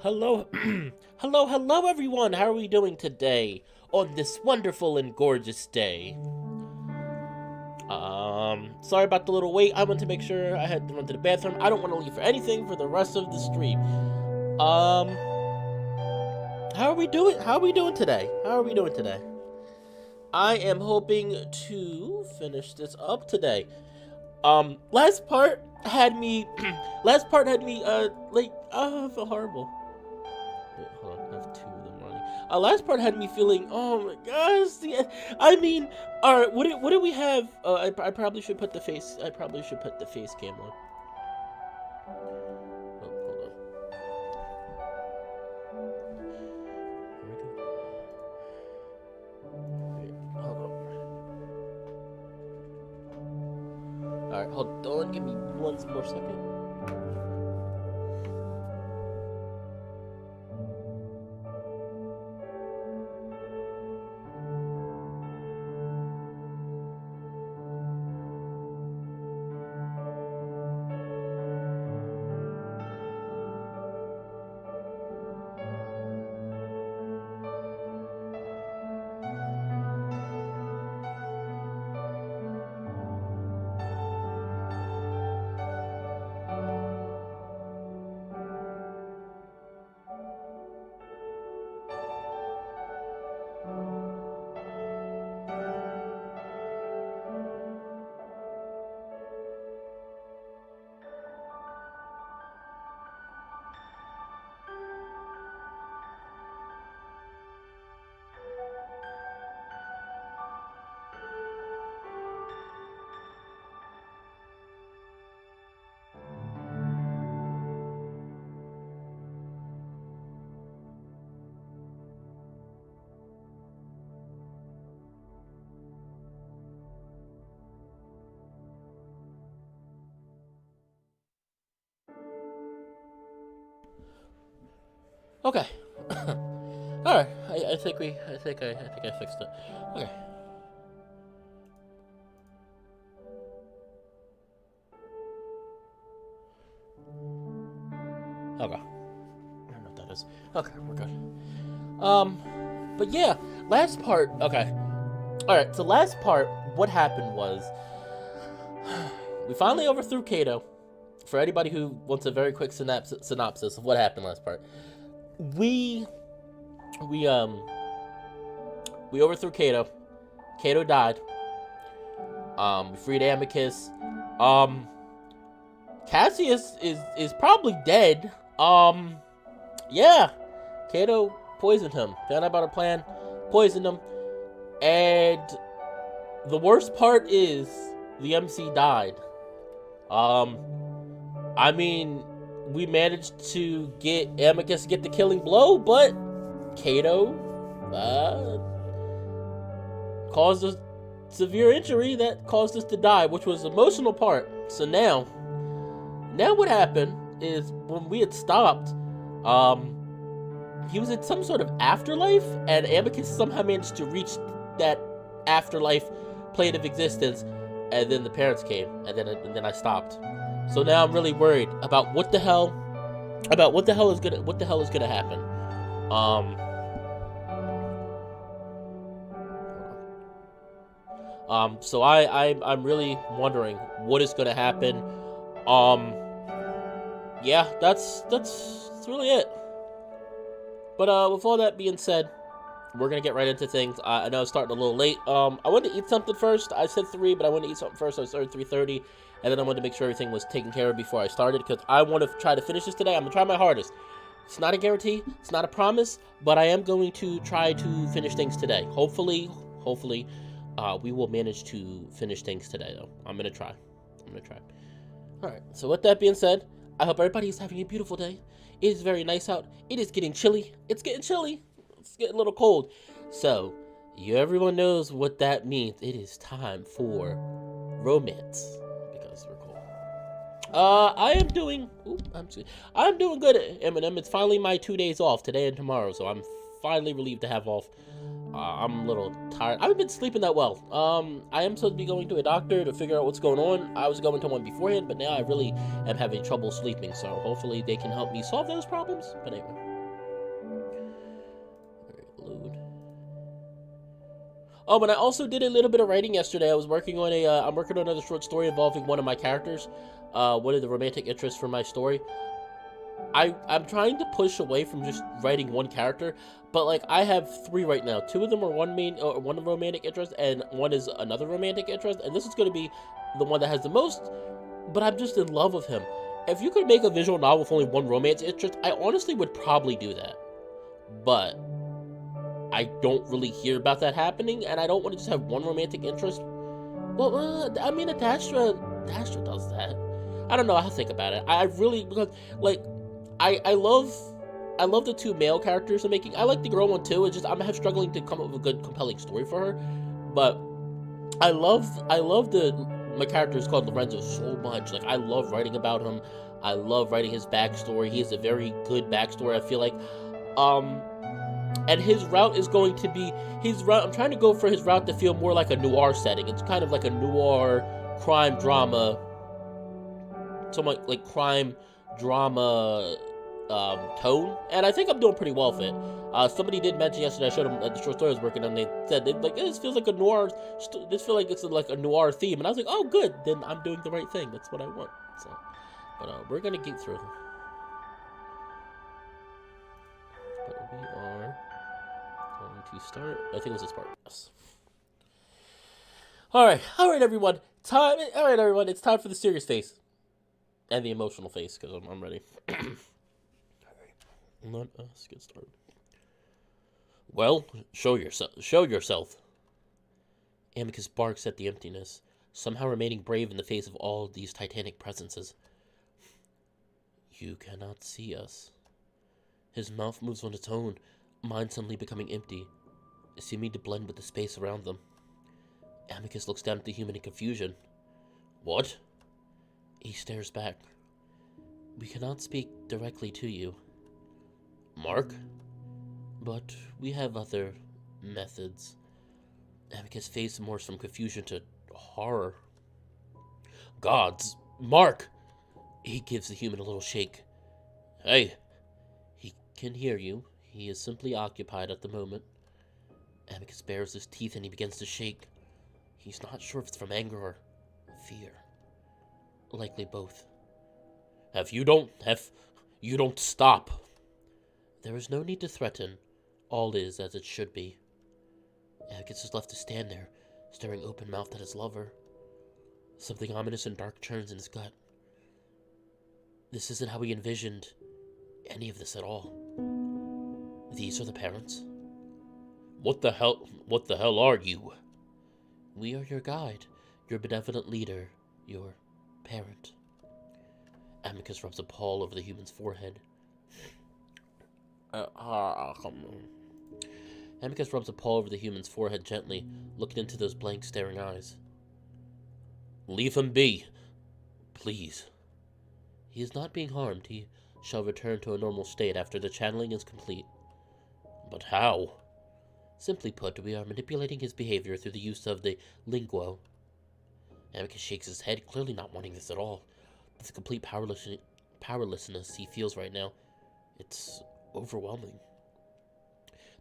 Hello, hello everyone! How are we doing today on this wonderful and gorgeous day? Sorry about the little wait. I wanted to make sure I had to run to the bathroom. I don't want to leave for anything for the rest of the stream. How are we doing? How are we doing today? I am hoping to finish this up today. Last part had me, I feel horrible. Wait, hold on, I have 2 of them running. Last part had me feeling, oh my gosh, I mean, alright, what do we have? I probably should put the face cam on. Oh, hold on. Wait, hold on. Alright, hold on, give me 1 more second. Okay. Alright, I think I fixed it. Okay. Okay. I don't know what that is. Okay, we're good. But yeah, last part, okay. Alright, so last part, what happened was, we finally overthrew Cato. For anybody who wants a very quick synopsis of what happened last part. We overthrew Cato. Cato died. We freed Amicus. Cassius is probably dead. Yeah. Cato poisoned him. Found out about our plan, poisoned him. And the worst part is the MC died. I mean, we managed to get Amicus to get the killing blow, but Cato caused a severe injury that caused us to die, which was the emotional part. So now what happened is when we had stopped, he was in some sort of afterlife, and Amicus somehow managed to reach that afterlife plane of existence, and then the parents came, and then I stopped. So now I'm really worried about what the hell is gonna happen. So I'm really wondering what is gonna happen. Yeah, that's really it. But with all that being said, we're gonna get right into things. I know it's starting a little late. I wanted to eat something first. I said 3, but I wanted to eat something first. So I started 3:30, and then I wanted to make sure everything was taken care of before I started, because I want to try to finish this today. I'm gonna try my hardest. It's not a guarantee. It's not a promise, but I am going to try to finish things today. Hopefully, we will manage to finish things today, though. I'm gonna try. All right. So with that being said, I hope everybody is having a beautiful day. It is very nice out. It is getting chilly. It's getting a little cold. So, everyone knows what that means. It is time for romance, because we're cool. I'm doing good, Eminem. It's finally my 2 days off, today and tomorrow, so I'm finally relieved to have off. I'm a little tired. I haven't been sleeping that well. I am supposed to be going to a doctor to figure out what's going on. I was going to one beforehand, but now I really am having trouble sleeping, so hopefully they can help me solve those problems. But anyway. load. Oh, and I also did a little bit of writing yesterday. I was working on I'm working on another short story involving one of my characters, one of the romantic interests for my story. I'm trying to push away from just writing one character, but like I have 3 right now. 2 of them are one romantic interest, and one is another romantic interest, and this is going to be the one that has the most. But I'm just in love with him. If you could make a visual novel with only one romance interest, I honestly would probably do that. But I don't really hear about that happening, and I don't want to just have one romantic interest. Well, I mean, Adastra does that. I don't know how to think about it. I really, because like I love the 2 male characters I'm making. I like the girl one too. It's just I'm struggling to come up with a good, compelling story for her. But I love my character is called Lorenzo so much. Like I love writing about him. I love writing his backstory. He has a very good backstory, I feel like. And his route is going to be I'm trying to go for his route to feel more like a noir setting. It's kind of like a noir crime drama, somewhat like crime drama tone, and I think I'm doing pretty well with it. Somebody did mention yesterday, I showed them the short story I was working on, they said like, this feels like a noir, this feels like it's like a noir theme, and I was like, oh good, then I'm doing the right thing, that's what I want. So, but we're gonna get through. But we are going to start, I think it was this part, yes. Alright everyone, it's time for the serious face. And the emotional face, because I'm ready. Alright, let us get started. Well, show yourself. Amicus barks at the emptiness, somehow remaining brave in the face of all these titanic presences. You cannot see us. His mouth moves on its own, mind suddenly becoming empty, seeming to blend with the space around them. Amicus looks down at the human in confusion. What? He stares back. We cannot speak directly to you, Mark, but we have other methods. Amicus' face morphs from confusion to horror. Gods, Mark! He gives the human a little shake. Hey! He can hear you. He is simply occupied at the moment. Amicus bares his teeth and he begins to shake. He's not sure if it's from anger or fear. Likely both. If you don't stop. There is no need to threaten. All is as it should be. Amicus is left to stand there, staring open-mouthed at his lover. Something ominous and dark churns in his gut. This isn't how he envisioned any of this at all. These are the parents. What the hell are you? We are your guide, your benevolent leader, your parent. Amicus rubs a paw over the human's forehead. Amicus rubs a paw over the human's forehead gently, looking into those blank, staring eyes. Leave him be, please. He is not being harmed. He shall return to a normal state after the channeling is complete. But how? Simply put, we are manipulating his behavior through the use of the linguo. Amicus shakes his head, clearly not wanting this at all. The complete powerlessness he feels right now, it's overwhelming.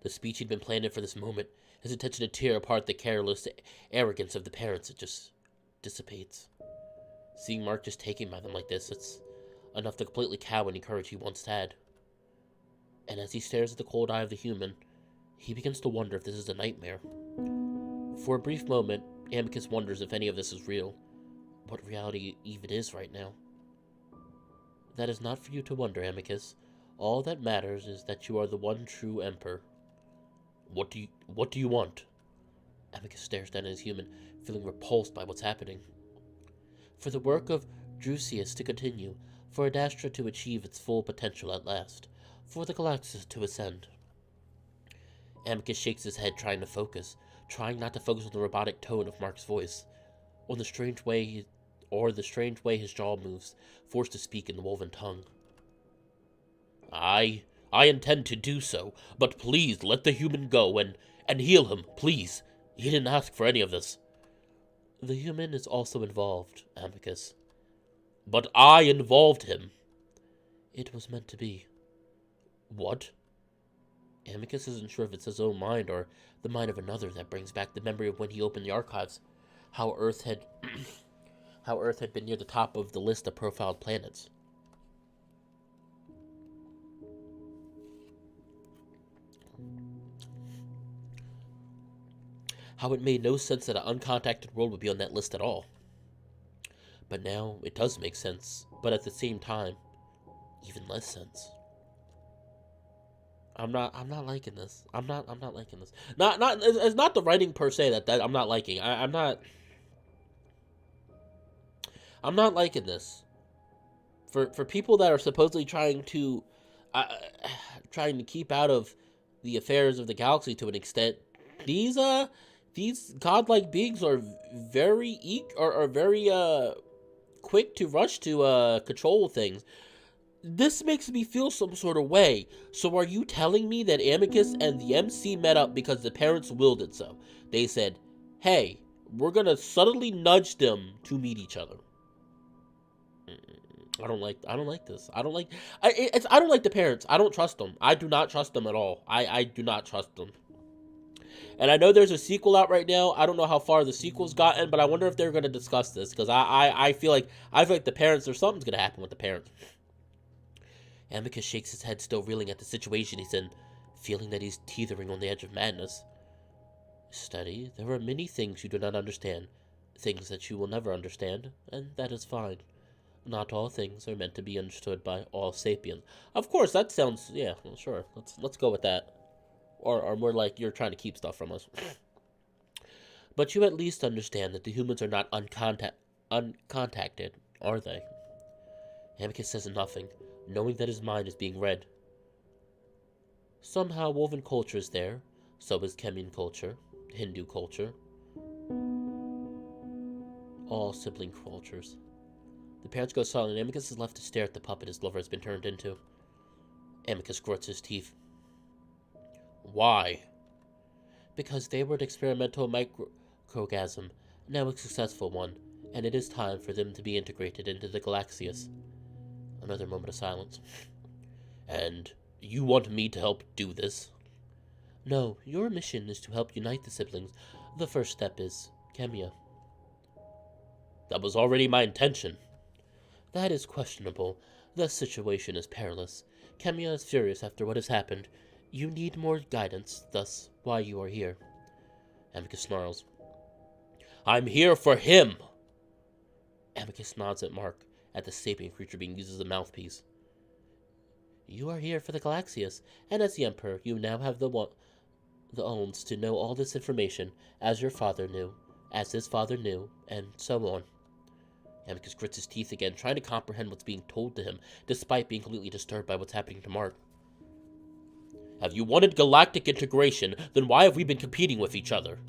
The speech he'd been planning for this moment, his intention to tear apart the careless arrogance of the parents, it just dissipates. Seeing Mark just taken by them like this, it's enough to completely cow any courage he once had. And as he stares at the cold eye of the human, he begins to wonder if this is a nightmare. For a brief moment, Amicus wonders if any of this is real, what reality even is right now. That is not for you to wonder, Amicus. All that matters is that you are the one true Emperor. What do you want? Amicus stares down at his human, feeling repulsed by what's happening. For the work of Drusius to continue, for Adastra to achieve its full potential at last, for the Galactus to ascend. Amicus shakes his head, trying to focus, trying not to focus on the robotic tone of Mark's voice, on the strange way his jaw moves, forced to speak in the woven tongue. I intend to do so, but please let the human go and heal him, please. He didn't ask for any of this. The human is also involved, Amicus. But I involved him. It was meant to be. What? Amicus isn't sure if it's his own mind or the mind of another that brings back the memory of when he opened the archives, how Earth had how Earth had been near the top of the list of profiled planets. How it made no sense that an uncontacted world would be on that list at all. But now it does make sense, but at the same time, even less sense. I'm not liking this. I'm not liking this. It's not the writing per se that I'm not liking. I'm not liking this. For people that are supposedly trying to keep out of the affairs of the galaxy to an extent, these godlike beings are very quick to rush to control things. This makes me feel some sort of way. So are you telling me that Amicus and the MC met up because the parents willed it so? They said, hey, we're gonna subtly nudge them to meet each other. I don't like this. I don't like the parents. I don't trust them. I do not trust them at all. I do not trust them. And I know there's a sequel out right now. I don't know how far the sequel's gotten, but I wonder if they're going to discuss this, because I feel like the parents, or something's going to happen with the parents. Amicus shakes his head, still reeling at the situation he's in, feeling that he's teetering on the edge of madness. Steady, there are many things you do not understand, things that you will never understand, and that is fine. Not all things are meant to be understood by all sapiens. Of course, that sounds, yeah, sure. Let's go with that. Or more like you're trying to keep stuff from us. But you at least understand that the humans are not uncontacted, are they? Amicus says nothing, knowing that his mind is being read. Somehow woven culture is there. So is Chemian culture, Hindu culture. All sibling cultures. The parents go silent, and Amicus is left to stare at the puppet his lover has been turned into. Amicus grits his teeth. Why? Because they were an experimental microorganism, now a successful one, and it is time for them to be integrated into the Galaxius. Another moment of silence. And you want me to help do this? No, your mission is to help unite the siblings. The first step is Chemia. That was already my intention. That is questionable. The situation is perilous. Chemia is furious after what has happened. You need more guidance, thus why you are here. Amicus snarls. I'm here for him! Amicus nods at Mark, at the sapient creature being used as a mouthpiece. You are here for the Galaxius, and as the Emperor, you now have the owns to know all this information, as your father knew, as his father knew, and so on. Amicus grits his teeth again, trying to comprehend what's being told to him, despite being completely disturbed by what's happening to Mark. Have you wanted galactic integration, then why have we been competing with each other?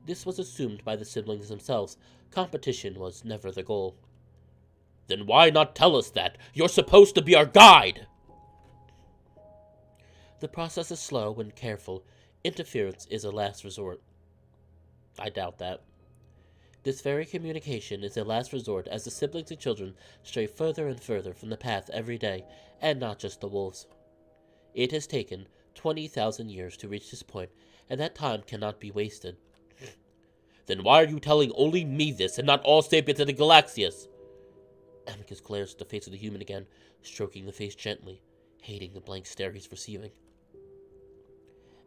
This was assumed by the siblings themselves. Competition was never the goal. Then why not tell us that? You're supposed to be our guide! The process is slow and careful. Interference is a last resort. I doubt that. This very communication is a last resort as the siblings and children stray further and further from the path every day, and not just the wolves. It has taken 20,000 years to reach this point, and that time cannot be wasted. Then why are you telling only me this, and not all sapiens in the Galaxius? Amicus glares at the face of the human again, stroking the face gently, hating the blank stare he's receiving.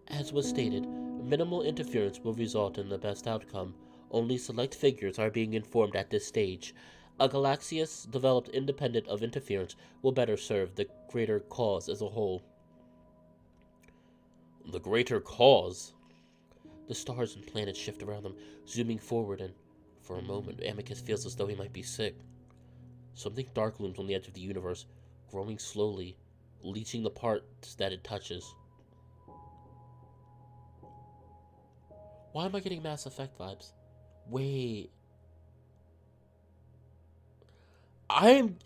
As was stated, minimal interference will result in the best outcome. Only select figures are being informed at this stage. A Galaxius developed independent of interference will better serve the greater cause as a whole. The greater cause? The stars and planets shift around them, zooming forward, and for a moment, Amicus feels as though he might be sick. Something dark looms on the edge of the universe, growing slowly, leeching the parts that it touches. Why am I getting Mass Effect vibes? Wait. I'm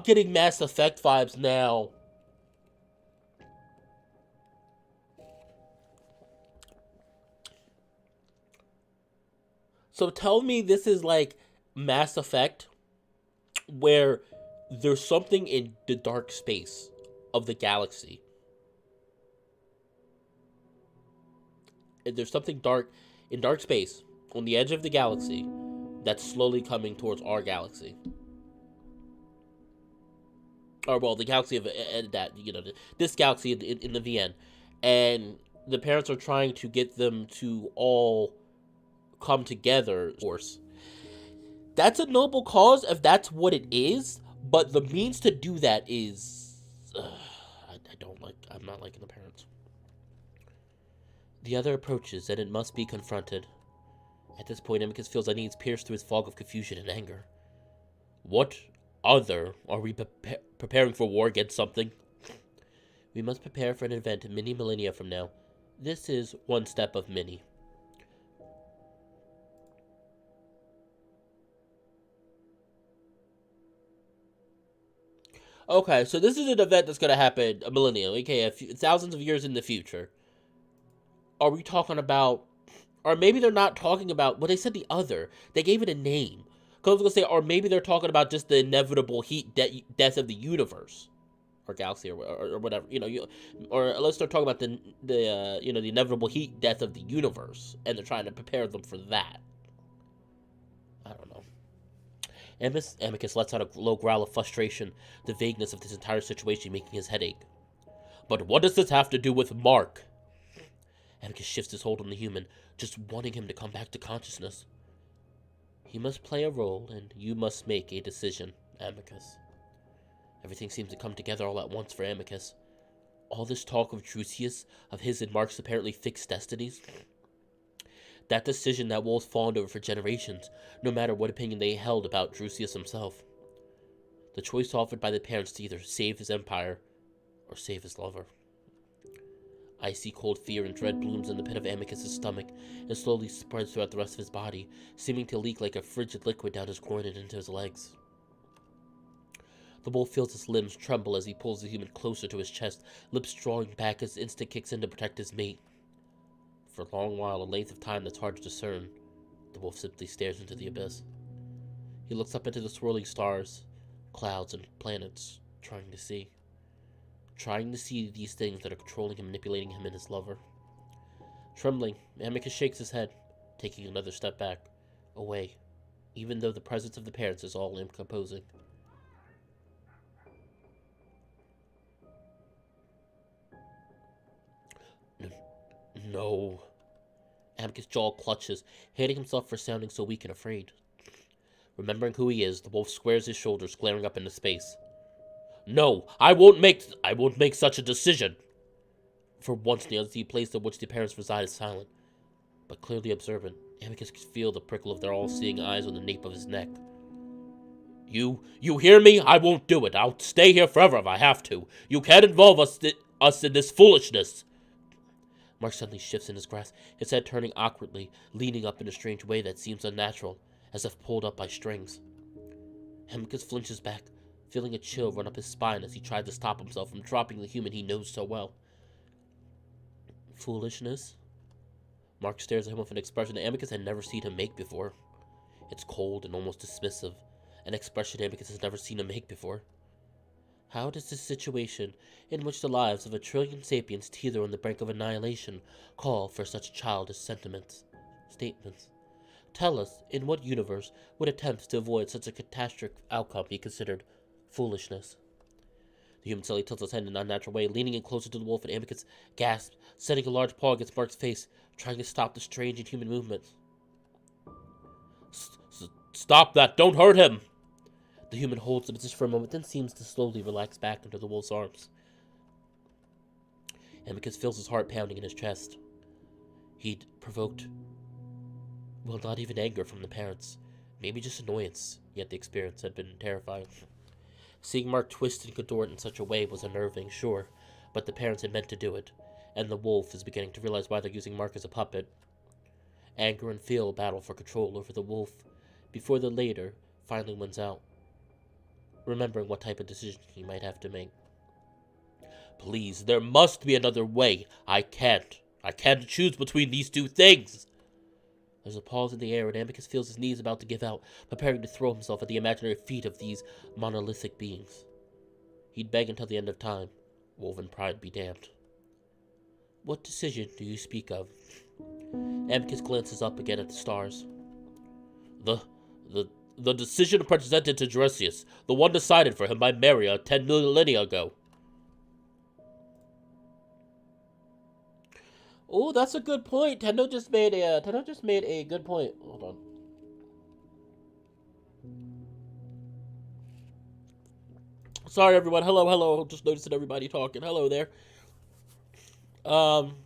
getting Mass Effect vibes now. So tell me this is like Mass Effect, where there's something in the dark space of the galaxy, There's something dark in dark space on the edge of the galaxy that's slowly coming towards our galaxy. Or, well, the galaxy of that, this galaxy in the VN. And the parents are trying to get them to all come together. Of course, that's a noble cause if that's what it is, but the means to do that is... I'm not liking the parents. The other approaches, and it must be confronted. At this point, Amicus feels unease pierce through his fog of confusion and anger. What other? Are we preparing for war against something? We must prepare for an event many millennia from now. This is one step of many. Okay, so this is an event that's going to happen a millennium, okay, thousands of years in the future. Are we talking about, or maybe they're not talking about, well, they said the other. They gave it a name. Because I was going to say, or maybe they're talking about just the inevitable death of the universe. Or galaxy, or whatever, or unless they're talking about the inevitable heat death of the universe, and they're trying to prepare them for that. I don't know. Amicus lets out a low growl of frustration, the vagueness of this entire situation making his head ache. But what does this have to do with Mark? Amicus shifts his hold on the human, just wanting him to come back to consciousness. He must play a role, and you must make a decision, Amicus. Everything seems to come together all at once for Amicus. All this talk of Drusius, of his and Mark's apparently fixed destinies. That decision that Wolves fawned over for generations, no matter what opinion they held about Drusius himself. The choice offered by the parents to either save his empire or save his lover. Icy cold fear and dread blooms in the pit of Amicus' stomach and slowly spreads throughout the rest of his body, seeming to leak like a frigid liquid down his groin and into his legs. The wolf feels his limbs tremble as he pulls the human closer to his chest, lips drawing back as instinct kicks in to protect his mate. For a long while, a length of time that's hard to discern, the wolf simply stares into the abyss. He looks up into the swirling stars, clouds, and planets, trying to see these things that are controlling and manipulating him and his lover. Trembling, Amicus shakes his head, taking another step back, away, even though the presence of the parents is all imposing. No. Amicus' jaw clutches, hating himself for sounding so weak and afraid. Remembering who he is, the wolf squares his shoulders, glaring up into space. No, I won't make such a decision. For once, the unseen place in which the parents reside is silent, but clearly observant. Amicus can feel the prickle of their all-seeing eyes on the nape of his neck. You hear me? I won't do it. I'll stay here forever if I have to. You can't involve us in this foolishness. Mark suddenly shifts in his grasp, his head turning awkwardly, leaning up in a strange way that seems unnatural, as if pulled up by strings. Amicus flinches back, feeling a chill run up his spine as he tried to stop himself from dropping the human he knows so well. Foolishness? Mark stares at him with an expression that Amicus had never seen him make before. It's cold and almost dismissive, an expression Amicus has never seen him make before. How does this situation, in which the lives of 1 trillion sapiens teeter on the brink of annihilation, call for such childish statements? Tell us, in what universe would attempts to avoid such a catastrophic outcome be considered foolishness? The human slowly tilts his head in an unnatural way, leaning in closer to the wolf, and Amicus gasps, setting a large paw against Mark's face, trying to stop the strange inhuman movements. Stop that! Don't hurt him! The human holds the position for a moment, then seems to slowly relax back into the wolf's arms. Amicus feels his heart pounding in his chest. He'd provoked, well, not even anger from the parents, maybe just annoyance, yet the experience had been terrifying. Seeing Mark twist and contort in such a way was unnerving, sure, but the parents had meant to do it, and the wolf is beginning to realize why they're using Mark as a puppet. Anger and fear battle for control over the wolf, before the later finally wins out, remembering what type of decision he might have to make. Please, there must be another way. I can't choose between these two things. There's a pause in the air, and Amicus feels his knees about to give out, preparing to throw himself at the imaginary feet of these monolithic beings. He'd beg until the end of time. Woven pride be damned. What decision do you speak of? Amicus glances up again at the stars. The the the decision presented to Cassius, the one decided for him by Maria 10 millennia ago. Oh, that's a good point. Tendo just made a good point. Hold on. Sorry, everyone. Hello, hello. Just noticing everybody talking. Hello there. Um.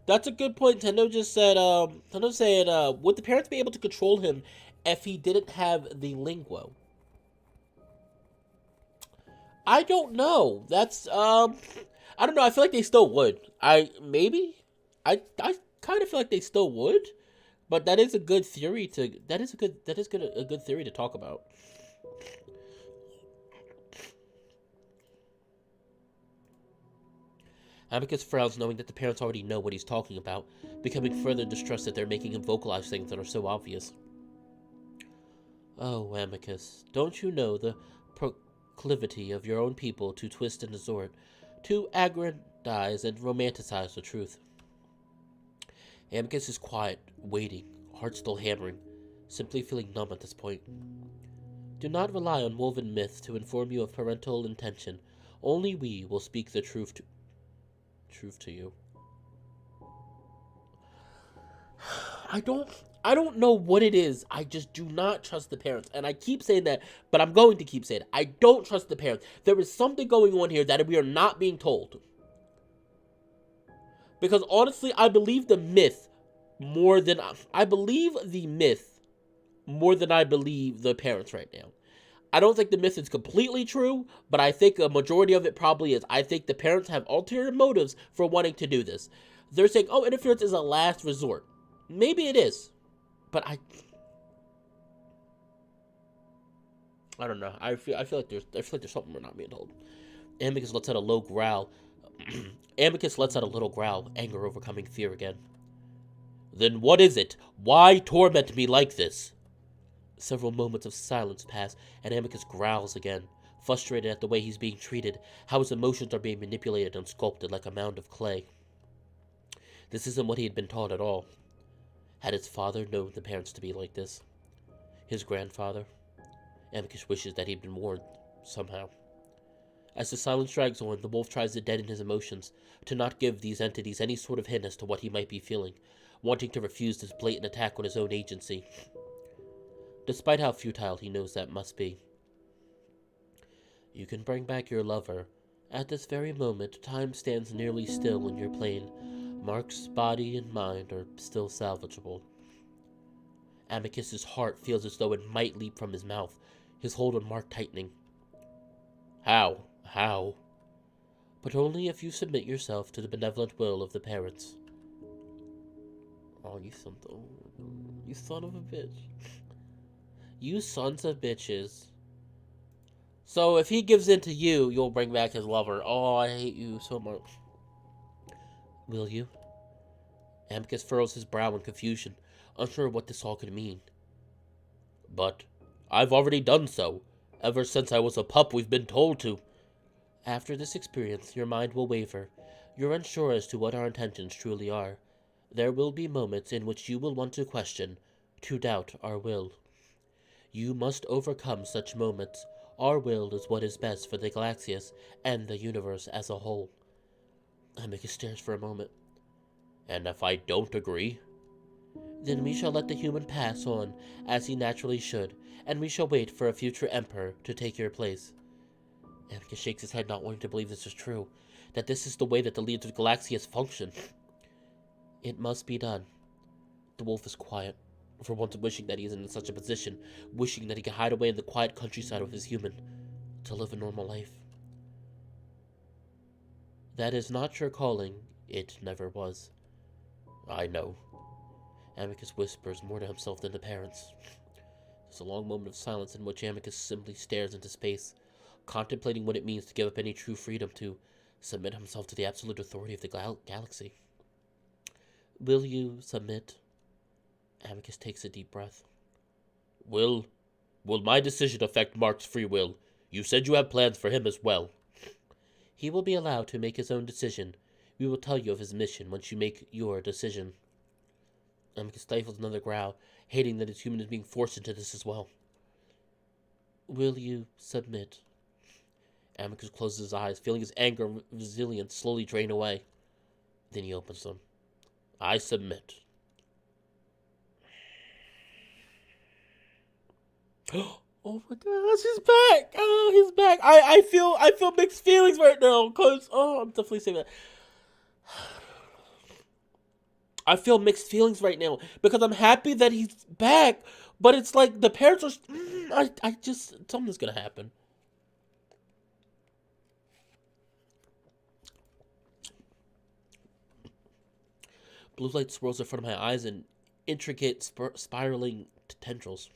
That's a good point. Tendo just said. Tendo said, would the parents be able to control him if he didn't have the linguo? I don't know. That's I don't know. I feel like they still would. Maybe. I kind of feel like they still would, but that is a good theory to. A good theory to talk about. Amicus frowns, knowing that the parents already know what he's talking about, becoming further distressed that they're making him vocalize things that are so obvious. Oh, Amicus, don't you know the proclivity of your own people to twist and distort, to aggrandize and romanticize the truth? Amicus is quiet, waiting, heart still hammering, simply feeling numb at this point. Do not rely on woven myth to inform you of parental intention. Only we will speak the truth to you. I don't know what it is. I just do not trust the parents. And I keep saying that, but I'm going to keep saying it. I don't trust the parents. There is something going on here that we are not being told. Because honestly, I believe the myth more than I believe the parents right now. I don't think the myth is completely true, but I think a majority of it probably is. I think the parents have ulterior motives for wanting to do this. They're saying, oh, interference is a last resort. Maybe it is, but I don't know. I feel like there's something we're not being told. Amicus lets out a low growl. Amicus lets out a little growl, anger overcoming fear again. Then what is it? Why torment me like this? Several moments of silence pass, and Amicus growls again, frustrated at the way he's being treated, how his emotions are being manipulated and sculpted like a mound of clay. This isn't what he had been taught at all. Had his father known the parents to be like this? His grandfather? Amicus wishes that he'd been warned, somehow. As the silence drags on, the wolf tries to deaden his emotions, to not give these entities any sort of hint as to what he might be feeling, wanting to refuse this blatant attack on his own agency. Despite how futile he knows that must be. You can bring back your lover. At this very moment, time stands nearly still in your plane. Mark's body and mind are still salvageable. Amicus's heart feels as though it might leap from his mouth, his hold on Mark tightening. How? But only if you submit yourself to the benevolent will of the parents. Oh, you son of a bitch. You sons of bitches. So if he gives in to you, you'll bring back his lover. Oh, I hate you so much. Will you? Amicus furrows his brow in confusion, unsure what this all could mean. But I've already done so. Ever since I was a pup, we've been told to. After this experience, your mind will waver. You're unsure as to what our intentions truly are. There will be moments in which you will want to question, to doubt our will. You must overcome such moments. Our will is what is best for the Galaxias and the universe as a whole. Amicus stares for a moment. And if I don't agree? Then we shall let the human pass on, as he naturally should, and we shall wait for a future emperor to take your place. Amicus shakes his head, not wanting to believe this is true, that this is the way that the leaders of Galaxias function. It must be done. The wolf is quiet, for once wishing that he isn't in such a position, wishing that he could hide away in the quiet countryside with his human, to live a normal life. That is not your calling. It never was. I know. Amicus whispers more to himself than the parents. There's a long moment of silence in which Amicus simply stares into space, contemplating what it means to give up any true freedom, to submit himself to the absolute authority of the galaxy. Will you submit? Amicus takes a deep breath. Will my decision affect Mark's free will? You said you have plans for him as well. He will be allowed to make his own decision. We will tell you of his mission once you make your decision. Amicus stifles another growl, hating that his human is being forced into this as well. Will you submit? Amicus closes his eyes, feeling his anger and resilience slowly drain away. Then he opens them. I submit. Oh my gosh, he's back! Oh, he's back! I feel mixed feelings right now, cause I'm definitely saying that. I feel mixed feelings right now because I'm happy that he's back, but it's like the parents are. I just something's gonna happen. Blue light swirls in front of my eyes in intricate spiraling tendrils.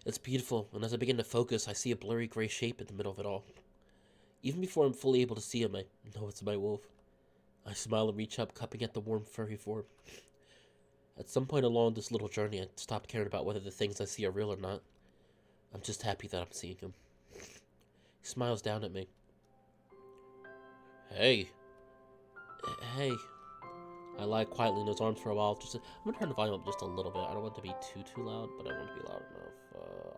It's beautiful, and as I begin to focus, I see a blurry gray shape in the middle of it all. Even before I'm fully able to see him, I know it's my wolf. I smile and reach up, cupping at the warm, furry form. At some point along this little journey, I stopped caring about whether the things I see are real or not. I'm just happy that I'm seeing him. He smiles down at me. Hey. Hey. I lie quietly in his arms for a while. I'm gonna turn the volume up just a little bit. I don't want it to be too loud, but I want it to be loud enough.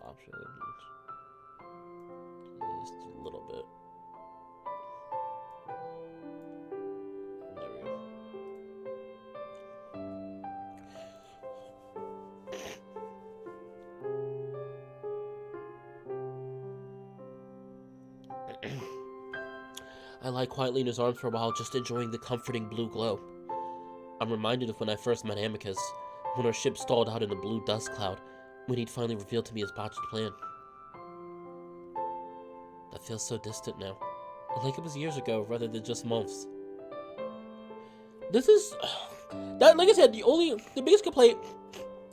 Options. Just a little bit. There we go. I lie quietly in his arms for a while, just enjoying the comforting blue glow. I'm reminded of when I first met Amicus, when our ship stalled out in a blue dust cloud, when he'd finally revealed to me his botched plan. That feels so distant now, like it was years ago rather than just months. This is... that, like I said, the biggest complaint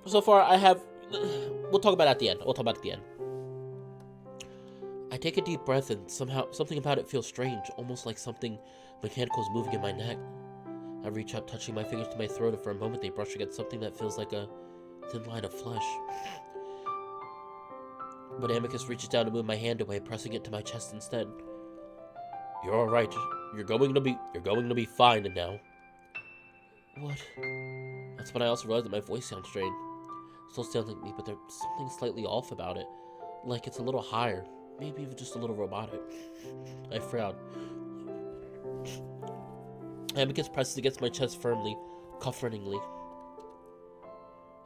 so far I have... We'll talk about it at the end. I take a deep breath and somehow something about it feels strange, almost like something mechanical is moving in my neck. I reach up, touching my fingers to my throat, and for a moment they brush against something that feels like a thin line of flesh. But Amicus reaches down to move my hand away, pressing it to my chest instead. You're alright. You're going to be fine now. What? That's when I also realized that my voice sounds strange. Still sounds like me, but there's something slightly off about it. Like it's a little higher. Maybe even just a little robotic. I frown. Amicus presses against my chest firmly, comfortingly.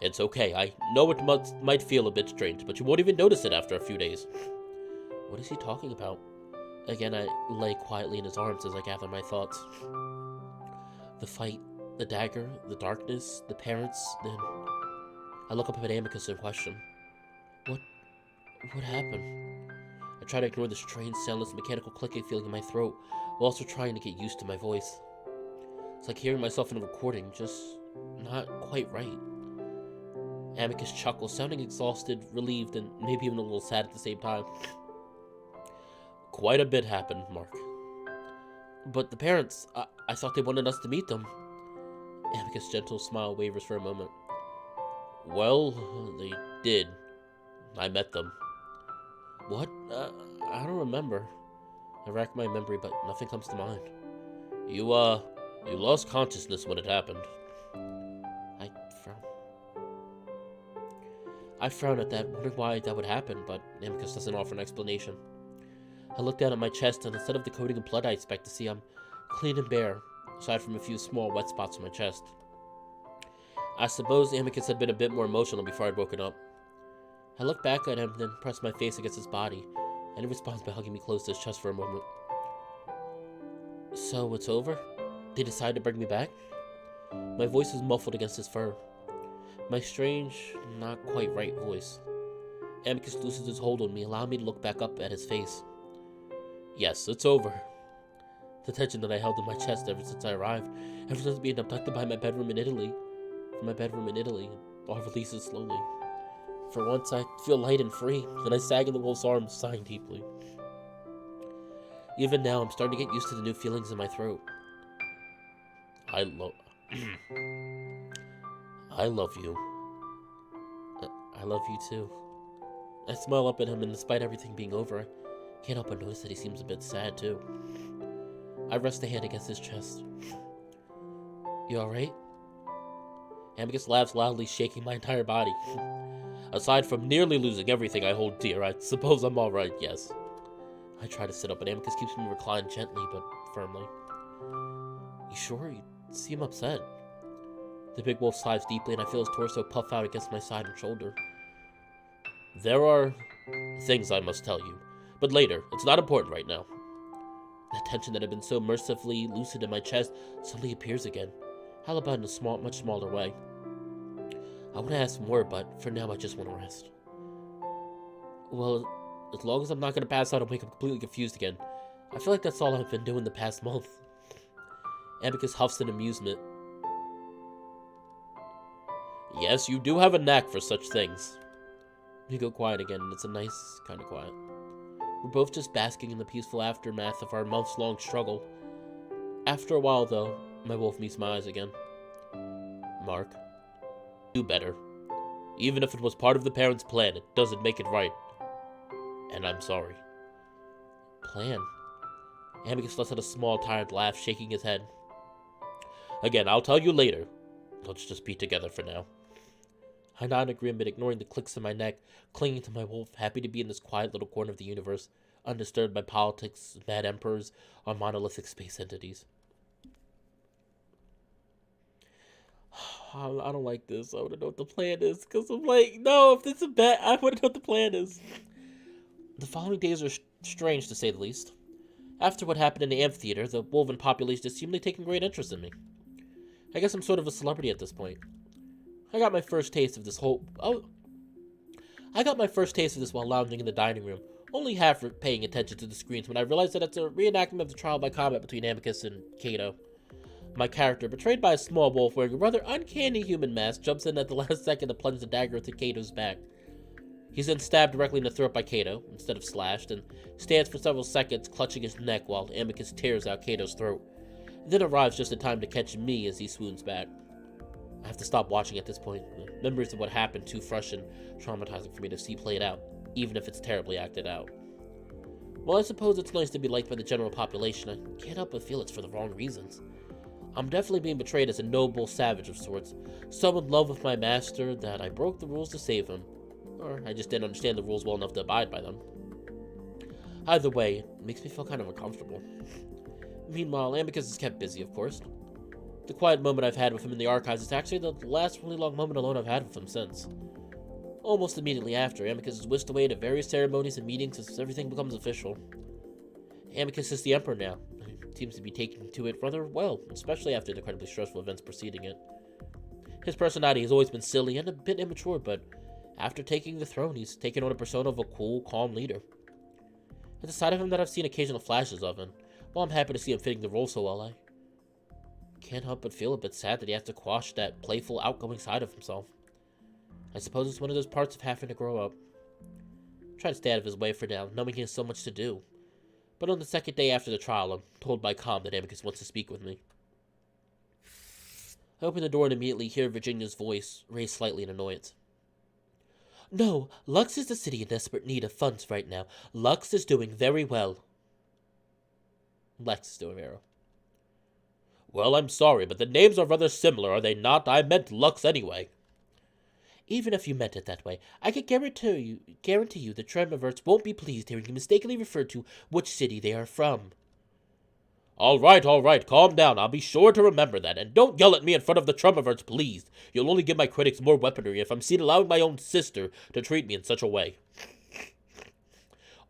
It's okay. I know it might feel a bit strange, but you won't even notice it after a few days. What is he talking about? Again, I lay quietly in his arms as I gather my thoughts. The fight, the dagger, the darkness, the parents, then... I look up at Amicus in question. What happened? I try to ignore the strange, soundless, mechanical clicking feeling in my throat, while also trying to get used to my voice. It's like hearing myself in a recording, just not quite right. Amicus chuckles, sounding exhausted, relieved, and maybe even a little sad at the same time. Quite a bit happened, Mark. But the parents, I thought they wanted us to meet them. Amicus' gentle smile wavers for a moment. Well, they did. I met them. What? I don't remember. I rack my memory, but nothing comes to mind. You lost consciousness when it happened. I frown at that, wondering why that would happen, but Amicus doesn't offer an explanation. I look down at my chest, and instead of the coating of blood I expect to see, I'm clean and bare, aside from a few small wet spots on my chest. I suppose Amicus had been a bit more emotional before I'd woken up. I look back at him, then press my face against his body, and he responds by hugging me close to his chest for a moment. So, it's over? They decided to bring me back? My voice is muffled against his fur. My strange, not quite right voice. Amicus loosens his hold on me, allowing me to look back up at his face. Yes, it's over. The tension that I held in my chest ever since I arrived, ever since being abducted by my bedroom in Italy, all releases slowly. For once, I feel light and free, and I sag in the wolf's arms, sighing deeply. Even now, I'm starting to get used to the new feelings in my throat. I love you. I love you too. I smile up at him, and despite everything being over, I can't help but notice that he seems a bit sad, too. I rest a hand against his chest. You alright? Amicus laughs loudly, shaking my entire body. Aside from nearly losing everything I hold dear, I suppose I'm alright, yes. I try to sit up, but Amicus keeps me reclined gently but firmly. You sure? You seem upset. The big wolf sighs deeply, and I feel his torso puff out against my side and shoulder. There are things I must tell you, but later. It's not important right now. The tension that had been so mercifully loosened in my chest suddenly appears again, however in a much smaller way. I want to ask more, but for now I just want to rest. Well, as long as I'm not going to pass out and wake up completely confused again, I feel like that's all I've been doing the past month. Amicus huffs in amusement. Yes, you do have a knack for such things. We go quiet again, and it's a nice kind of quiet. We're both just basking in the peaceful aftermath of our months-long struggle. After a while, though, my wolf meets my eyes again. Mark, do better. Even if it was part of the parents' plan, it doesn't make it right. And I'm sorry. Plan? Amicus lets out a small, tired laugh, shaking his head. Again, I'll tell you later. Let's just be together for now. I nod in agreement, ignoring the clicks in my neck, clinging to my wolf, happy to be in this quiet little corner of the universe, undisturbed by politics, mad emperors, or monolithic space entities. I don't like this. I want to know what the plan is, because I'm like, no, if this is bad, I want to know what the plan is. The following days are strange, to say the least. After what happened in the amphitheater, the wolven population is seemingly taking great interest in me. I guess I'm sort of a celebrity at this point. I got my first taste of this while lounging in the dining room, only half paying attention to the screens when I realized that it's a reenactment of the trial by combat between Amicus and Cato. My character, betrayed by a small wolf wearing a rather uncanny human mask, jumps in at the last second to plunge the dagger into Cato's back. He's then stabbed directly in the throat by Cato, instead of slashed, and stands for several seconds clutching his neck while Amicus tears out Cato's throat, then arrives just in time to catch me as he swoons back. I have to stop watching at this point. The memories of what happened too fresh and traumatizing for me to see played out, even if it's terribly acted out. While I suppose it's nice to be liked by the general population, I can't help but feel it's for the wrong reasons. I'm definitely being betrayed as a noble savage of sorts, so in love with my master that I broke the rules to save him, or I just didn't understand the rules well enough to abide by them. Either way, it makes me feel kind of uncomfortable. Meanwhile, Amicus is kept busy, of course. The quiet moment I've had with him in the archives is actually the last really long moment alone I've had with him since. Almost immediately after, Amicus is whisked away to various ceremonies and meetings as everything becomes official. Amicus is the Emperor now. He seems to be taking to it rather well, especially after the incredibly stressful events preceding it. His personality has always been silly and a bit immature, but after taking the throne, he's taken on a persona of a cool, calm leader. It's a side of him that I've seen occasional flashes of, and while I'm happy to see him fitting the role so well, I can't help but feel a bit sad that he has to quash that playful, outgoing side of himself. I suppose it's one of those parts of having to grow up. Try to stay out of his way for now, knowing he has so much to do. But on the second day after the trial, I'm told by Com that Amicus wants to speak with me. I open the door and immediately hear Virginia's voice, raised slightly in annoyance. No, Lux is the city in desperate need of funds right now. Lux is doing very well. Lex is doing very well. Well, I'm sorry, but the names are rather similar, are they not? I meant Lux anyway. Even if you meant it that way, I can guarantee you the Tremorverts won't be pleased hearing you mistakenly refer to which city they are from. All right, calm down. I'll be sure to remember that, and don't yell at me in front of the Tremorverts, please. You'll only give my critics more weaponry if I'm seen allowing my own sister to treat me in such a way.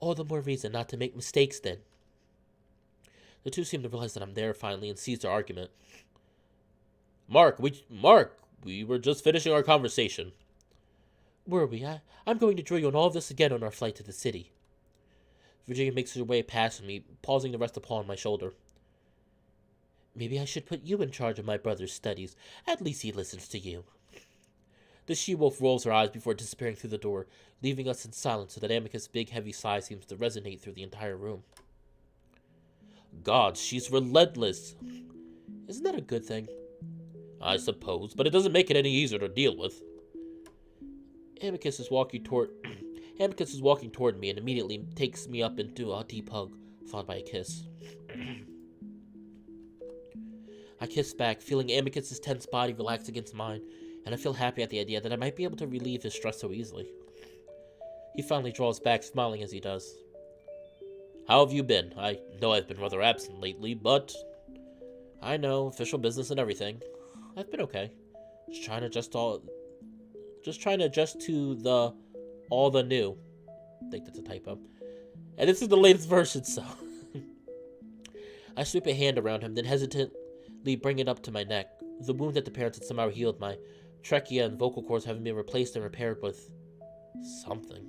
All the more reason not to make mistakes, then. The two seem to realize that I'm there finally and cease their argument. Mark, we were just finishing our conversation. Were we? I'm going to drill you on all of this again on our flight to the city. Virginia makes her way past me, pausing to rest a paw on my shoulder. Maybe I should put you in charge of my brother's studies. At least he listens to you. The she-wolf rolls her eyes before disappearing through the door, leaving us in silence so that Amicus' big heavy sigh seems to resonate through the entire room. God, she's relentless. Isn't that a good thing? I suppose, but it doesn't make it any easier to deal with. Amicus is walking toward Amicus is walking toward me and immediately takes me up into a deep hug, followed by a kiss. I kiss back, feeling Amicus's tense body relax against mine, and I feel happy at the idea that I might be able to relieve his stress so easily. He finally draws back, smiling as he does. How have you been? I know I've been rather absent lately, but... I know, official business and everything. I've been okay. Just trying to adjust to all the new. I think that's a typo. And this is the latest version, so... I sweep a hand around him, then hesitantly bring it up to my neck. The wound that the parents had somehow healed, my trachea and vocal cords having been replaced and repaired with... something.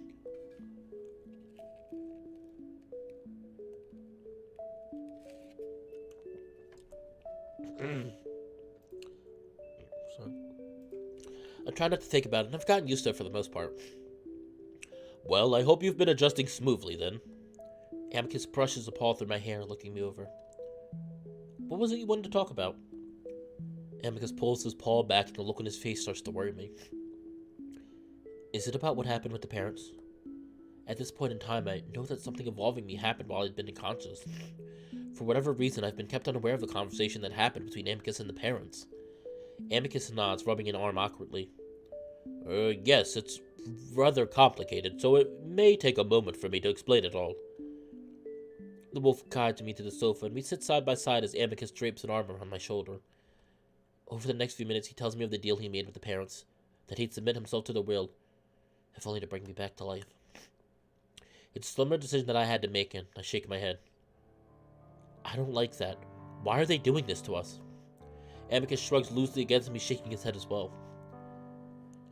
I try not to think about it, and I've gotten used to it for the most part. Well, I hope you've been adjusting smoothly, then. Amicus brushes a paw through my hair, looking me over. What was it you wanted to talk about? Amicus pulls his paw back, and the look on his face starts to worry me. Is it about what happened with the parents? At this point in time, I know that something involving me happened while I'd been unconscious. For whatever reason, I've been kept unaware of the conversation that happened between Amicus and the parents. Amicus nods, rubbing an arm awkwardly. Yes, it's rather complicated, so it may take a moment for me to explain it all. The wolf guides me to the sofa, and we sit side by side as Amicus drapes an arm around my shoulder. Over the next few minutes, he tells me of the deal he made with the parents, that he'd submit himself to their will, if only to bring me back to life. It's a slimmer decision that I had to make, and I shake my head. I don't like that. Why are they doing this to us? Amicus shrugs loosely against me, shaking his head as well.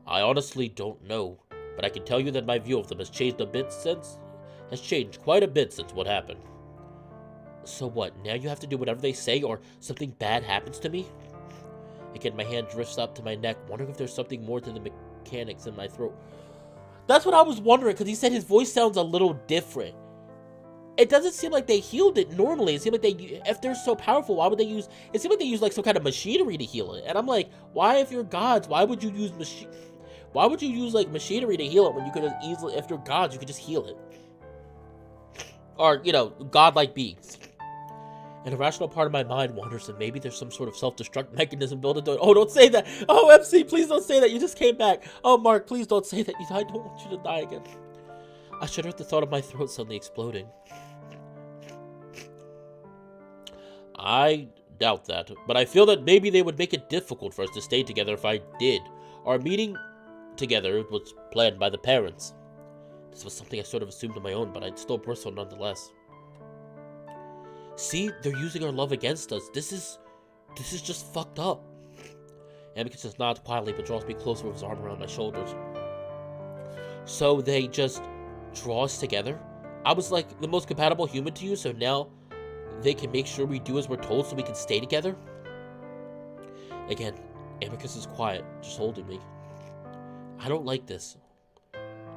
I honestly don't know, but I can tell you that my view of them has changed quite a bit since what happened. So what, now you have to do whatever they say or something bad happens to me? Again, my hand drifts up to my neck, wondering if there's something more to the mechanics in my throat. That's what I was wondering, because he said his voice sounds a little different. It doesn't seem like they healed it normally. It seemed like if they're so powerful, why would they use... It seemed like they used like some kind of machinery to heal it. And I'm like, why, if you're gods, why would you use like machinery to heal it when you could just easily... If you're gods, you could just heal it. Or, you know, godlike beings. An irrational part of my mind wonders that maybe there's some sort of self-destruct mechanism built into it. Oh, don't say that! Oh, MC, please don't say that! You just came back! Oh, Mark, please don't say that! I don't want you to die again. I shudder at the thought of my throat suddenly exploding. I doubt that, but I feel that maybe they would make it difficult for us to stay together if I did. Our meeting together was planned by the parents. This was something I sort of assumed on my own, but I'd still bristle nonetheless. See, they're using our love against us. This is just fucked up. Amicus just nods quietly, but draws me closer with his arm around my shoulders. So they just draw us together? I was like the most compatible human to you, so now they can make sure we do as we're told so we can stay together? Again, Amicus is quiet, just holding me. I don't like this.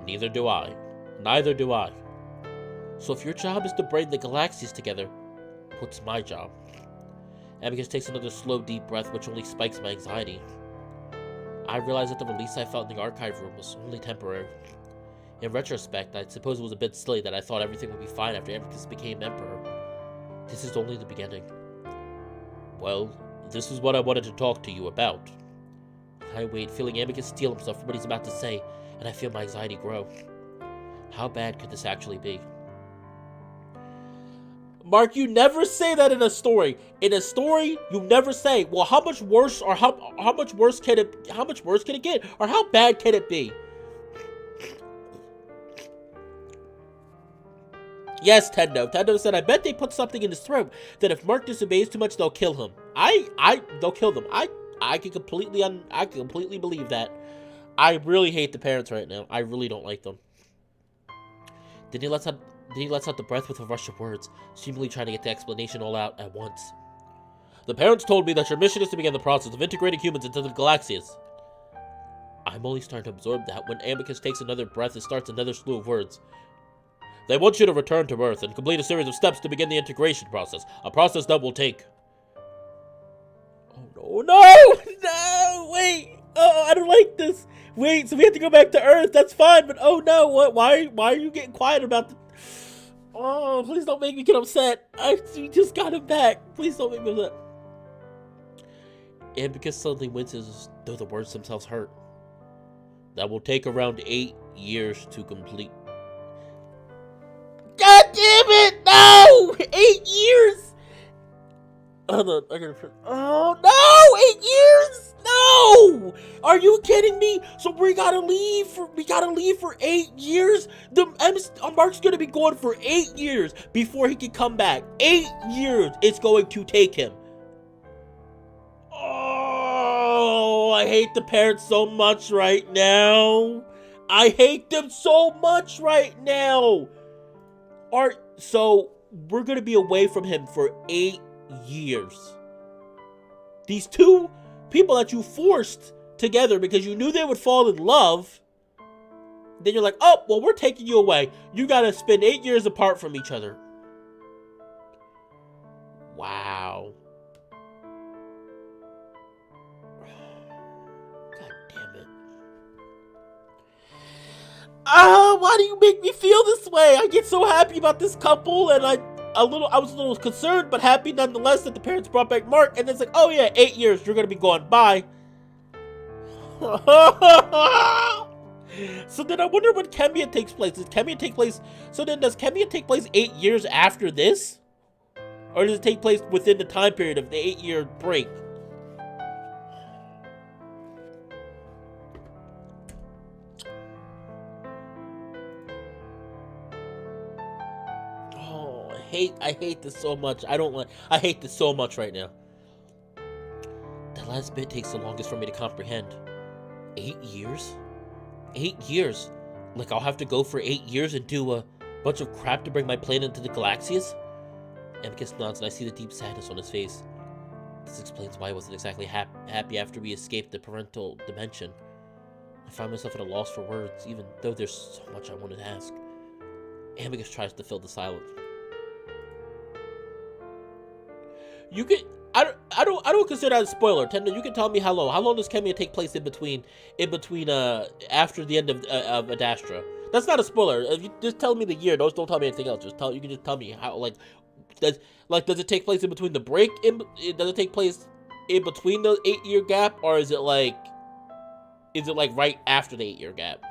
Neither do I. Neither do I. So if your job is to bring the galaxies together, what's my job? Amicus takes another slow, deep breath, which only spikes my anxiety. I realize that the release I felt in the archive room was only temporary. In retrospect, I suppose it was a bit silly that I thought everything would be fine after Amicus became Emperor. This is only the beginning. Well, this is what I wanted to talk to you about. I wait, feeling Amicus steel himself from what he's about to say, and I feel my anxiety grow. How bad could this actually be? Mark, you never say that in a story. In a story, you never say, well, how much worse or how much worse can it get? Or how bad can it be? Yes, Tendo. Tendo said, I bet they put something in his throat that if Mark disobeys too much, they'll kill him. They'll kill them. I can completely believe that. I really hate the parents right now. I really don't like them. Then he lets out the breath with a rush of words, seemingly trying to get the explanation all out at once. The parents told me that your mission is to begin the process of integrating humans into the galaxies. I'm only starting to absorb that when Amicus takes another breath and starts another slew of words. They want you to return to Earth and complete a series of steps to begin the integration process, a process that will take... Oh no, no, wait, oh, I don't like this. Wait, so we have to go back to Earth. That's fine, but oh no, what? Why are you getting quiet about the... Oh, please don't make me get upset. We just got him back. Please don't make me upset. Amicus suddenly winces as though the words themselves hurt. That will take around 8 years to complete. God damn it! No! 8 years! Oh no! 8 years! No! Are you kidding me? So we gotta leave for 8 years? Mark's gonna be gone for 8 years before he can come back. 8 years it's going to take him. Oh, I hate the parents so much right now. I hate them so much right now. So we're gonna be away from him for 8 years. These two people that you forced together because you knew they would fall in love, then you're like, oh, well, we're taking you away. You gotta spend 8 years apart from each other. Wow. God damn it. Why do you make me feel this way? I get so happy about this couple, and I was a little concerned, but happy nonetheless that the parents brought back Mark, and it's like, oh yeah, 8 years, you're gonna be gone, bye. So then I wonder when Kemia takes place. Does Kemia take place 8 years after this? Or does it take place within the time period of the 8-year break? I hate this so much. I hate this so much right now. The last bit takes the longest for me to comprehend. 8 years? 8 years? Like I'll have to go for 8 years and do a bunch of crap to bring my plane into the Galaxias? Amicus nods and I see the deep sadness on his face. This explains why I wasn't exactly happy after we escaped the parental dimension. I find myself at a loss for words, even though there's so much I wanted to ask. Amicus tries to fill the silence. You can I don't consider that a spoiler. Tendo, you can tell me how long does Kemia take place in between after the end of Adastra? That's not a spoiler. If you just tell me the year, don't tell me anything else. You can just tell me how does it take place in between the break? Does it take place in between the 8-year gap, or is it like right after the 8-year gap?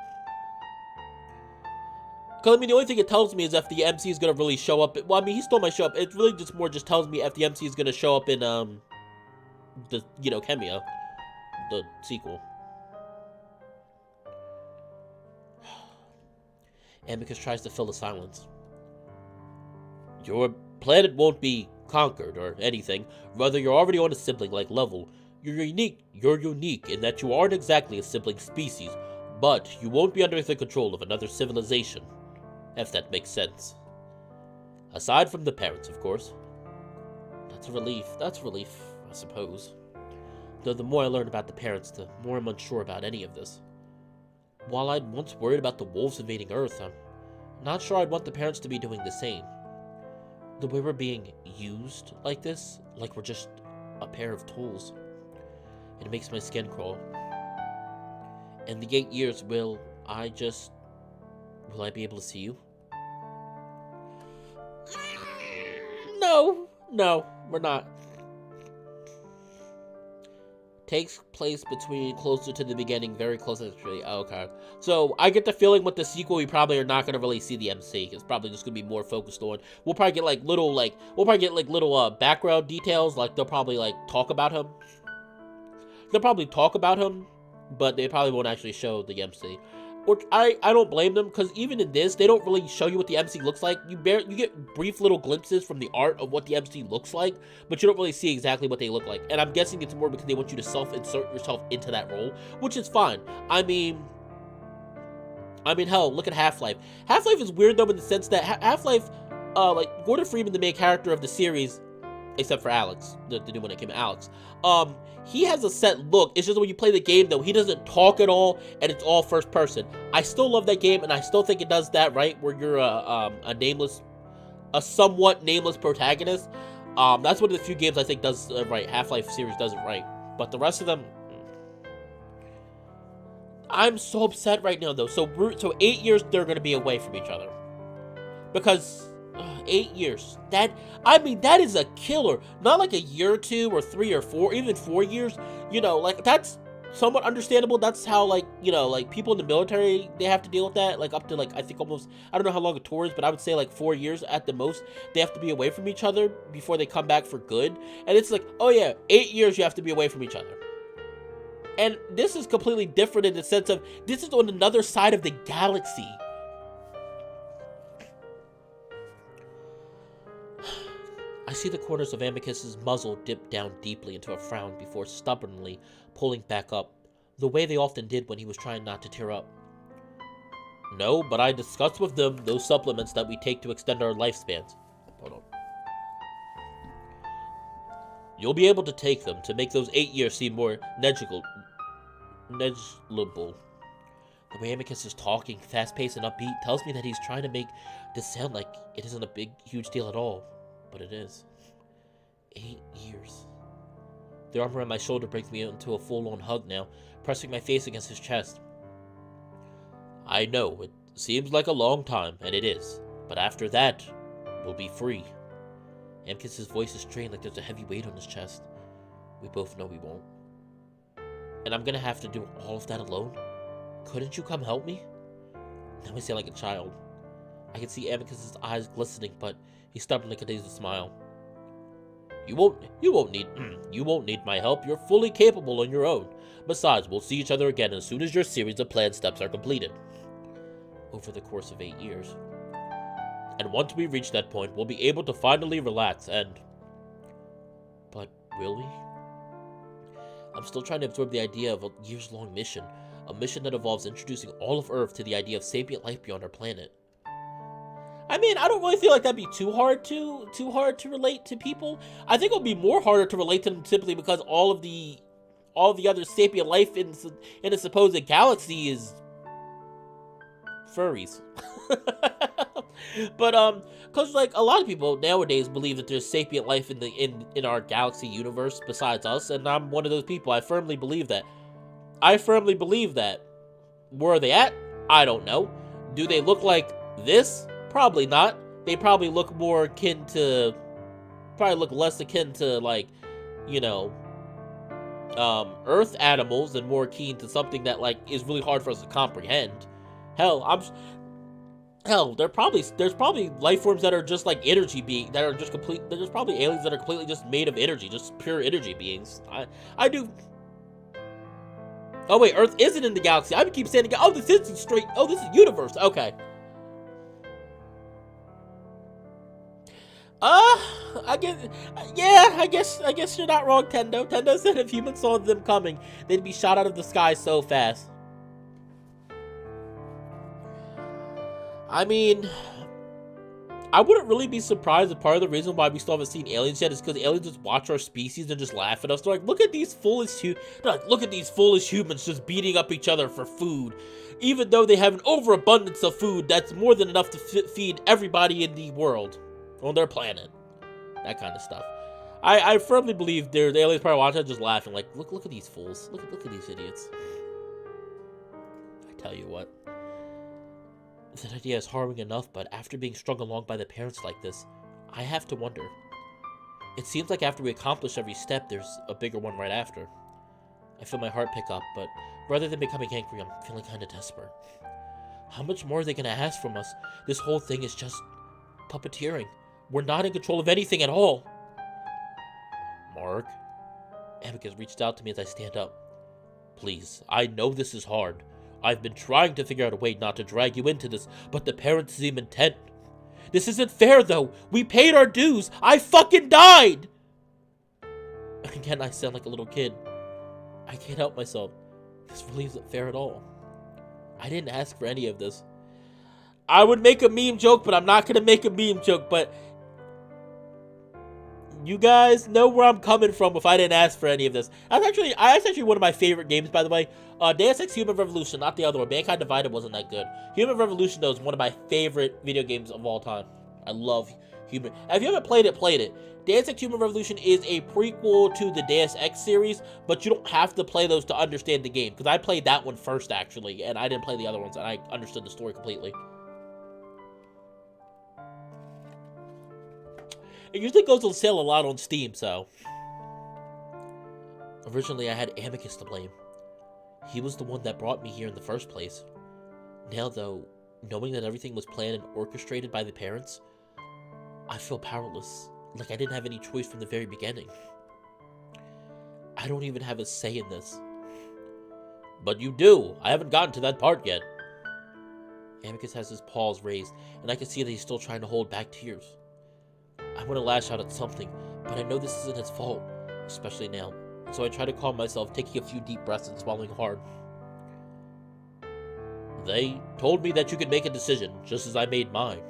Because, I mean, the only thing it tells me is if the MC is going to really show up. Well, I mean, he still might show up. It really just tells me if the MC is going to show up in, Kemia. The sequel. Amicus tries to fill the silence. Your planet won't be conquered or anything. Rather, you're already on a sibling-like level. You're unique in that you aren't exactly a sibling species, but you won't be under the control of another civilization. If that makes sense. Aside from the parents, of course. That's a relief, I suppose. Though the more I learn about the parents, the more I'm unsure about any of this. While I'd once worried about the wolves invading Earth, I'm not sure I'd want the parents to be doing the same. The way we're being used like this, like we're just a pair of tools. It makes my skin crawl. In the 8 years, will I be able to see you? No, we're not. Takes place closer to the beginning, very close actually. Oh, okay. So I get the feeling with the sequel, we probably are not going to really see the MC. It's probably just going to be more focused on. We'll probably get little background details. Like they'll probably talk about him. But they probably won't actually show the MC. Which I don't blame them, because even in this, they don't really show you what the MC looks like. You get brief little glimpses from the art of what the MC looks like, but you don't really see exactly what they look like. And I'm guessing it's more because they want you to self-insert yourself into that role, which is fine. I mean, hell, look at Half-Life. Half-Life is weird, though, in the sense that Half-Life, Gordon Freeman, the main character of the series, except for Alex, the new one that came out, Alex, he has a set look. It's just when you play the game, though, he doesn't talk at all, and it's all first person. I still love that game, and I still think it does that right, where you're a somewhat nameless protagonist. That's one of the few games I think does right. Half-Life series does it right, but the rest of them, I'm so upset right now, though. So 8 years, they're going to be away from each other. Because 8 years. That is a killer. Not like a year or 2 or 3 or 4, even 4 years. You know, like, that's somewhat understandable. That's how, like, you know, like, people in the military, they have to deal with that. Like, up to, like, I think almost, I don't know how long a tour is, but I would say, like, 4 years at the most. They have to be away from each other before they come back for good. And it's like, oh yeah, 8 years you have to be away from each other. And this is completely different in the sense of, this is on another side of the galaxy. I see the corners of Amicus's muzzle dip down deeply into a frown before stubbornly pulling back up, the way they often did when he was trying not to tear up. No, but I discussed with them those supplements that we take to extend our lifespans. Hold on. You'll be able to take them to make those 8 years seem more negligible. The way Amicus is talking, fast-paced and upbeat, tells me that he's trying to make this sound like it isn't a huge deal at all. But it is. 8 years. The arm around my shoulder brings me into a full-on hug now, pressing my face against his chest. I know, it seems like a long time, and it is. But after that, we'll be free. Amicus's voice is strained like there's a heavy weight on his chest. We both know we won't. And I'm gonna have to do all of that alone? Couldn't you come help me? Now I sound like a child. I can see Amicus's eyes glistening, but he stubbornly continues to smile. You won't need my help. You're fully capable on your own. Besides, we'll see each other again as soon as your series of planned steps are completed. Over the course of 8 years. And once we reach that point, we'll be able to finally relax and... But will we? I'm still trying to absorb the idea of a years-long mission. A mission that involves introducing all of Earth to the idea of sapient life beyond our planet. I mean, I don't really feel like that'd be too hard to relate to people. I think it would be more harder to relate to them simply because all of the other sapient life in a supposed galaxy is furries. But because like a lot of people nowadays believe that there's sapient life in our galaxy universe besides us, and I'm one of those people. I firmly believe that. Where are they at? I don't know. Do they look like this? Probably not. They probably look more akin to... Probably look less akin to, like, you know, Earth animals and more akin to something that, like, is really hard for us to comprehend. Hell, there's probably life forms that are just, like, energy beings, that are just there's probably aliens that are completely just made of energy, just pure energy beings. I do... Oh, wait, Earth isn't in the galaxy. I keep saying, oh, this is straight... Oh, this is universe. Okay. I guess you're not wrong, Tendo. Tendo said if humans saw them coming, they'd be shot out of the sky so fast. I mean, I wouldn't really be surprised if part of the reason why we still haven't seen aliens yet is because aliens just watch our species and just laugh at us. They're like, look at these foolish humans just beating up each other for food. Even though they have an overabundance of food that's more than enough to feed everybody in the world. On their planet. That kind of stuff. I firmly believe the aliens probably watching just laughing like, look at these fools. Look at these idiots. I tell you what. That idea is harrowing enough, but after being strung along by the parents like this, I have to wonder. It seems like after we accomplish every step, there's a bigger one right after. I feel my heart pick up, but rather than becoming angry, I'm feeling kind of desperate. How much more are they going to ask from us? This whole thing is just puppeteering. We're not in control of anything at all. Mark? Amicus reached out to me as I stand up. Please, I know this is hard. I've been trying to figure out a way not to drag you into this, but the parents seem intent. This isn't fair, though. We paid our dues. I fucking died! Again, I sound like a little kid. I can't help myself. This really isn't fair at all. I didn't ask for any of this. I would make a meme joke, but I'm not going to make a meme joke, but... You guys know where I'm coming from if I didn't ask for any of this. That's actually one of my favorite games, by the way. Deus Ex Human Revolution, not the other one. Mankind Divided wasn't that good. Human Revolution, though, is one of my favorite video games of all time. I love Human... If you haven't played it. Deus Ex Human Revolution is a prequel to the Deus Ex series, but you don't have to play those to understand the game, because I played that one first, actually, and I didn't play the other ones, and I understood the story completely. It usually goes on sale a lot on Steam, so... Originally, I had Amicus to blame. He was the one that brought me here in the first place. Now, though, knowing that everything was planned and orchestrated by the parents, I feel powerless, like I didn't have any choice from the very beginning. I don't even have a say in this. But you do. I haven't gotten to that part yet. Amicus has his paws raised, and I can see that he's still trying to hold back tears. I want to lash out at something, but I know this isn't his fault, especially now. So I try to calm myself, taking a few deep breaths and swallowing hard. They told me that you could make a decision, just as I made mine.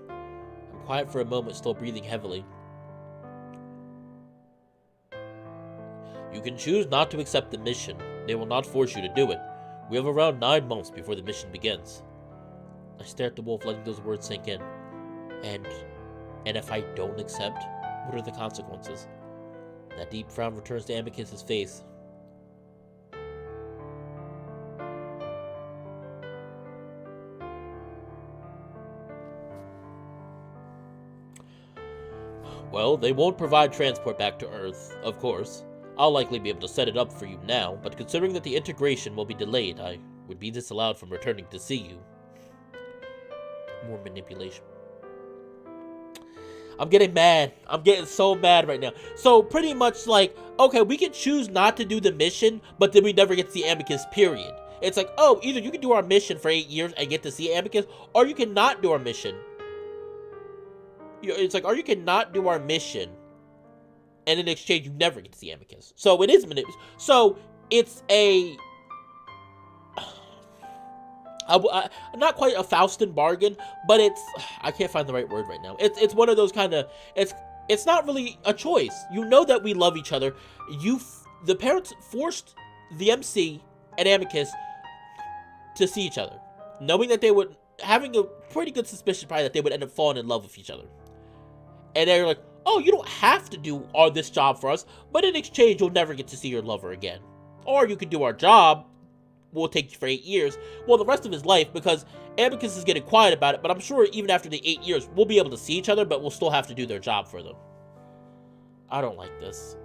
I'm quiet for a moment, still breathing heavily. You can choose not to accept the mission. They will not force you to do it. We have around 9 months before the mission begins. I stare at the wolf, letting those words sink in. And if I don't accept, what are the consequences? That deep frown returns to Amicus' face. Well, they won't provide transport back to Earth, of course. I'll likely be able to set it up for you now, but considering that the integration will be delayed, I would be disallowed from returning to see you. More manipulation. I'm getting mad. I'm getting so mad right now. So pretty much like, okay, we can choose not to do the mission, but then we never get to see Amicus, period. It's like, oh, either you can do our mission for 8 years and get to see Amicus, or you can not do our mission. It's like, or you can not do our mission, and in exchange, you never get to see Amicus. So it is manipulation. So it's a... not quite a Faustin bargain, but it's... I can't find the right word right now. It's one of those kind of... It's not really a choice. You know that we love each other. The parents forced the MC and Amicus to see each other, knowing that they would... Having a pretty good suspicion probably that they would end up falling in love with each other. And they're like, oh, you don't have to do this job for us, but in exchange, you'll never get to see your lover again. Or you can do our job. We'll take you for 8 years. Well, the rest of his life, because Amicus is getting quiet about it, but I'm sure even after the 8 years, we'll be able to see each other, but we'll still have to do their job for them. I don't like this.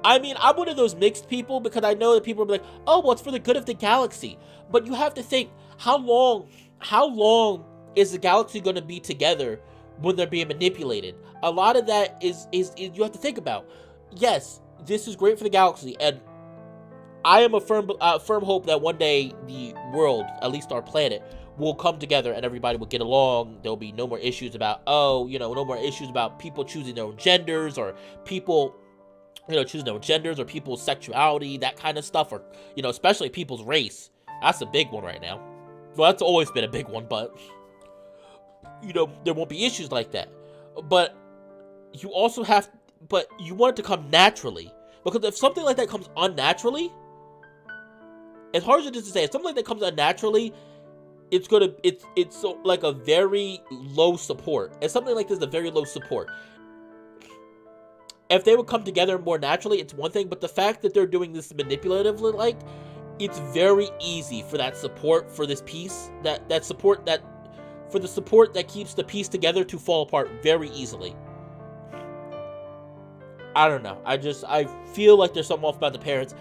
I mean, I'm one of those mixed people, because I know that people will be like, oh, well, it's for the good of the galaxy. But you have to think, how long is the galaxy going to be together when they're being manipulated? A lot of that is you have to think about. Yes, this is great for the galaxy, and I am a firm hope that one day the world, at least our planet, will come together and everybody will get along. There'll be no more issues about, no more issues about people choosing their own genders, or people, choosing their own genders, or people's sexuality, that kind of stuff, or, especially people's race. That's a big one right now. Well, that's always been a big one, but, there won't be issues like that. But you also but you want it to come naturally. Because if something like that comes unnaturally, as hard as it is to say, if something like that comes unnaturally, it's like a very low support. And something like this is a very low support. If they would come together more naturally, it's one thing, but the fact that they're doing this manipulatively, it's very easy for that support for this peace, for the support that keeps the piece together to fall apart very easily. I don't know. I feel like there's something off about the parents.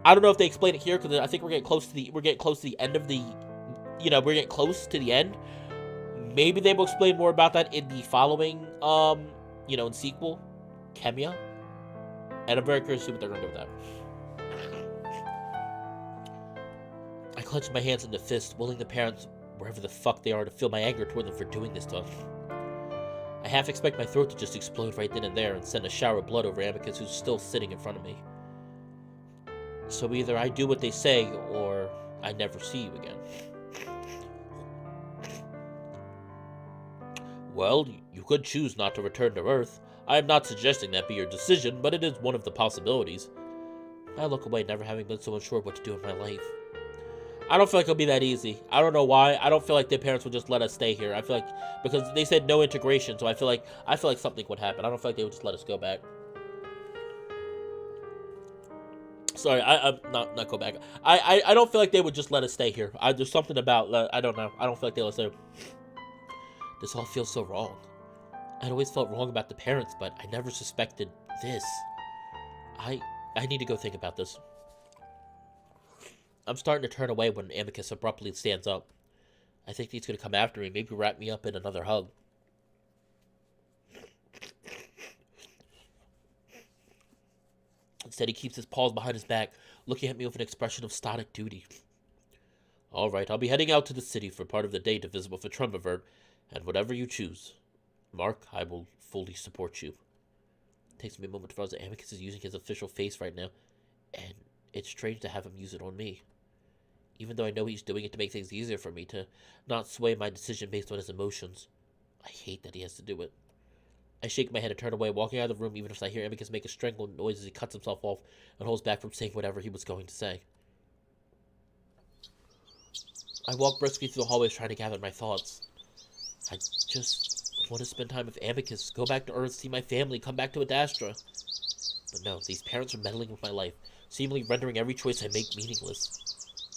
I don't know if they explain it here, because I think we're getting close to the end of the, we're getting close to the end. Maybe they will explain more about that in the following, in sequel, Kemia. And I'm very curious to see what they're going to do with that. I clench my hands into fists, willing the parents, wherever the fuck they are, to feel my anger toward them for doing this to us. I half expect my throat to just explode right then and there and send a shower of blood over Amicus, who's still sitting in front of me. So either I do what they say, or I never see you again. Well, you could choose not to return to Earth. I am not suggesting that be your decision, but it is one of the possibilities. I look away, never having been so unsure what to do in my life. I don't feel like it'll be that easy. I don't know why. I don't feel like their parents would just let us stay here. I feel like because they said no integration, so I feel like something would happen. I don't feel like they would just let us go back. Sorry, I'm not go back. I don't feel like they would just let us stay here. There's something about I don't know. I don't feel like they let us stay. This all feels so wrong. I'd always felt wrong about the parents, but I never suspected this. I need to go think about this. I'm starting to turn away when Amicus abruptly stands up. I think he's going to come after me, maybe wrap me up in another hug. Instead, he keeps his paws behind his back, looking at me with an expression of stoic duty. All right, I'll be heading out to the city for part of the day to visit with a Trumvivert, and whatever you choose, Mark, I will fully support you. It takes me a moment to realize that Amicus is using his official face right now, and it's strange to have him use it on me. Even though I know he's doing it to make things easier for me, to not sway my decision based on his emotions. I hate that he has to do it. I shake my head and turn away, walking out of the room even if I hear Amicus make a strangled noise as he cuts himself off and holds back from saying whatever he was going to say. I walk briskly through the hallways trying to gather my thoughts. I just want to spend time with Amicus, go back to Earth, see my family, come back to Adastra. But no, these parents are meddling with my life, seemingly rendering every choice I make meaningless.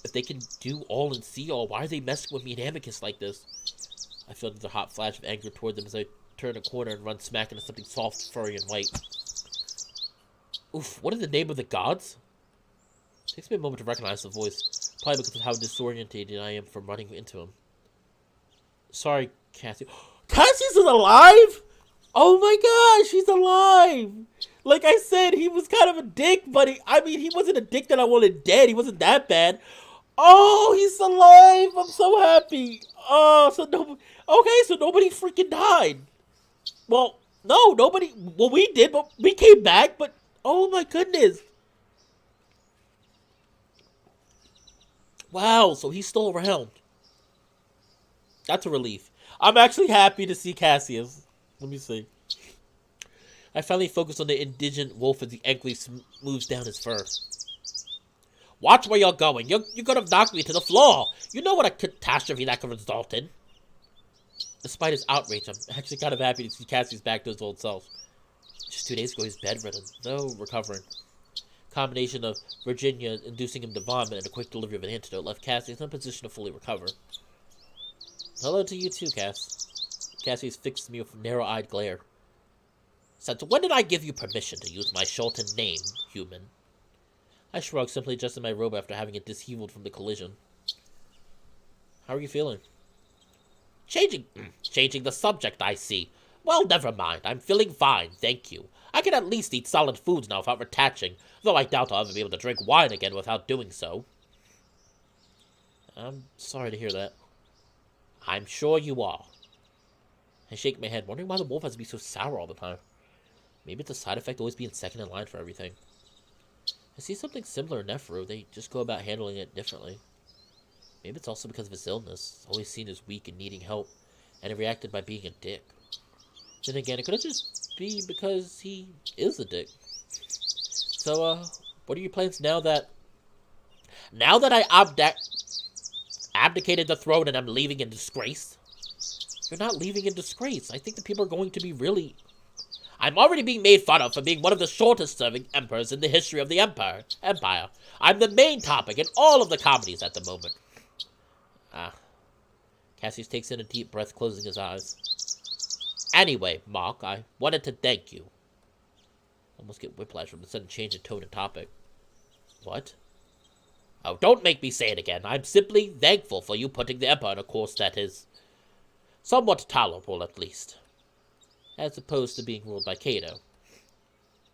If they can do all and see all, why are they messing with me and Amicus like this? I feel another hot flash of anger toward them as I turn a corner and run smack into something soft, furry, and white. Oof, what in the name of the gods? It takes me a moment to recognize the voice, probably because of how disorientated I am from running into him. Sorry, Cassius. Cassius is alive?! Oh my gosh, he's alive! Like I said, he was kind of a dick, but he wasn't a dick that I wanted dead. He wasn't that bad. Oh, he's alive! I'm so happy. Oh, so nobody freaking died. Well, no, nobody. Well, we did, but we came back. But oh my goodness! Wow, so he's still around. That's a relief. I'm actually happy to see Cassius. Let me see. I finally focus on the indigent wolf as he angrily moves down his fur. Watch where you're going. You could have knocked me to the floor. You know what a catastrophe that could result in. Despite his outrage, I'm actually kind of happy to see Cassius back to his old self. Just 2 days ago, he's bedridden, though recovering. Combination of Virginia inducing him to vomit and a quick delivery of an antidote left Cassius in a position to fully recover. Hello to you too, Cass. Cassius fixed me with a narrow-eyed glare. Since when did I give you permission to use my shortened name, human? I shrugged, simply adjusting my robe after having it disheveled from the collision. How are you feeling? Changing the subject, I see. Well, never mind. I'm feeling fine, thank you. I can at least eat solid foods now without retaching, though I doubt I'll ever be able to drink wine again without doing so. I'm sorry to hear that. I'm sure you are. I shake my head, wondering why the wolf has to be so sour all the time. Maybe it's a side effect of always being second in line for everything. I see something similar in Nephro. They just go about handling it differently. Maybe it's also because of his illness, always seen as weak and needing help, and he reacted by being a dick. Then again, it could just be because he is a dick. So, what are your plans now that I abdicated the throne and I'm leaving in disgrace? You're not leaving in disgrace. I think the people are going to be really... I'm already being made fun of for being one of the shortest-serving emperors in the history of the empire. I'm the main topic in all of the comedies at the moment. Cassius takes in a deep breath, closing his eyes. Anyway, Mark, I wanted to thank you. Almost get whiplash from the sudden change in tone and topic. What? Oh, don't make me say it again. I'm simply thankful for you putting the empire on a course that is somewhat tolerable, at least. As opposed to being ruled by Cato.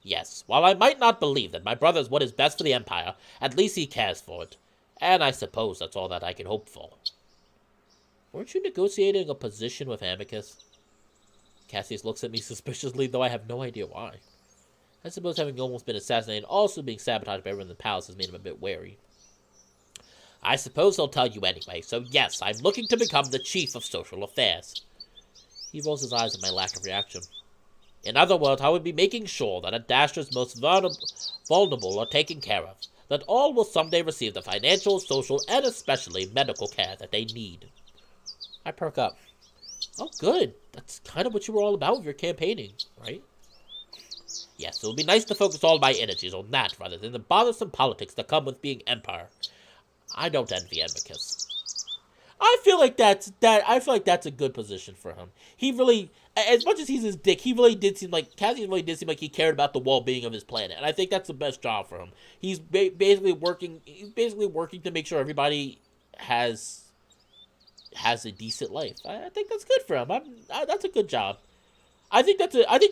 Yes, while I might not believe that my brother is what is best for the empire, at least he cares for it. And I suppose that's all that I can hope for. Weren't you negotiating a position with Amicus? Cassius looks at me suspiciously, though I have no idea why. I suppose having almost been assassinated and also being sabotaged by everyone in the palace has made him a bit wary. I suppose I'll tell you anyway, so yes, I'm looking to become the chief of social affairs. He rolls his eyes at my lack of reaction. In other words, I would be making sure that Adastra's most vulnerable are taken care of. that all will someday receive the financial, social, and especially medical care that they need. I perk up. Oh, good. That's kind of what you were all about with your campaigning, right? Yes, it would be nice to focus all my energies on that rather than the bothersome politics that come with being Empire. I don't envy Amicus. I feel like that's a good position for him. He really, as much as he's his dick, he really did seem like Cassius really did seem like he cared about the well-being of his planet, and I think that's the best job for him. He's basically working to make sure everybody has a decent life. I think that's good for him. That's a good job. I think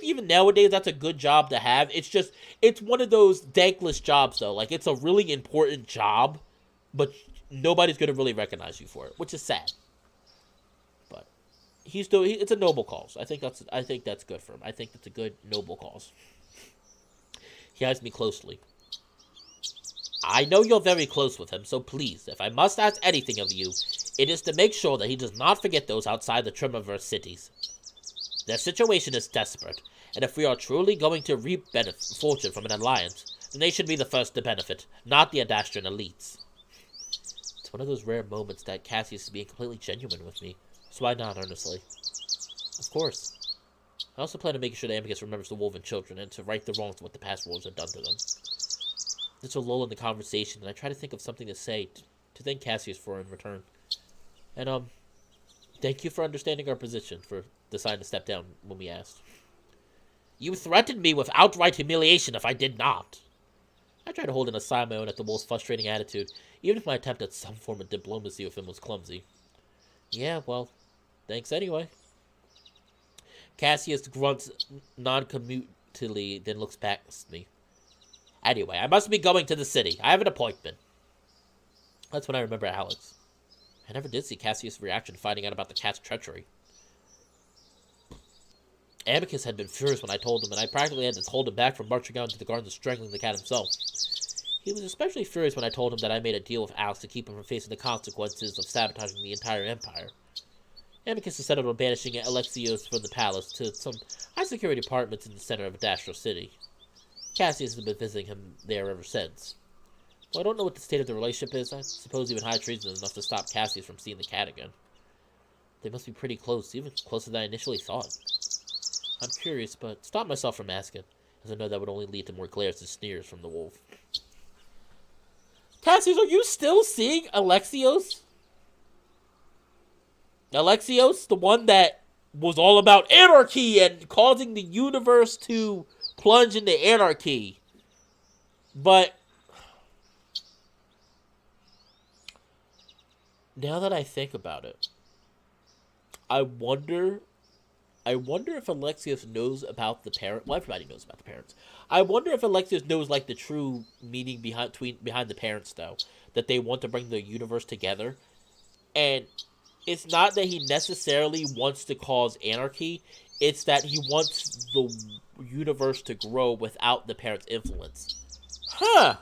even nowadays that's a good job to have. It's one of those thankless jobs though. Like, it's a really important job, but nobody's gonna really recognize you for it, which is sad. But it's a noble cause. I think that's good for him. I think that's a good noble cause. He eyes me closely. I know you're very close with him, so please, if I must ask anything of you, it is to make sure that he does not forget those outside the Tremorverse cities. Their situation is desperate, and if we are truly going to reap fortune from an alliance, then they should be the first to benefit, not the Adastran elites. It's one of those rare moments that Cassius is being completely genuine with me, so I nod earnestly. Of course. I also plan on making sure that Amicus remembers the Wolven children and to right the wrongs of what the past wars have done to them. There's a lull in the conversation, and I try to think of something to say to thank Cassius for in return. And, thank you for understanding our position, for deciding to step down when we asked. You threatened me with outright humiliation if I did not. I tried to hold in a sigh of my own at the wolf's frustrating attitude, even if my attempt at some form of diplomacy with him was clumsy. Yeah, well, thanks anyway. Cassius grunts non-commutingly, then looks past me. Anyway, I must be going to the city. I have an appointment. That's when I remember Alex. I never did see Cassius' reaction finding out about the cat's treachery. Amicus had been furious when I told him, and I practically had to hold him back from marching out into the gardens and strangling the cat himself. He was especially furious when I told him that I made a deal with Alex to keep him from facing the consequences of sabotaging the entire Empire. Amicus has settled on banishing Alexios from the palace to some high-security apartments in the center of Adastra City. Cassius has been visiting him there ever since. Well, I don't know what the state of the relationship is. I suppose even high treason is enough to stop Cassius from seeing the cat again. They must be pretty close, even closer than I initially thought. I'm curious, but stop myself from asking, as I know that would only lead to more glares and sneers from the wolf. Cassius, are you still seeing Alexios? Alexios, the one that was all about anarchy and causing the universe to plunge into anarchy. But now that I think about it, I wonder if Alexios knows about the parent. Well, everybody knows about the parents. I wonder if Alexios knows, like, the true meaning behind the parents, though. That they want to bring the universe together. And it's not that he necessarily wants to cause anarchy. It's that he wants the universe to grow without the parents' influence. Huh.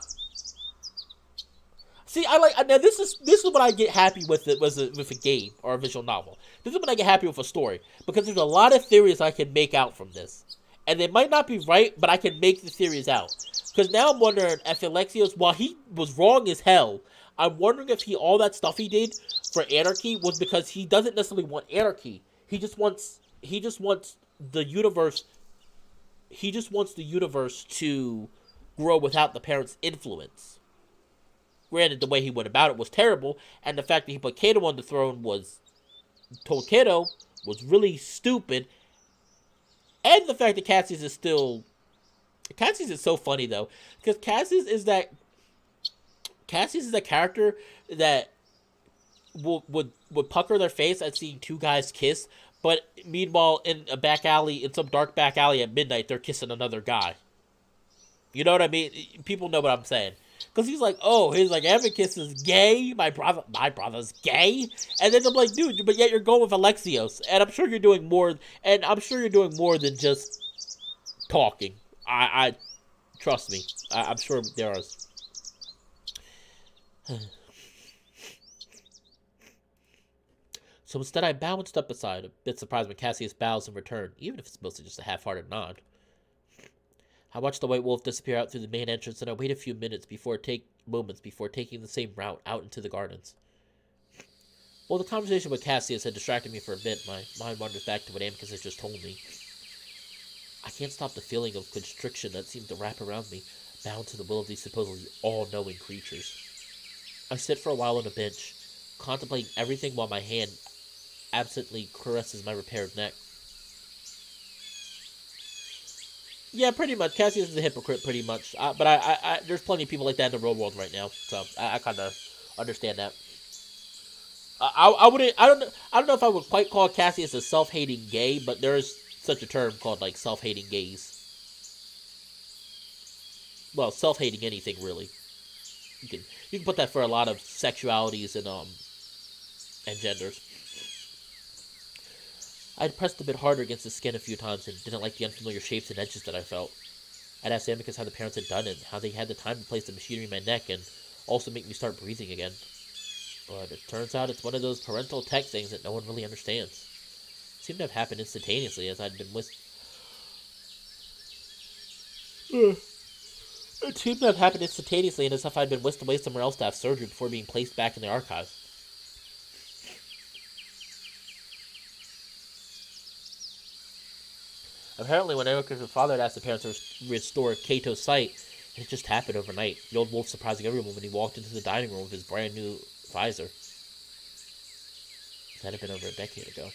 See, now this is what I get happy with with a game or a visual novel. This is when I get happy with a story, because there's a lot of theories I can make out from this, and they might not be right, but I can make the theories out. Because now I'm wondering if Alexios, while he was wrong as hell, I'm wondering if all that stuff he did for anarchy was because he doesn't necessarily want anarchy. He just wants the universe. He just wants the universe to grow without the parents' influence. Granted, the way he went about it was terrible, and the fact that he put Cato on the throne told Cato was really stupid, and the fact that Cassius is so funny though, because Cassius is that character that would pucker their face at seeing two guys kiss, but meanwhile in some dark back alley at midnight they're kissing another guy. You know what I mean? People know what I'm saying. Because he's like, Amicus is gay, my brother's gay, and then I'm like, dude, but yet you're going with Alexios, and I'm sure you're doing more, than just talking. I trust me, I'm sure there are. So instead I bow and step aside, a bit surprised when Cassius bows in return, even if it's mostly just a half-hearted nod. I watched the white wolf disappear out through the main entrance, and I waited a few moments before taking the same route out into the gardens. While the conversation with Cassius had distracted me for a bit, my mind wanders back to what Amicus had just told me. I can't stop the feeling of constriction that seemed to wrap around me, bound to the will of these supposedly all-knowing creatures. I sit for a while on a bench, contemplating everything while my hand absently caresses my repaired neck. Yeah, pretty much. Cassius is a hypocrite, pretty much. But I there's plenty of people like that in the real world right now, so I kind of understand that. I don't know if I would quite call Cassius a self-hating gay, but there is such a term called like self-hating gays. Well, self-hating anything really. You can put that for a lot of sexualities and genders. I'd pressed a bit harder against the skin a few times and didn't like the unfamiliar shapes and edges that I felt. I'd asked Amicus how the parents had done it, how they had the time to place the machinery in my neck and also make me start breathing again. But it turns out it's one of those parental tech things that no one really understands. It seemed to have happened instantaneously as I'd been It seemed to have happened instantaneously and as if I'd been whisked away somewhere else to have surgery before being placed back in the archive. Apparently, when Amicus' father had asked the parents to restore Cato's sight, it just happened overnight. The old wolf surprising everyone when he walked into the dining room with his brand new visor. That had been over a decade ago.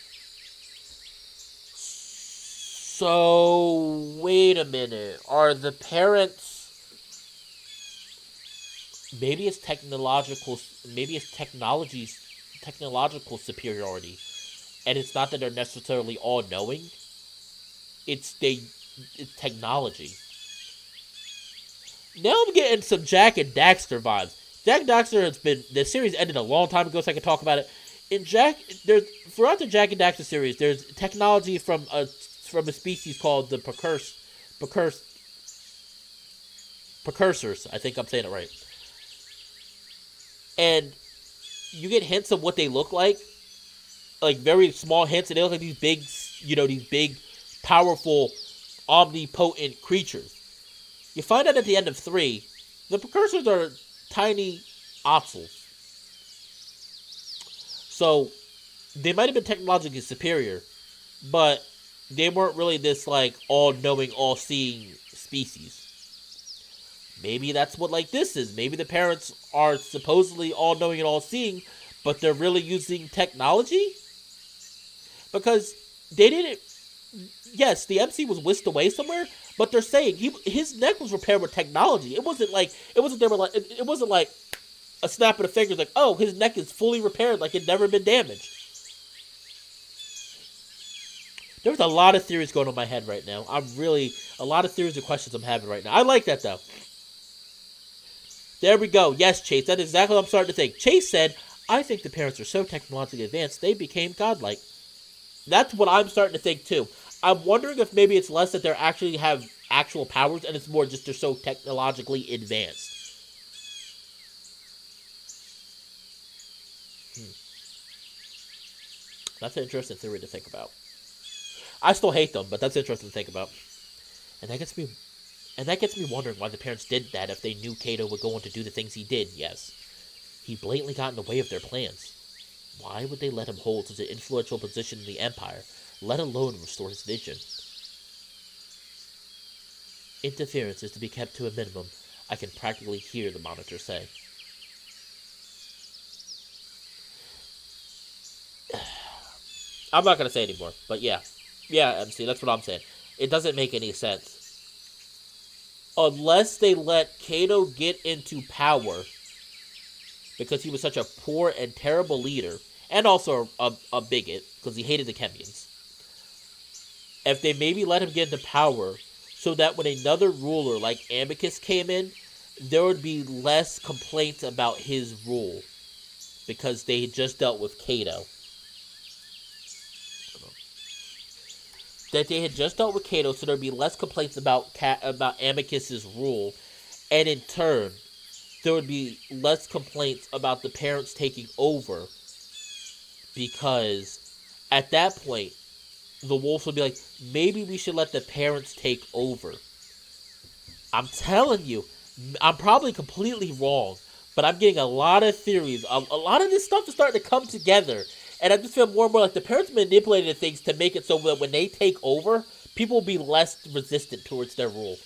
So, wait a minute. Are the parents... Maybe it's technological superiority. And it's not that they're necessarily all-knowing. It's technology. Now I'm getting some Jak and Daxter vibes. Jak and Daxter has been... The series ended a long time ago, so I can talk about it. Throughout the Jak and Daxter series, there's technology from a species called the precursors. I think I'm saying it right. And you get hints of what they look like very small hints, and they look like these big, powerful, omnipotent creatures. You find out at the end of 3, the precursors are tiny oxels. So, they might have been technologically superior, but they weren't really this, all-knowing, all-seeing species. Maybe that's what, this is. Maybe the parents are supposedly all-knowing and all-seeing, but they're really using technology? Because they didn't... Yes, the MC was whisked away somewhere, but they're saying his neck was repaired with technology. It wasn't like a snap of the fingers, oh, his neck is fully repaired, like it never been damaged. There's a lot of theories going on in my head right now. A lot of theories and questions I'm having right now. I like that, though. There we go. Yes, Chase, that is exactly what I'm starting to think. Chase said, I think the parents are so technologically advanced, they became godlike. That's what I'm starting to think, too. I'm wondering if maybe it's less that they actually have actual powers, and it's more just they're so technologically advanced. That's an interesting theory to think about. I still hate them, but that's interesting to think about. And that gets me wondering why the parents did that if they knew Cato would go on to do the things he did, yes. He blatantly got in the way of their plans. Why would they let him hold such an influential position in the Empire, let alone restore his vision? Interference is to be kept to a minimum, I can practically hear the monitor say. I'm not going to say anymore, but yeah. Yeah, MC, that's what I'm saying. It doesn't make any sense. Unless they let Cato get into power, because he was such a poor and terrible leader, and also a bigot, because he hated the Chemians. If they maybe let him get into power, so that when another ruler like Amicus came in, there would be less complaints about his rule, because they had just dealt with Cato. That they had just dealt with Cato, so there'd be less complaints about Amicus's rule, and in turn, there would be less complaints about the parents taking over, because at that point, the wolves would be like, maybe we should let the parents take over. I'm telling you, I'm probably completely wrong, but I'm getting a lot of theories. A lot of this stuff is starting to come together, and I just feel more and more like the parents manipulated things to make it so that when they take over, people will be less resistant towards their rule.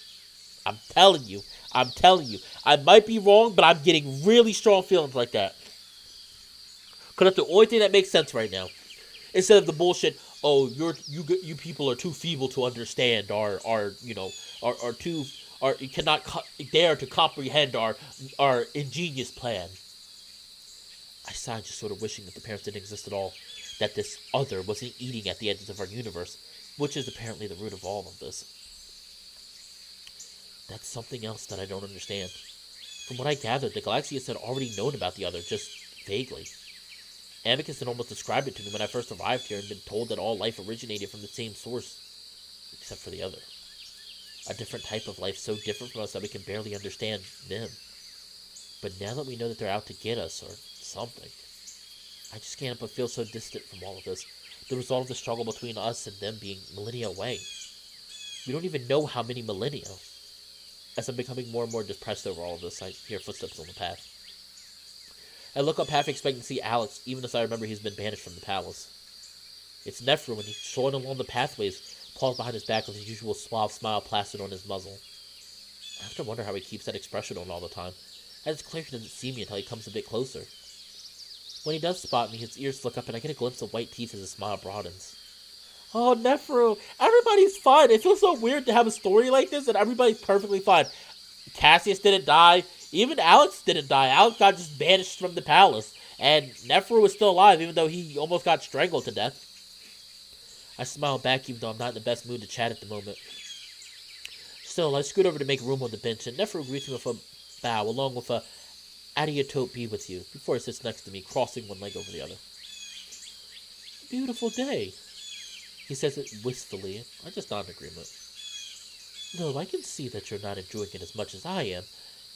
I'm telling you. I'm telling you. I might be wrong, but I'm getting really strong feelings like that. Because that's the only thing that makes sense right now. Instead of the bullshit, oh, you people are too feeble to understand, are too, are cannot dare to comprehend our ingenious plan. I sighed, just sort of wishing that the parents didn't exist at all, that this other wasn't eating at the edges of our universe, which is apparently the root of all of this. That's something else that I don't understand. From what I gathered, the Galaxians had already known about the other, just vaguely. Amicus had almost described it to me when I first arrived here and been told that all life originated from the same source, except for the other. A different type of life so different from us that we can barely understand them. But now that we know that they're out to get us, or something, I just can't help but feel so distant from all of this. The result of the struggle between us and them being millennia away. We don't even know how many millennia. As I'm becoming more and more depressed over all of this, I hear footsteps on the path. I look up half expecting to see Alex, even as I remember he's been banished from the palace. It's Nephro, and he's strolling along the pathways, paws behind his back with his usual suave smile plastered on his muzzle. I have to wonder how he keeps that expression on all the time, as it's clear he doesn't see me until he comes a bit closer. When he does spot me, his ears flick up and I get a glimpse of white teeth as his smile broadens. Oh, Nephro, everybody's fine. It feels so weird to have a story like this and everybody's perfectly fine. Cassius didn't die. Even Alex didn't die. Alex got just banished from the palace. And Nephro was still alive, even though he almost got strangled to death. I smile back, even though I'm not in the best mood to chat at the moment. Still, I scoot over to make room on the bench, and Nephro greets me with a bow, along with a "Adiatot be with you," before he sits next to me, crossing one leg over the other. Beautiful day. He says it wistfully. I just nod in agreement. No, I can see that you're not enjoying it as much as I am.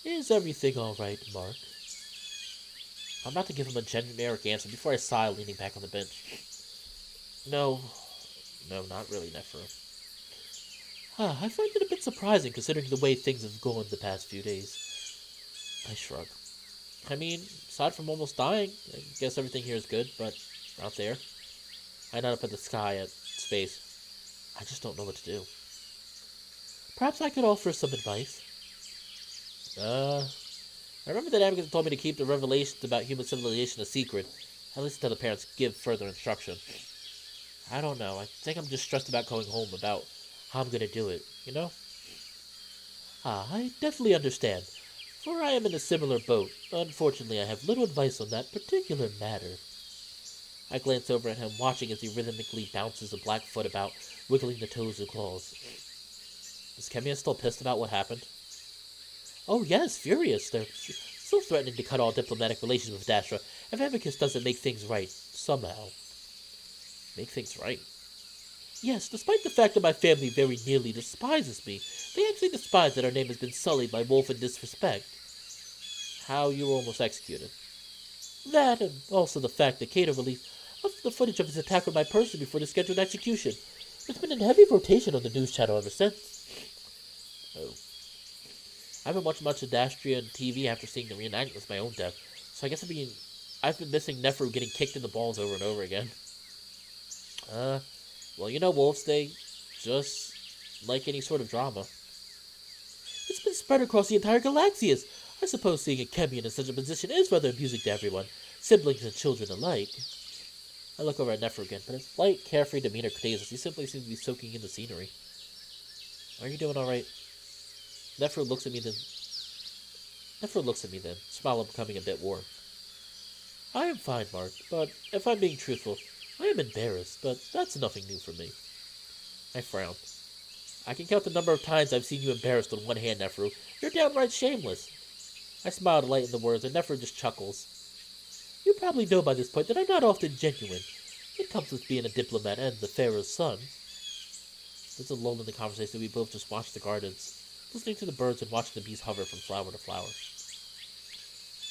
Is everything all right, Mark? I'm about to give him a generic answer before I sigh, leaning back on the bench. No, not really, Nephro. I find it a bit surprising considering the way things have gone the past few days. I shrug. I mean, aside from almost dying, I guess everything here is good, but out there, I nod up at the sky, at space. I just don't know what to do. Perhaps I could offer some advice. I remember that Amicus told me to keep the revelations about human civilization a secret, at least until the parents give further instruction. I don't know, I think I'm just stressed about going home, about how I'm gonna do it, you know? I definitely understand, for I am in a similar boat. Unfortunately, I have little advice on that particular matter. I glance over at him, watching as he rhythmically bounces a black foot about, wiggling the toes and claws. Is Kemia still pissed about what happened? Oh yes, furious. They're still threatening to cut all diplomatic relations with Adastra if Amicus doesn't make things right, somehow. Make things right? Yes, despite the fact that my family very nearly despises me, they actually despise that our name has been sullied by Wolf and disrespect. How you were almost executed. That, and also the fact that Cato released the footage of his attack on my person before the scheduled execution. It's been in heavy rotation on the news channel ever since. Oh. I haven't watched much Adastra on TV after seeing the reenactment of my own death, so I guess I've been missing Nephro getting kicked in the balls over and over again. Well, you know, wolves, they just like any sort of drama. It's been spread across the entire Galaxias. I suppose seeing a Chemian in such a position is rather amusing to everyone, siblings and children alike. I look over at Nephro again, but his light, carefree demeanor contains us. He simply seems to be soaking in the scenery. Are you doing alright? Nephro looks at me then, smile becoming a bit warm. I am fine, Mark, but if I'm being truthful, I am embarrassed, but that's nothing new for me. I frown. I can count the number of times I've seen you embarrassed on one hand, Nephro. You're downright shameless. I smile to lighten the words, and Nephro just chuckles. You probably know by this point that I'm not often genuine. It comes with being a diplomat and the Pharaoh's son. There's a lull in the conversation. We both just watch the gardens, listening to the birds and watching the bees hover from flower to flower.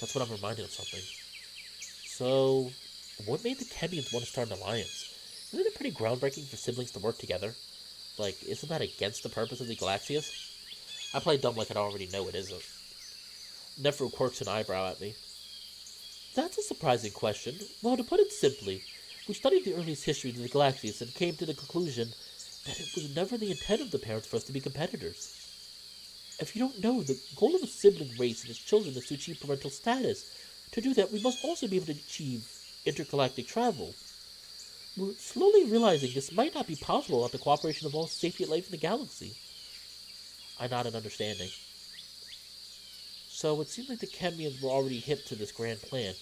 That's when I'm reminded of something. So, what made the Chemians want to start an alliance? Isn't it pretty groundbreaking for siblings to work together? Like, isn't that against the purpose of the Galaxias? I play dumb like I already know it isn't. Nephro quirks an eyebrow at me. That's a surprising question. Well, to put it simply, we studied the earliest histories of the galaxies and came to the conclusion that it was never the intent of the parents for us to be competitors. If you don't know, the goal of a sibling race and its children is to achieve parental status. To do that, we must also be able to achieve intergalactic travel. We're slowly realizing this might not be possible without the cooperation of all sapient life in the galaxy. I nod in understanding. So it seems like the Chemians were already hip to this grand plan,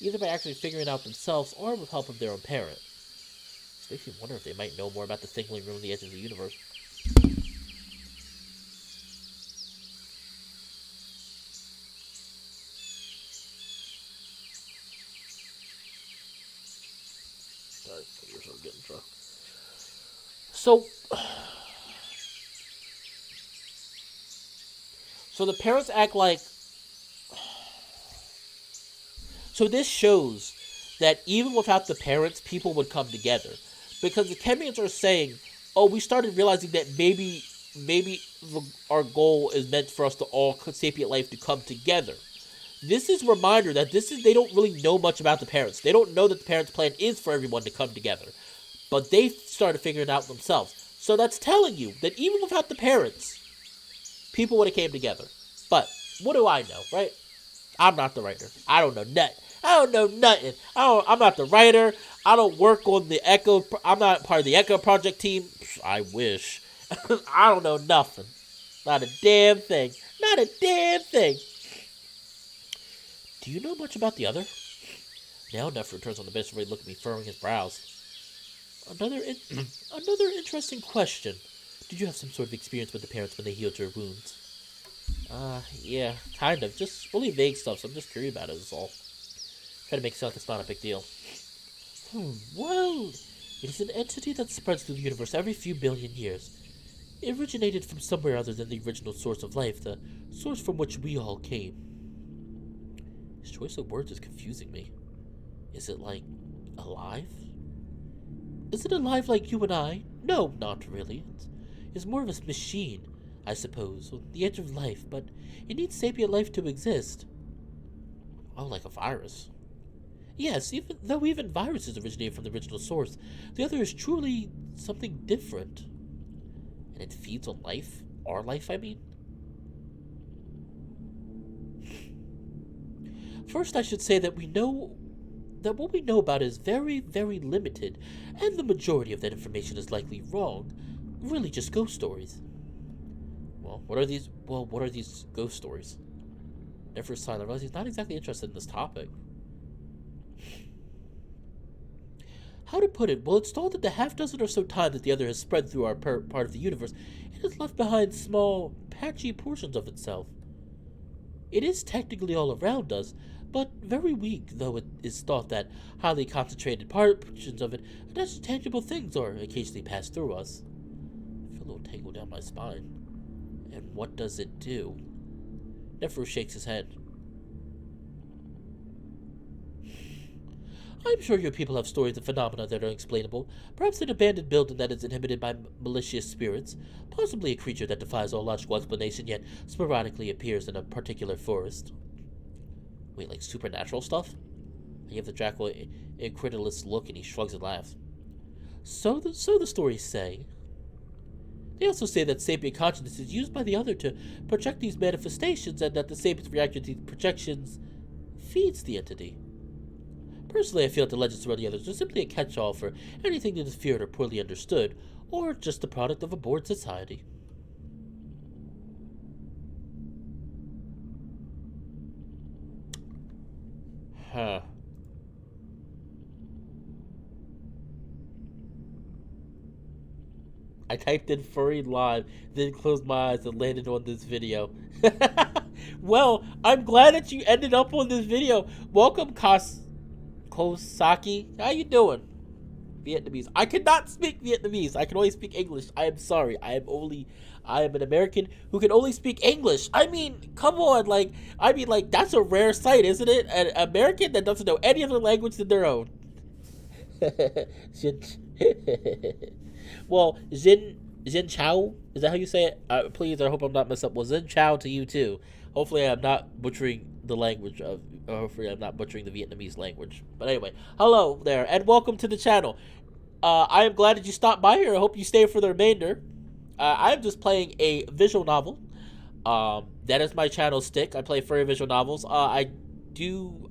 either by actually figuring it out themselves or with help of their own parent. This makes me wonder if they might know more about the thing ruling on the edge of the universe. Sorry, you're sort of getting drunk. So the parents act like... So this shows that even without the parents, people would come together. Because the Chemians are saying, oh, we started realizing that maybe our goal is meant for us to all sapient life to come together. This is a reminder that they don't really know much about the parents. They don't know that the parents' plan is for everyone to come together. But they started figuring it out themselves. So that's telling you that even without the parents, people would have came together. But what do I know, right? I'm not the writer. I don't know nothing. I'm not the writer. I don't work on the Echo. I'm not part of the Echo Project team. I wish. I don't know nothing. Not a damn thing. Do you know much about the other? Now Nephro turns on the bench and ready to look at me, furrowing his brows. Another interesting question. Did you have some sort of experience with the parents when they healed your wounds? Yeah, kind of. Just really vague stuff, so I'm just curious about it, is all. Try to make it sound like it's not a big deal. Well, it is an entity that spreads through the universe every few billion years. It originated from somewhere other than the original source of life, the source from which we all came. His choice of words is confusing me. Is it, like, alive? Is it alive like you and I? No, not really. It's more of a machine, I suppose, on the edge of life, but it needs sapient life to exist. Oh, like a virus. Yes, even viruses originate from the original source, the other is truly something different. And it feeds on life? Our life, I mean? First, I should say that what we know about it is very, very limited, and the majority of that information is likely wrong. Really just ghost stories. Well, what are these ghost stories? Nephro's silent. I realize he's not exactly interested in this topic. How to put it? Well, it's thought that the half-dozen or so time that the other has spread through our part of the universe, it has left behind small, patchy portions of itself. It is technically all around us, but very weak, though it is thought that highly concentrated portions of it, and as tangible things, are occasionally pass through us. I feel a little tingle down my spine. And what does it do? Nephro shakes his head. I'm sure your people have stories of phenomena that are unexplainable. Perhaps an abandoned building that is inhabited by malicious spirits. Possibly a creature that defies all logical explanation, yet sporadically appears in a particular forest. Wait, like supernatural stuff? I give the jackal an incredulous look, and he shrugs and laughs. So the stories say. They also say that sapient consciousness is used by the other to project these manifestations, and that the sapient's reaction to these projections feeds the entity. Personally, I feel that the legends around the others are simply a catch-all for anything that is feared or poorly understood, or just the product of a bored society. Huh. I typed in furry live, then closed my eyes and landed on this video. Well, I'm glad that you ended up on this video. Welcome, Kosaki. How you doing? Vietnamese. I cannot speak Vietnamese. I can only speak English. I am sorry. I am an American who can only speak English. I mean, come on. That's a rare sight, isn't it? An American that doesn't know any other language than their own. Well, Xin Chao? Is that how you say it? Please, I hope I'm not messed up. Well, Xin Chao to you too. Hopefully, I'm not butchering the language of. Hopefully, I'm not butchering the Vietnamese language. But anyway, hello there, and welcome to the channel. I am glad that you stopped by here. I hope you stay for the remainder. I'm just playing a visual novel. That is my channel stick. I play furry visual novels. I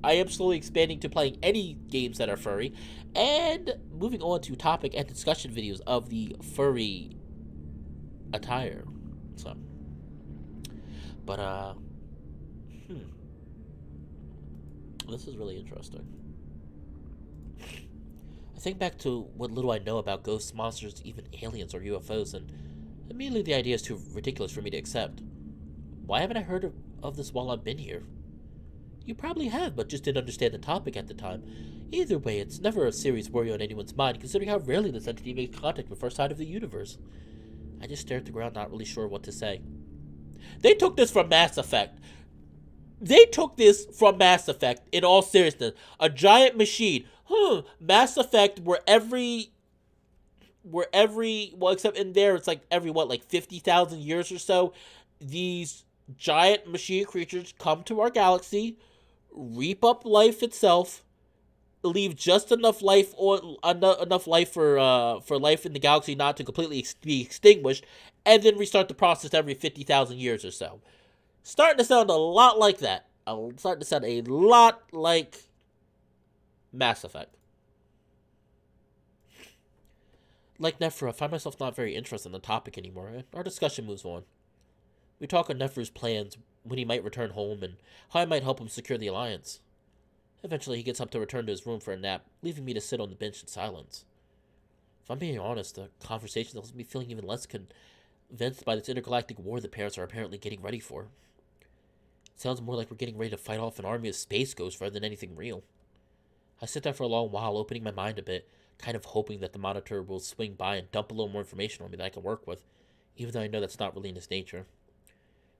am slowly expanding to playing any games that are furry, and moving on to topic and discussion videos of the furry attire. So, but this is really interesting. I think back to what little I know about ghosts, monsters, even aliens or UFOs, and immediately the idea is too ridiculous for me to accept. Why haven't I heard of this while I've been here? You probably have, but just didn't understand the topic at the time. Either way, it's never a serious worry on anyone's mind, considering how rarely this entity makes contact with the first sight of the universe. I just stare at the ground, not really sure what to say. They took this from Mass Effect. In all seriousness. A giant machine. Mass Effect, well, except in there, it's like every, 50,000 years or so, these giant machine creatures come to our galaxy, reap up life itself, leave just enough life for life in the galaxy not to completely be extinguished, and then restart the process every 50,000 years or so. Starting to sound a lot like that. Starting to sound a lot like Mass Effect. Like Nephro, I find myself not very interested in the topic anymore. Our discussion moves on. We talk on Nephro's plans, when he might return home, and how I might help him secure the alliance. Eventually, he gets up to return to his room for a nap, leaving me to sit on the bench in silence. If I'm being honest, the conversation leaves me feeling even less convinced by this intergalactic war the parents are apparently getting ready for. It sounds more like we're getting ready to fight off an army of space ghosts rather than anything real. I sit there for a long while, opening my mind a bit, kind of hoping that the monitor will swing by and dump a little more information on me that I can work with, even though I know that's not really in his nature.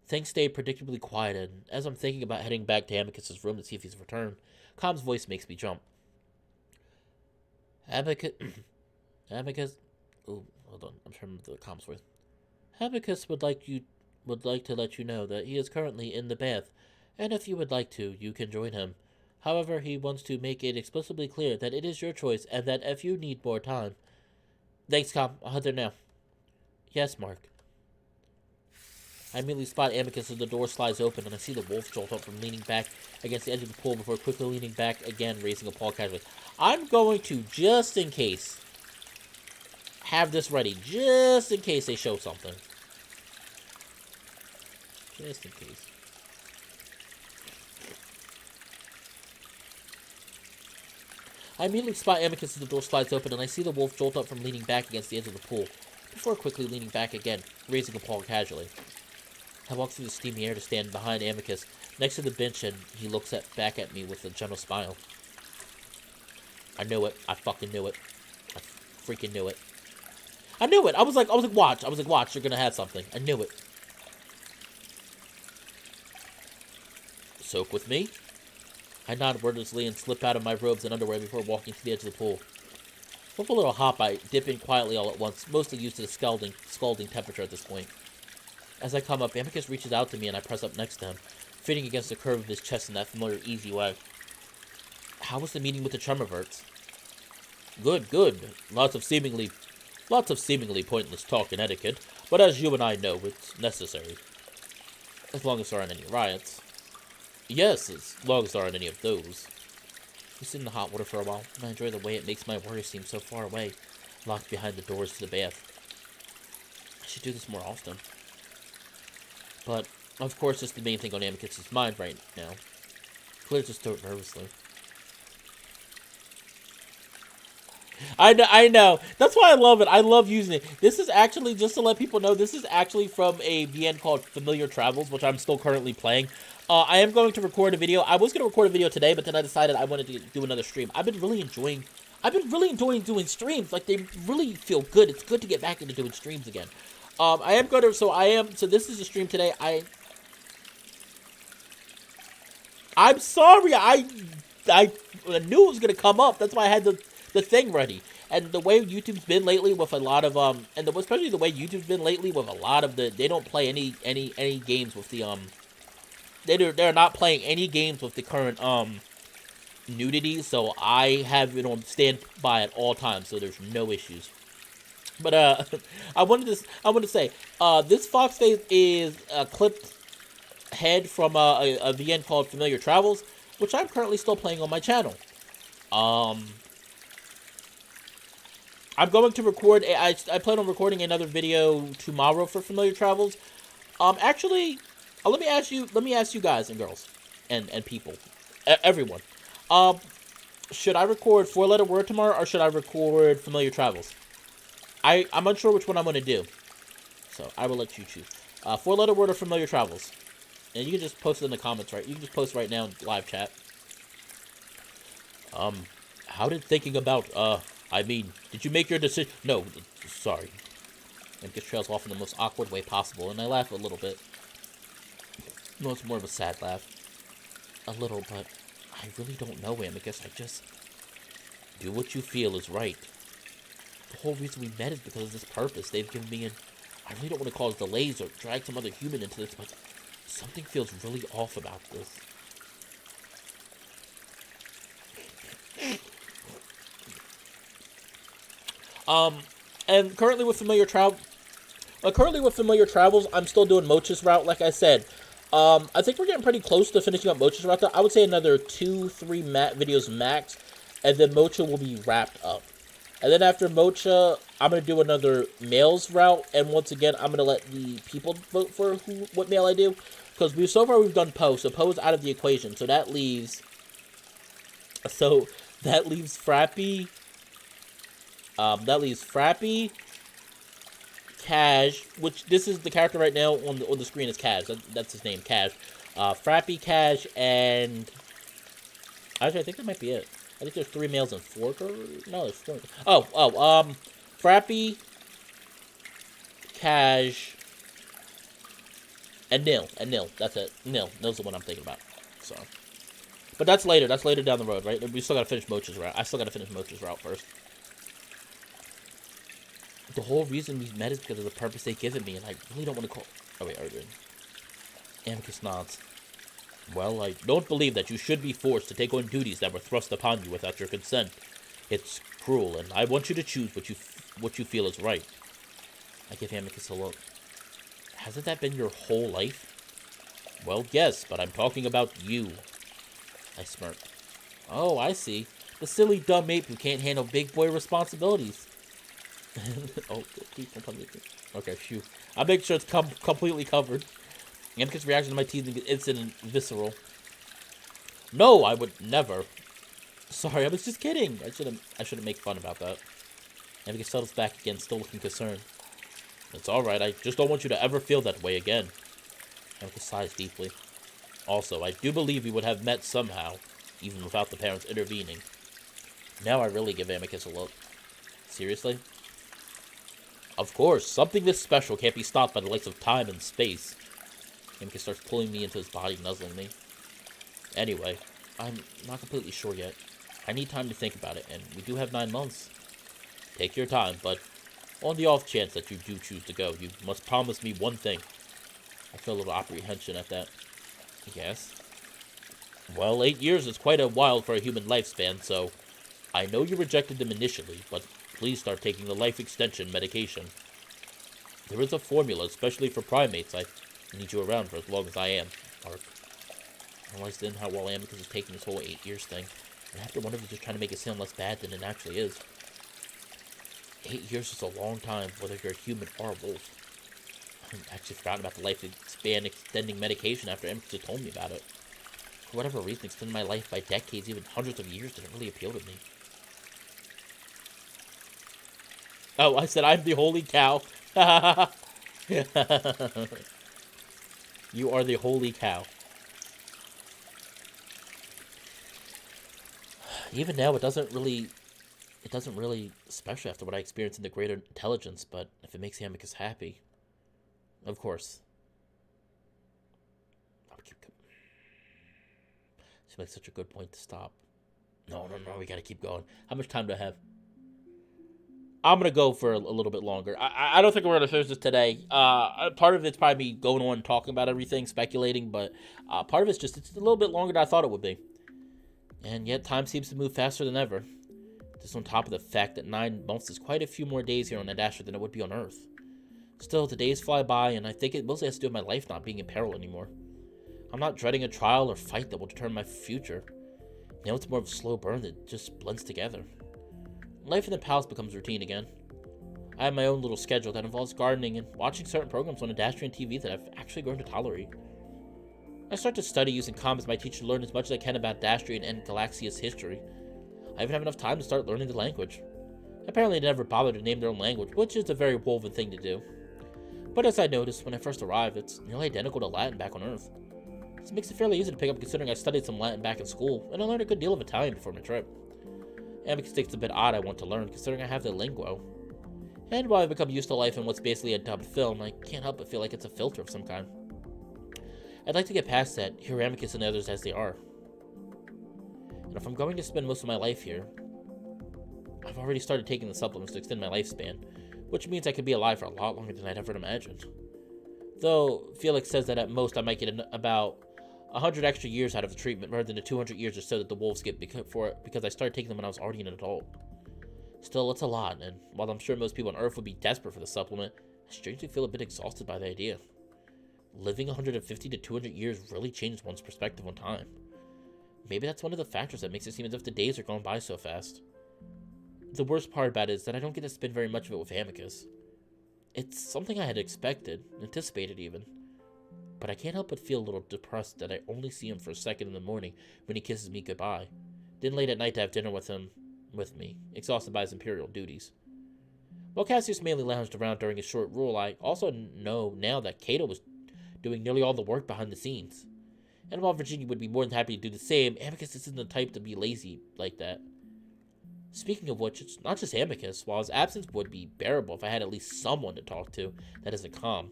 Things stay predictably quiet, and as I'm thinking about heading back to Amicus' room to see if he's returned, Com's voice makes me jump. Amicus... Oh, hold on, I'm trying to remember the Com's voice. Amicus would like to let you know that he is currently in the bath, and if you would like to, you can join him. However, he wants to make it explicitly clear that it is your choice, and that if you need more time... Thanks, Com. I'll head there now. Yes, Mark. I immediately spot Amicus as the door slides open, and I see the wolf jolt up from leaning back against the edge of the pool before quickly leaning back again, raising a paw casually. I'm going to, just in case, have this ready, just in case they show something. Just in case. I immediately spot Amicus as the door slides open, and I see the wolf jolt up from leaning back against the edge of the pool, before quickly leaning back again, raising a paw casually. I walk through the steamy air to stand behind Amicus, next to the bench, and he looks back at me with a gentle smile. I knew it. I fucking knew it. I freaking knew it. I knew it! I was like, watch. Watch, you're gonna have something. I knew it. Soak with me? I nod wordlessly and slip out of my robes and underwear before walking to the edge of the pool. With a little hop, I dip in quietly all at once, mostly used to the scalding temperature at this point. As I come up, Amicus reaches out to me and I press up next to him, fitting against the curve of his chest in that familiar, easy way. How was the meeting with the Tremorverts? Good. Lots of seemingly pointless talk and etiquette, but as you and I know, it's necessary. As long as there aren't any riots. Yes, as long as there aren't any of those. We sit in the hot water for a while, and I enjoy the way it makes my worries seem so far away, locked behind the doors to the bath. I should do this more often. But, of course, it's the main thing on Amicus' mind right now. Claire just throw it nervously. I know. That's why I love it. I love using it. This is actually, just to let people know, this is actually from a VN called Familiar Travels, which I'm still currently playing. I am going to record a video. I was going to record a video today, but then I decided I wanted to do another stream. I've been really enjoying doing streams. Like, they really feel good. It's good to get back into doing streams again. So this is a stream today. I'm sorry. I knew it was going to come up. That's why I had the thing ready. And the way YouTube's been lately with a lot of especially the way YouTube's been lately with a lot of they don't play any games with the they're not playing any games with the current nudity, so I have it on standby at all times, so there's no issues. But I wanted to say this fox face is a clipped head from a VN called Familiar Travels, which I'm currently still playing on my channel. I'm going to record. I plan on recording another video tomorrow for Familiar Travels. Actually, let me ask you guys and girls, and people, everyone. Should I record 4-letter word tomorrow, or should I record Familiar Travels? I'm unsure which one I'm going to do, so I will let you choose. 4-letter word or Familiar Travels, and you can just post it in the comments, right? You can just post right now in live chat. How did thinking about did you make your decision? No, sorry. Amicus trails off in the most awkward way possible, and I laugh a little bit. No, it's more of a sad laugh. A little, but I really don't know, Amicus. I just do what you feel is right. The whole reason we met is because of this purpose they've given me, and I really don't want to cause delays or drag some other human into this, but something feels really off about this. And currently with Familiar Travels, I'm still doing Mocha's route, like I said. I think we're getting pretty close to finishing up Mocha's route, though. I would say another 2-3 videos max, and then Mocha will be wrapped up. And then after Mocha, I'm going to do another males route, and once again, I'm going to let the people vote for what male I do, because so far we've done Poe, so Poe's out of the equation, so that leaves Frappy. That leaves Frappy, Cash, which this is the character right now on the screen is Cash. That's his name, Cash. Frappy, Cash, and actually I think that might be it. I think there's 3 males and 4 girls. No, there's 4. Frappy, Cash, and Nil. That's it. Nil's the one I'm thinking about. So, but that's later. That's later down the road, right? We still gotta finish Mocha's route. I still gotta finish Mocha's route first. The whole reason we met is because of the purpose they've given me, and I really don't want to call... Oh, wait, are we doing... Amicus nods. Well, I don't believe that you should be forced to take on duties that were thrust upon you without your consent. It's cruel, and I want you to choose what you feel is right. I give Amicus a look. Hasn't that been your whole life? Well, yes, but I'm talking about you. I smirk. Oh, I see. The silly dumb ape who can't handle big boy responsibilities. Oh, please don't tell me. Okay, phew. I'll make sure it's completely covered. Amicus' reaction to my teasing is instant and visceral. No, I would never. Sorry, I was just kidding. I shouldn't make fun about that. Amicus settles back again, still looking concerned. It's alright, I just don't want you to ever feel that way again. Amicus sighs deeply. Also, I do believe we would have met somehow, even without the parents intervening. Now I really give Amicus a look. Seriously? Of course, something this special can't be stopped by the likes of time and space. Amicus starts pulling me into his body, nuzzling me. Anyway, I'm not completely sure yet. I need time to think about it, and we do have 9 months. Take your time, but on the off chance that you do choose to go, you must promise me one thing. I feel a little apprehension at that. Yes? Well, 8 years is quite a while for a human lifespan, so I know you rejected them initially, but please start taking the life extension medication. There is a formula, especially for primates. I need you around for as long as I am, Mark. I realize then how well Amicus is taking this whole 8 years thing, and I have to wonder if he's just trying to make it sound less bad than it actually is. 8 years is a long time, whether you're a human or a wolf. I actually forgot about the life span extending medication after Amicus told me about it. For whatever reason, extending my life by decades, even hundreds of years, didn't really appeal to me. Oh, I said I'm the holy cow. You are the holy cow. Even now, it doesn't really special after what I experienced in the greater intelligence, but if it makes Amicus happy, of course. I'll keep going. She makes such a good point to stop. No, we gotta keep going. How much time do I have? I'm gonna go for a little bit longer. I don't think we're gonna finish this today. Part of it's probably me going on and talking about everything, speculating, but part of it's just it's a little bit longer than I thought it would be. And yet time seems to move faster than ever. Just on top of the fact that 9 months is quite a few more days here on Adastra than it would be on Earth. Still, the days fly by, and I think it mostly has to do with my life not being in peril anymore. I'm not dreading a trial or fight that will determine my future. Now it's more of a slow burn that just blends together. Life in the palace becomes routine again. I have my own little schedule that involves gardening and watching certain programs on Adastrian TV that I've actually grown to tolerate. I start to study using comms as my teacher to learn as much as I can about Adastrian and Galaxia's history. I even have enough time to start learning the language. Apparently they never bothered to name their own language, which is a very woven thing to do. But as I noticed when I first arrived, it's nearly identical to Latin back on Earth. This makes it fairly easy to pick up considering I studied some Latin back in school, and I learned a good deal of Italian before my trip. Amicus thinks it's a bit odd I want to learn, considering I have the lingo. And while I've become used to life in what's basically a dubbed film, I can't help but feel like it's a filter of some kind. I'd like to get past that, hear Amicus and the others as they are. And if I'm going to spend most of my life here, I've already started taking the supplements to extend my lifespan, which means I could be alive for a lot longer than I'd ever imagined. Though, Felix says that at most I might get about 100 extra years out of the treatment rather than the 200 years or so that the wolves get because I started taking them when I was already an adult. Still, it's a lot, and while I'm sure most people on Earth would be desperate for the supplement, I strangely feel a bit exhausted by the idea. Living 150 to 200 years really changes one's perspective on time. Maybe that's one of the factors that makes it seem as if the days are going by so fast. The worst part about it is that I don't get to spend very much of it with Amicus. It's something I had expected, anticipated even. But I can't help but feel a little depressed that I only see him for a second in the morning when he kisses me goodbye. Then late at night to have dinner with me, exhausted by his imperial duties. While Cassius mainly lounged around during his short rule, I also know now that Cato was doing nearly all the work behind the scenes. And while Virginia would be more than happy to do the same, Amicus isn't the type to be lazy like that. Speaking of which, it's not just Amicus. While his absence would be bearable if I had at least someone to talk to that isn't calm,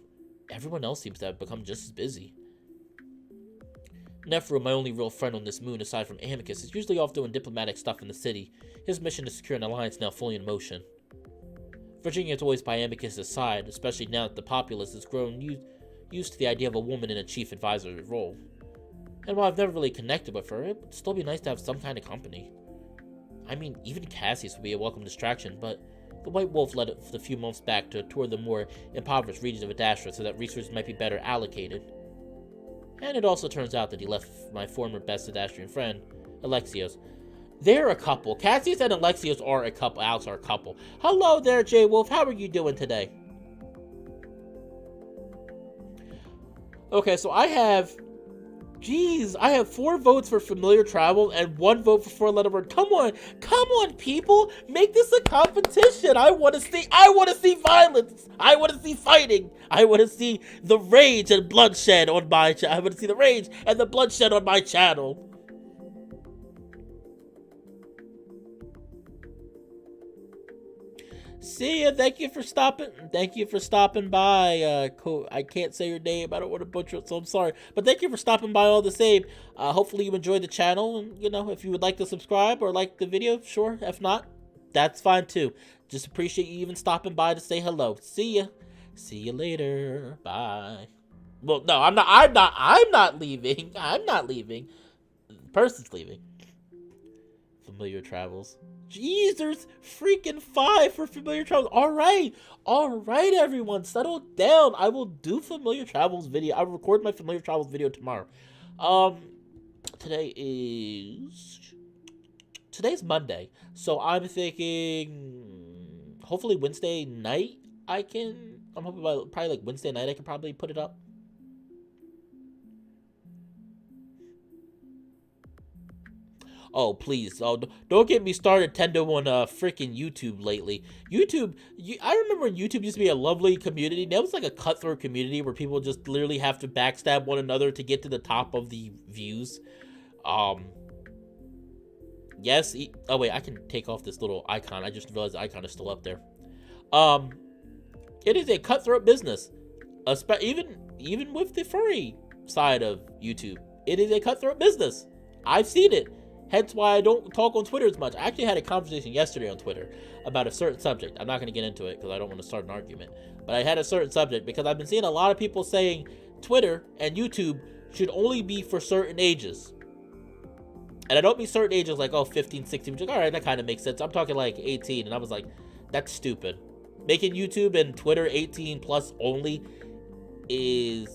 everyone else seems to have become just as busy. Nephro, my only real friend on this moon aside from Amicus, is usually off doing diplomatic stuff in the city, his mission to secure an alliance now fully in motion. Virginia is always by Amicus' side, especially now that the populace has grown used to the idea of a woman in a chief advisory role. And while I've never really connected with her, it would still be nice to have some kind of company. I mean, even Cassius would be a welcome distraction, but the White Wolf led it a few months back to tour the more impoverished regions of Adastra so that resources might be better allocated. And it also turns out that he left my former best Adastrian friend, Alexios. They're a couple. Cassius and Alexios are a couple. Alex are a couple. Hello there, J Wolf. How are you doing today? Okay, so I have 4 votes for familiar travel and 1 vote for 4-letter word. Come on, people, make this a competition. I want to see violence. I want to see fighting. I want to see the rage and bloodshed on my channel. I want to see the rage and the bloodshed on my channel. See ya. Thank you for stopping by. I can't say your name. I don't want to butcher it, so I'm sorry. But thank you for stopping by all the same. Hopefully you enjoyed the channel. And, if you would like to subscribe or like the video, sure. If not, that's fine too. Just appreciate you even stopping by to say hello. See ya. See you later. Bye. Well, no, I'm not leaving. I'm not leaving. The person's leaving. Familiar travels. Jeez, there's freaking 5 for familiar travels. All right, everyone, settle down. I will do familiar travels video. I'll record my familiar travels video tomorrow. Today's Monday, so I'm thinking hopefully Wednesday night I'm hoping by probably like Wednesday night I can probably put it up. Oh, please. Oh, don't get me started, Tendo, on freaking YouTube lately. I remember when YouTube used to be a lovely community. Now it's like a cutthroat community where people just literally have to backstab one another to get to the top of the views. Yes. Oh, wait, I can take off this little icon. I just realized the icon is still up there. It is a cutthroat business. Even with the furry side of YouTube. It is a cutthroat business. I've seen it. Hence why I don't talk on Twitter as much. I actually had a conversation yesterday on Twitter about a certain subject. I'm not going to get into it because I don't want to start an argument. But I had a certain subject because I've been seeing a lot of people saying Twitter and YouTube should only be for certain ages. And I don't mean certain ages like, 15, 16, which is like, all right, that kind of makes sense. I'm talking like 18, and I was like, that's stupid. Making YouTube and Twitter 18 plus only is,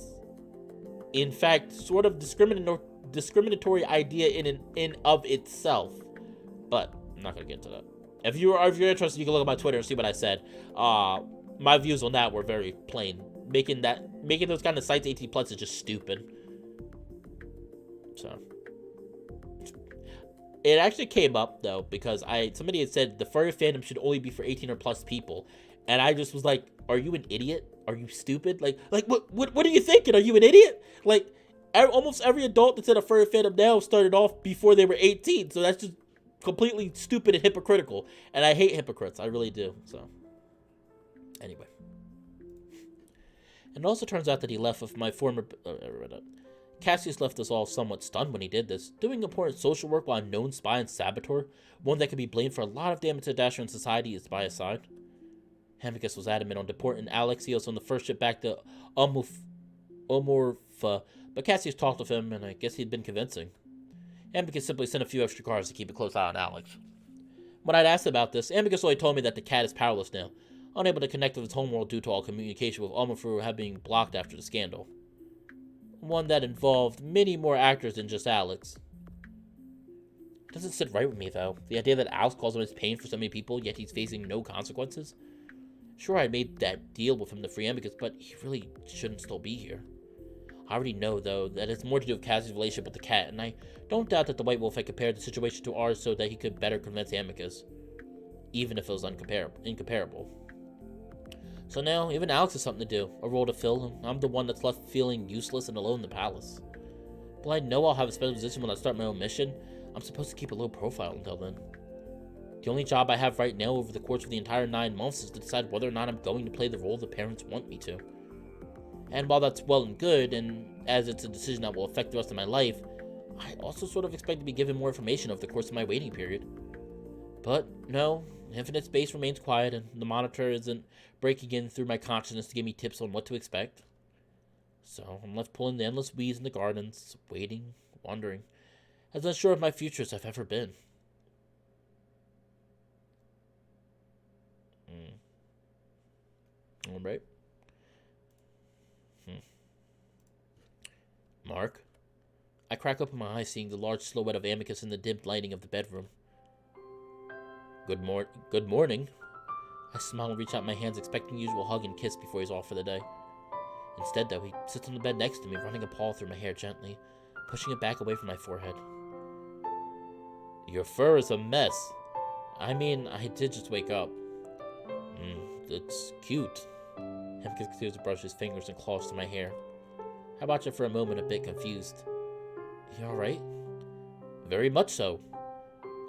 in fact, sort of discriminatory idea in of itself. But I'm not gonna get into that. If you're interested, you can look at my Twitter and see what I said. My views on that were very plain. Making those kind of sites 18 plus is just stupid. So it actually came up though because somebody had said the furry fandom should only be for 18 or plus people, and I just was like, are you an idiot? Are you stupid? Like what are you thinking? Are you an idiot? Like almost every adult that's in a furry fandom now started off before they were 18, so that's just completely stupid and hypocritical, and I hate hypocrites. I really do. So anyway, and it also turns out that he left with my former Cassius left us all somewhat stunned when he did this, doing important social work while a known spy and saboteur, one that could be blamed for a lot of damage to Adastra and society, is by his side. Amicus was adamant on deporting Alexios on the first ship back to Omorpha, but Cassius talked with him, and I guess he'd been convincing. Amicus simply sent a few extra cars to keep a close eye on Alex. When I'd asked about this, Amicus only told me that the cat is powerless now, unable to connect with its homeworld due to all communication with Omorpha having been blocked after the scandal. One that involved many more actors than just Alex. It doesn't sit right with me, though. The idea that Alex caused him his pain for so many people, yet he's facing no consequences. Sure, I made that deal with him to free Amicus, but he really shouldn't still be here. I already know, though, that it's more to do with Cassius' relationship with the cat, and I don't doubt that the White Wolf had compared the situation to ours so that he could better convince Amicus, even if it was incomparable. So now, even Alex has something to do, a role to fill, and I'm the one that's left feeling useless and alone in the palace. But I know I'll have a special position when I start my own mission. I'm supposed to keep a low profile until then. The only job I have right now over the course of the entire 9 months is to decide whether or not I'm going to play the role the parents want me to. And while that's well and good, and as it's a decision that will affect the rest of my life, I also sort of expect to be given more information over the course of my waiting period. But no, infinite space remains quiet, and the monitor isn't breaking in through my consciousness to give me tips on what to expect. So I'm left pulling the endless weeds in the gardens, waiting, wondering, as unsure of my future as I've ever been. Alright. Mark? I crack open my eyes, seeing the large silhouette of Amicus in the dimmed lighting of the bedroom. Good morning. I smile and reach out my hands, expecting the usual hug and kiss before he's off for the day. Instead, though, he sits on the bed next to me, running a paw through my hair gently, pushing it back away from my forehead. Your fur is a mess. I mean, I did just wake up. It's cute. Amicus continues to brush his fingers and claws through my hair. I watch it for a moment, a bit confused. You alright? Very much so.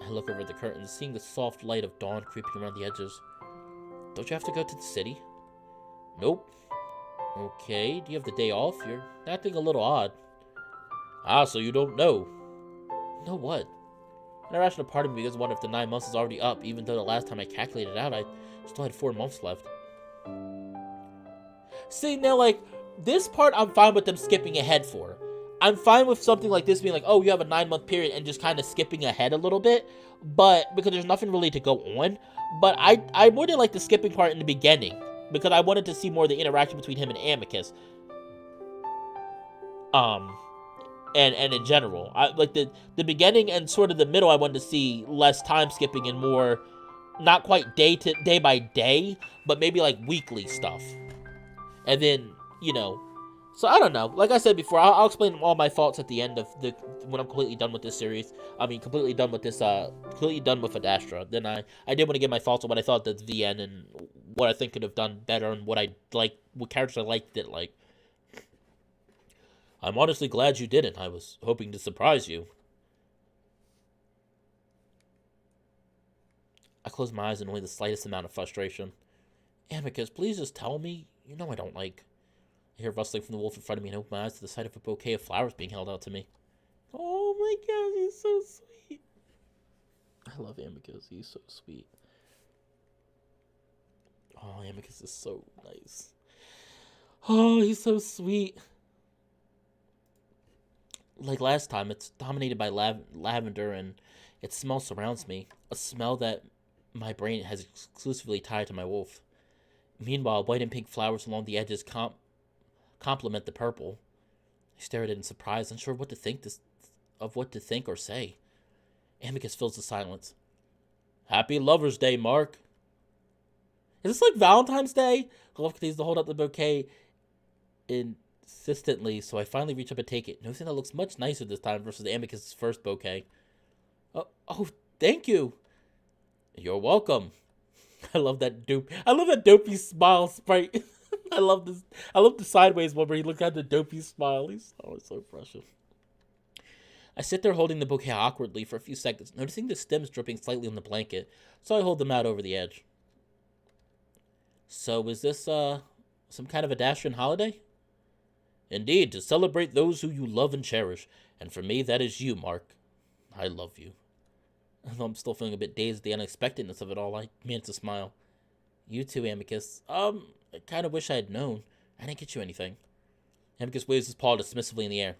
I look over the curtains, seeing the soft light of dawn creeping around the edges. Don't you have to go to the city? Nope. Okay, do you have the day off? You're acting a little odd. Ah, so you don't know. Know what? An irrational part of me begins to wonder if the 9 months is already up, even though the last time I calculated it out, I still had 4 months left. See, now, like, this part I'm fine with them skipping ahead for. I'm fine with something like this being like, oh, you have a 9-month period and just kind of skipping ahead a little bit, but because there's nothing really to go on. But I more than like the skipping part in the beginning, because I wanted to see more of the interaction between him and Amicus. And in general, I like the beginning and sort of the middle. I wanted to see less time skipping and more, not quite day by day, but maybe like weekly stuff. And then, you know, so I don't know. Like I said before, I'll explain all my thoughts at the end of when I'm completely done with this series. I mean, completely done with Adastra. Then I did want to give my thoughts on what I thought that's the end and what I think could have done better and what characters I liked didn't like. I'm honestly glad you didn't. I was hoping to surprise you. I close my eyes in only the slightest amount of frustration. Amicus, please just tell me. You know I don't like. I hear rustling from the wolf in front of me and open my eyes to the sight of a bouquet of flowers being held out to me. Oh my gosh, he's so sweet. I love Amicus. He's so sweet. Oh, Amicus is so nice. Oh, he's so sweet. Like last time, it's dominated by lavender, and its smell surrounds me. A smell that my brain has exclusively tied to my wolf. Meanwhile, white and pink flowers along the edges complement the purple. I stare at it in surprise, unsure what to think or say. Amicus fills the silence. Happy Lover's Day, Mark. Is this like Valentine's Day? Wolf continues to hold up the bouquet insistently, so I finally reach up and take it, noticing that it looks much nicer this time versus Amicus' first bouquet. Oh, thank you. You're welcome. I love that dopey smile sprite. I love this. I love the sideways one where he looked at the dopey smile. He's so precious. I sit there holding the bouquet awkwardly for a few seconds, noticing the stems dripping slightly on the blanket, so I hold them out over the edge. So is this, some kind of Adastrian holiday? Indeed, to celebrate those who you love and cherish, and for me, that is you, Mark. I love you. Although I'm still feeling a bit dazed at the unexpectedness of it all, I managed to smile. You too, Amicus. I kind of wish I had known. I didn't get you anything. Amicus waves his paw dismissively in the air.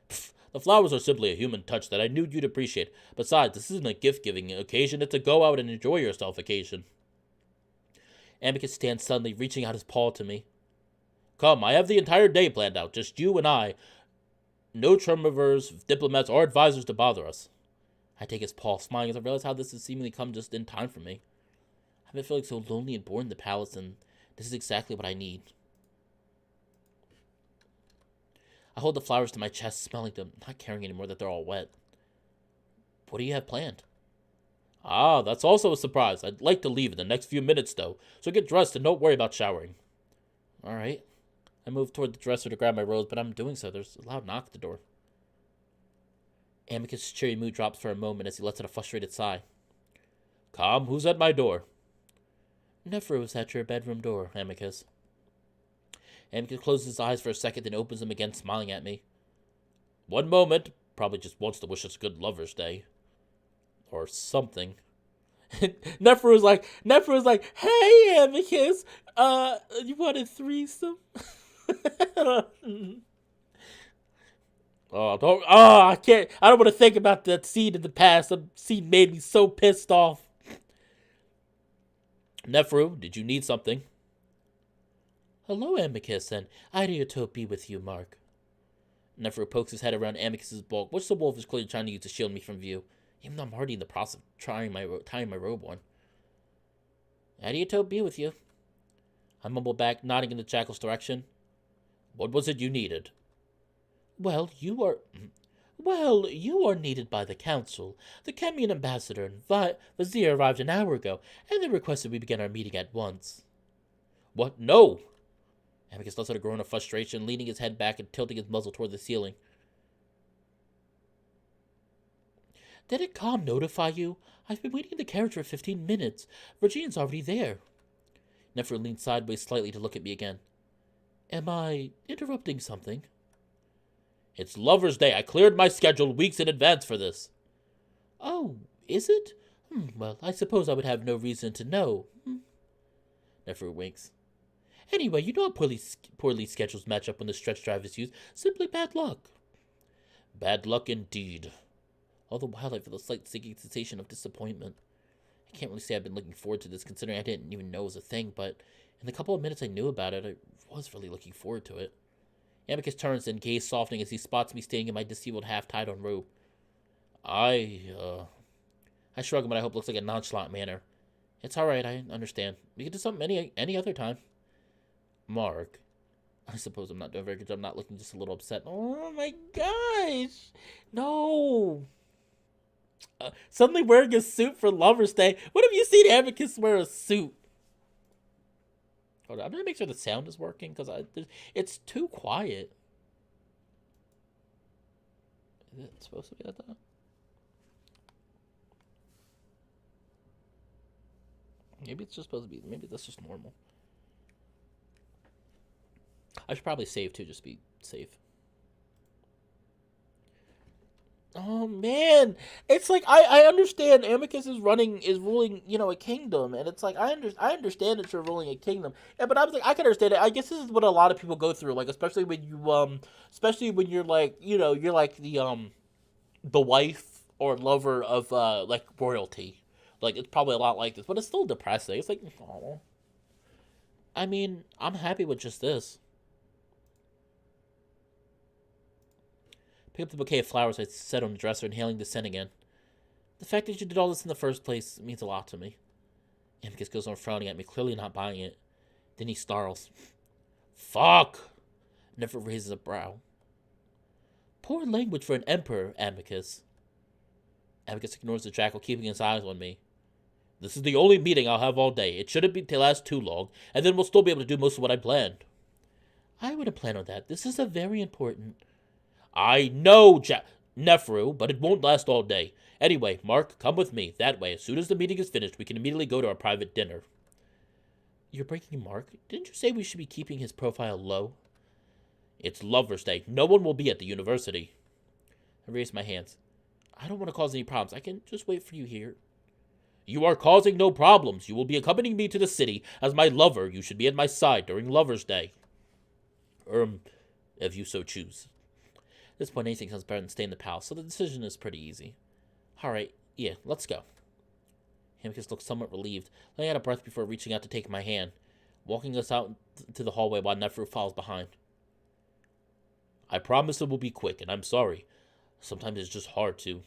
Pfft, the flowers are simply a human touch that I knew you'd appreciate. Besides, this isn't a gift-giving occasion, it's a go-out and enjoy yourself occasion. Amicus stands suddenly, reaching out his paw to me. Come, I have the entire day planned out, just you and I. No Tremorvers, diplomats, or advisors to bother us. I take his paw, smiling as I realize how this has seemingly come just in time for me. I've been feeling so lonely and bored in the palace, and this is exactly what I need. I hold the flowers to my chest, smelling them, not caring anymore that they're all wet. What do you have planned? Ah, that's also a surprise. I'd like to leave in the next few minutes, though, so get dressed and don't worry about showering. All right. I move toward the dresser to grab my rose, but I'm doing so. There's a loud knock at the door. Amicus' cheery mood drops for a moment as he lets out a frustrated sigh. Come, who's at my door? Nephro is at your bedroom door, Amicus. Amicus closes his eyes for a second, then opens them again, smiling at me. One moment. Probably just wants to wish us a good Lover's Day. Or something. Nephro is like, hey, Amicus, you want a threesome? I don't want to think about that scene in the past. That scene made me so pissed off. Nephro, did you need something? Hello, Amicus, and Idiotope be with you, Mark. Nephro pokes his head around Amicus's bulk, which the wolf is clearly trying to use to shield me from view, even though I'm already in the process of tying my robe on. Idiotope be with you. I mumble back, nodding in the jackal's direction. What was it you needed? Well, you are needed by the council. The Chemian ambassador and vizier arrived an hour ago, and they requested we begin our meeting at once. What? No! Amicus lets out a groan of frustration, leaning his head back and tilting his muzzle toward the ceiling. Didn't Calm notify you? I've been waiting in the carriage for 15 minutes. Virginia's already there. Nephro leans sideways slightly to look at me again. Am I interrupting something? It's Lover's Day. I cleared my schedule weeks in advance for this. Oh, is it? Well, I suppose I would have no reason to know. Nephro winks. Anyway, you know how poorly schedules match up when the stretch drive is used. Simply bad luck. Bad luck indeed. All the while I feel a slight sinking sensation of disappointment. I can't really say I've been looking forward to this, considering I didn't even know it was a thing, but in the couple of minutes I knew about it, I was really looking forward to it. Amicus turns and gaze softening as he spots me standing in my disabled half-tied-on robe. I shrug in what I hope looks like a nonchalant manner. It's alright, I understand. We can do something any other time. Mark. I suppose I'm not doing a very good job, not looking just a little upset. Oh my gosh! No! Suddenly wearing a suit for Lover's Day. What have you seen Amicus wear a suit? Hold on, I'm gonna make sure the sound is working because it's too quiet. Is it supposed to be like that? Maybe it's just supposed to be. Maybe that's just normal. I should probably save too, just be safe. Oh man, it's like I understand Amicus is ruling a kingdom, and it's like I understand that you're ruling a kingdom, yeah, but I was like I can understand it. I guess this is what a lot of people go through, like especially when you're like you're like the wife or lover of like royalty, like it's probably a lot like this, but it's still depressing. It's like oh, I mean I'm happy with just this. Pick up the bouquet of flowers I set on the dresser, inhaling the scent again. The fact that you did all this in the first place means a lot to me. Amicus goes on frowning at me, clearly not buying it. Then he snarls. Fuck! Never raises a brow. Poor language for an emperor, Amicus. Amicus ignores the jackal, keeping his eyes on me. This is the only meeting I'll have all day. It shouldn't last too long, and then we'll still be able to do most of what I planned. I wouldn't plan on that. This is a very important... I know, Nephro, but it won't last all day. Anyway, Mark, come with me. That way, as soon as the meeting is finished, we can immediately go to our private dinner. You're breaking Mark? Didn't you say we should be keeping his profile low? It's Lover's Day. No one will be at the university. I raise my hands. I don't want to cause any problems. I can just wait for you here. You are causing no problems. You will be accompanying me to the city. As my lover, you should be at my side during Lover's Day. If you so choose. At this point, anything sounds better than staying in the palace, so the decision is pretty easy. Alright, yeah, let's go. Amicus looks somewhat relieved, letting out a breath before reaching out to take my hand, walking us out to the hallway while Nephro follows behind. I promise it will be quick, and I'm sorry. Sometimes it's just hard to.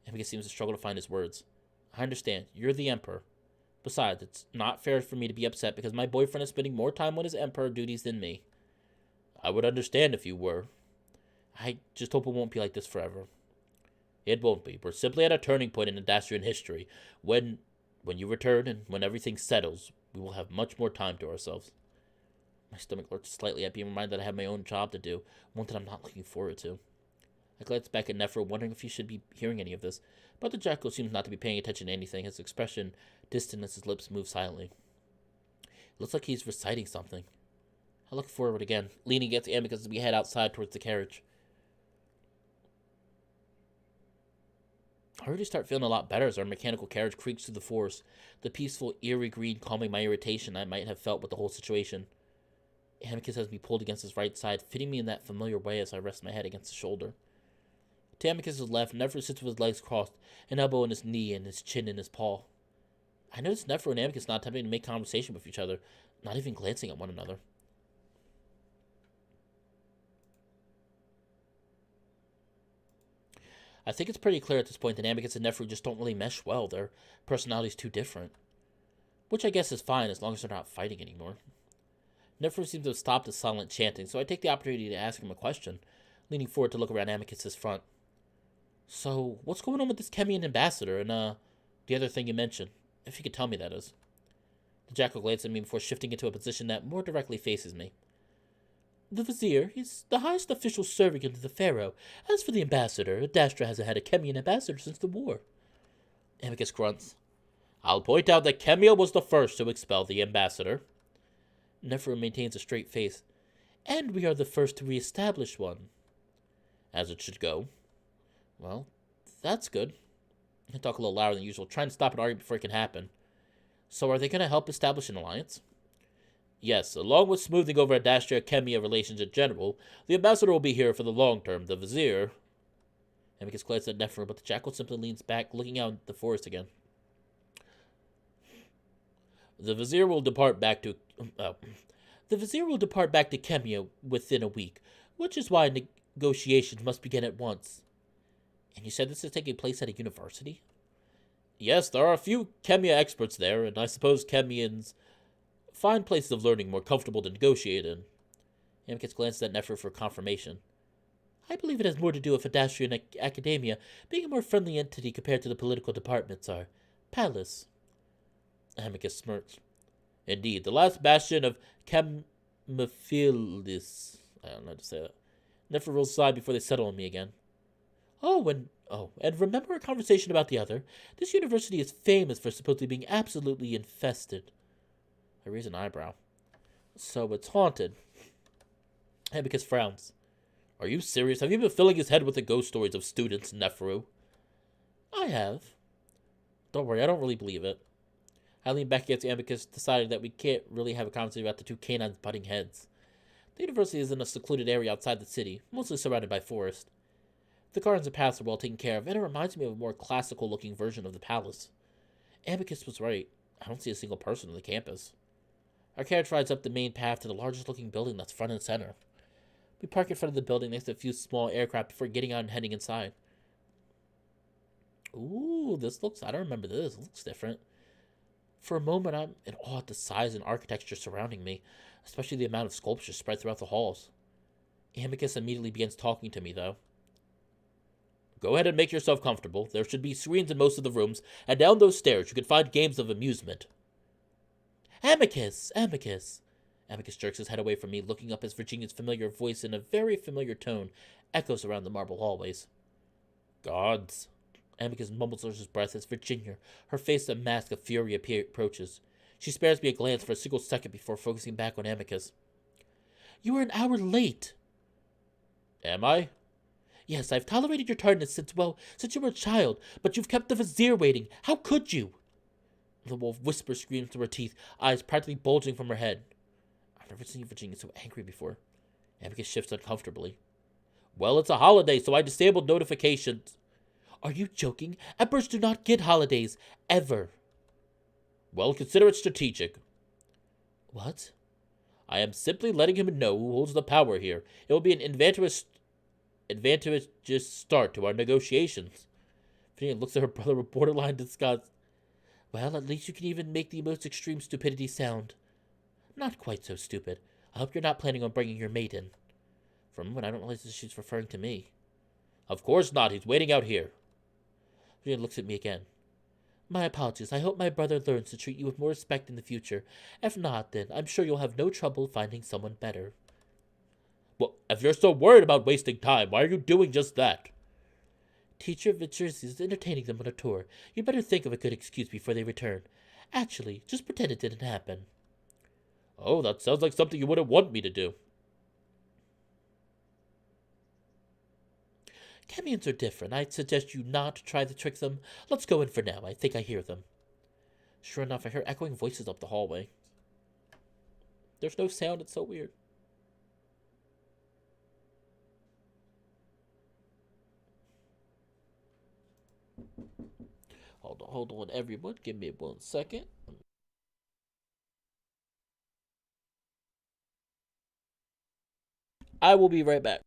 Amicus seems to struggle to find his words. I understand. You're the Emperor. Besides, it's not fair for me to be upset because my boyfriend is spending more time on his Emperor duties than me. I would understand if you were. I just hope it won't be like this forever. It won't be. We're simply at a turning point in Adastrian history. When you return and when everything settles, we will have much more time to ourselves. My stomach lurches slightly at being reminded that I have my own job to do, one that I'm not looking forward to. I glance back at Nephro, wondering if he should be hearing any of this, but the jackal seems not to be paying attention to anything, his expression distant as his lips move silently. It looks like he's reciting something. I look forward again, leaning against Amicus as we head outside towards the carriage. I already start feeling a lot better as our mechanical carriage creaks through the forest, the peaceful, eerie green calming my irritation I might have felt with the whole situation. Amicus has me pulled against his right side, fitting me in that familiar way as I rest my head against his shoulder. To Amicus' left, Nephro sits with his legs crossed, an elbow on his knee and his chin in his paw. I notice Nephro and Amicus not attempting to make conversation with each other, not even glancing at one another. I think it's pretty clear at this point that Amicus and Nephro just don't really mesh well. Their personalities too different. Which I guess is fine as long as they're not fighting anymore. Nephro seems to have stopped his silent chanting, so I take the opportunity to ask him a question, leaning forward to look around Amicus' front. So, what's going on with this Chemian ambassador and, the other thing you mentioned? If you could tell me, that is. The jackal glances at me before shifting into a position that more directly faces me. The vizier is the highest official serving under the pharaoh. As for the ambassador, Adastra hasn't had a Chemian ambassador since the war. Amicus grunts. I'll point out that Chemia was the first to expel the ambassador. Nephro maintains a straight face. And we are the first to re-establish one. As it should go. Well, that's good. I talk a little louder than usual, trying to stop an argument before it can happen. So are they going to help establish an alliance? Yes, along with smoothing over Adastra-Chemia relations in general, the ambassador will be here for the long term. The vizier... Amicus glances at Nephro, but the jackal simply leans back, looking out at the forest again. The vizier will depart back to Chemia within a week, which is why negotiations must begin at once. And you said this is taking place at a university? Yes, there are a few Chemia experts there, and I suppose Chemians find places of learning more comfortable to negotiate in. Amicus glances at Nephro for confirmation. I believe it has more to do with Adastrian academia being a more friendly entity compared to the political departments, our palace. Amicus smirks. Indeed, the last bastion of Chemophilis. I don't know how to say that. Nephro rolls aside before they settle on me again. And remember our conversation about the other? This university is famous for supposedly being absolutely infested. I raise an eyebrow. So it's haunted. Amicus frowns. Are you serious? Have you been filling his head with the ghost stories of students, Nephro? I have. Don't worry, I don't really believe it. I leaned back against Amicus, deciding that we can't really have a conversation about the two canines butting heads. The university is in a secluded area outside the city, mostly surrounded by forest. The gardens and paths are well taken care of, and it reminds me of a more classical-looking version of the palace. Amicus was right. I don't see a single person on the campus. Our carriage rides up the main path to the largest-looking building that's front and center. We park in front of the building next to a few small aircraft before getting out and heading inside. Ooh, I don't remember this. It looks different. For a moment, I'm in awe at the size and architecture surrounding me, especially the amount of sculptures spread throughout the halls. Amicus immediately begins talking to me, though. Go ahead and make yourself comfortable. There should be screens in most of the rooms, and down those stairs you can find games of amusement. Amicus! Amicus! Amicus jerks his head away from me, looking up as Virginia's familiar voice in a very familiar tone echoes around the marble hallways. Gods. Amicus mumbles under his breath as Virginia, her face a mask of fury, approaches. She spares me a glance for a single second before focusing back on Amicus. You are an hour late. Am I? Yes, I've tolerated your tardiness since you were a child, but you've kept the vizier waiting. How could you? The wolf whispers, screams through her teeth, eyes practically bulging from her head. I've never seen Virginia so angry before. Amicus shifts uncomfortably. Well, it's a holiday, so I disabled notifications. Are you joking? Emperors do not get holidays. Ever. Well, consider it strategic. What? I am simply letting him know who holds the power here. It will be an advantageous start to our negotiations. Virginia looks at her brother with borderline disgust. Well, at least you can even make the most extreme stupidity sound. Not quite so stupid. I hope you're not planning on bringing your mate in. For a moment, I don't realize that she's referring to me. Of course not. He's waiting out here. Virginia looks at me again. My apologies. I hope my brother learns to treat you with more respect in the future. If not, then I'm sure you'll have no trouble finding someone better. Well, if you're so worried about wasting time, why are you doing just that? Teacher Vitchers is entertaining them on a tour. You'd better think of a good excuse before they return. Actually, just pretend it didn't happen. Oh, that sounds like something you wouldn't want me to do. Camions are different. I'd suggest you not try to trick them. Let's go in for now. I think I hear them. Sure enough, I hear echoing voices up the hallway. There's no sound. It's so weird. Hold on, everyone. Give me 1 second. I will be right back.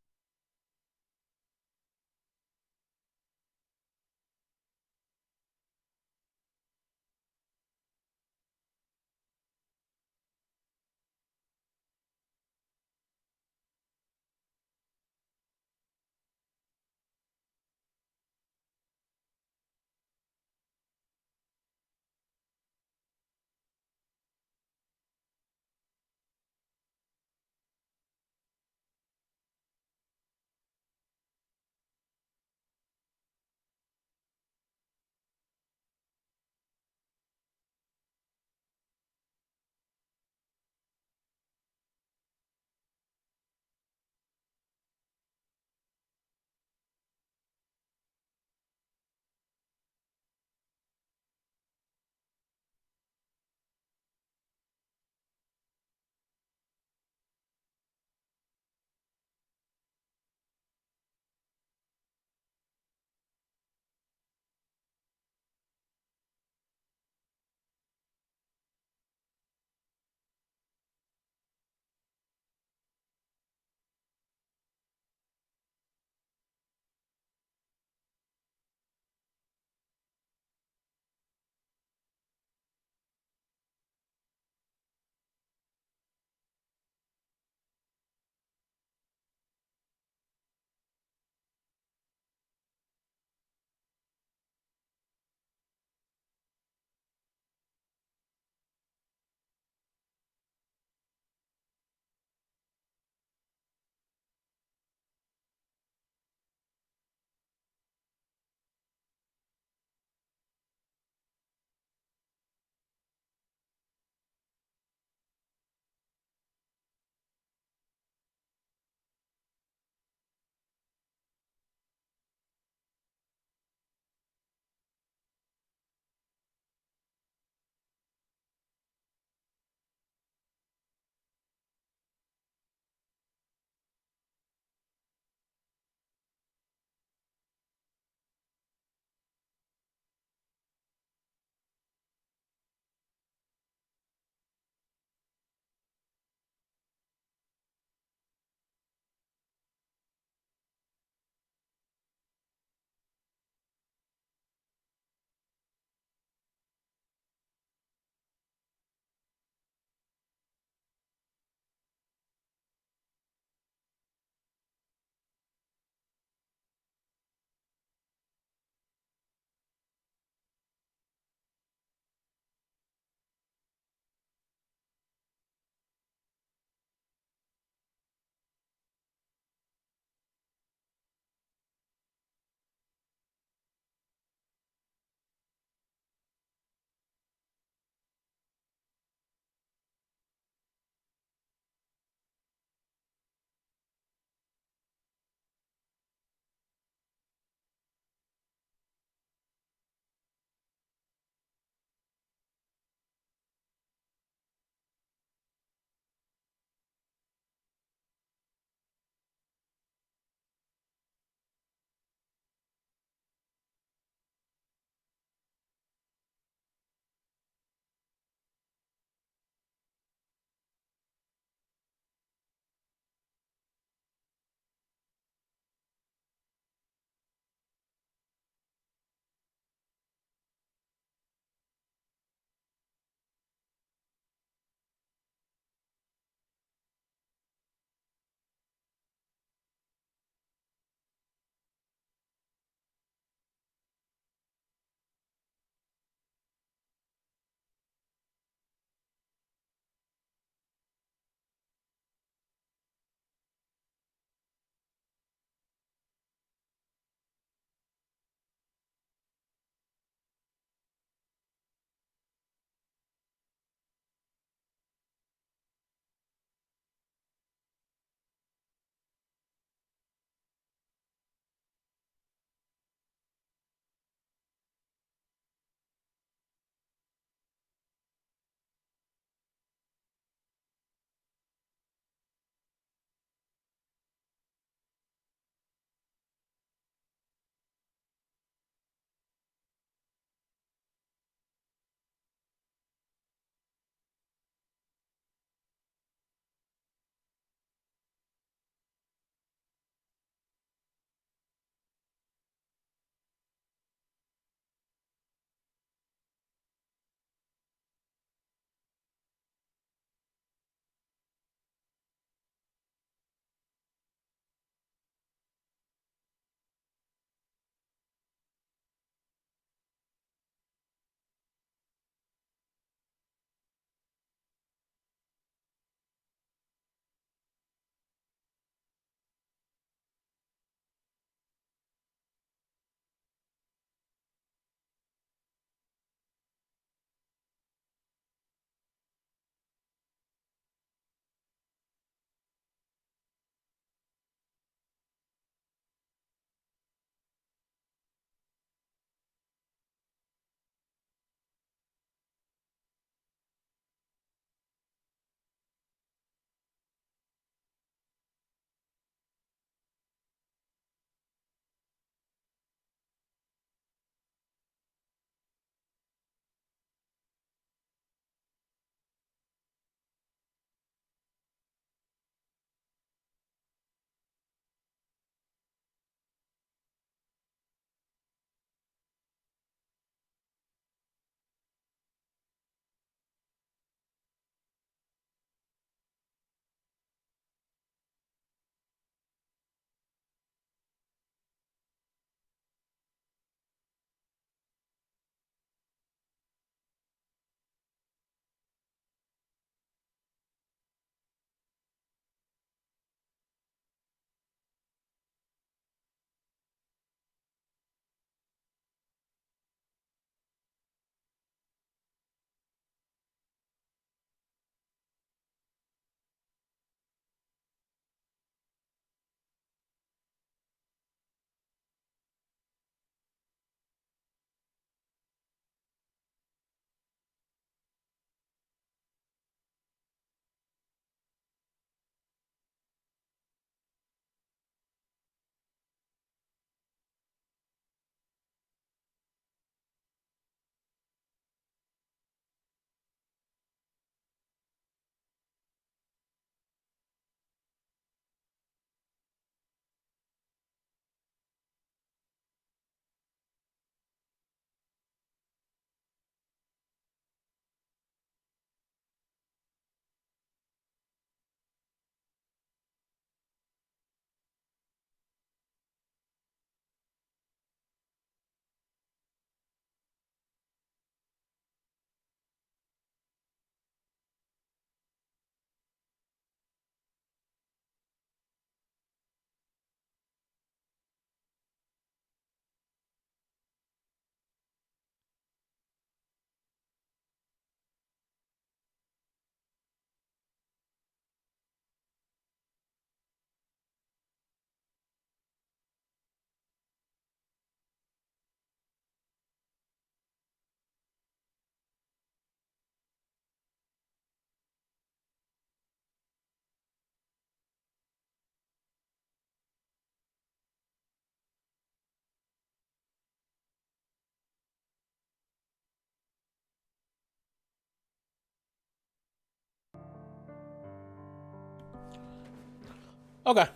Okay.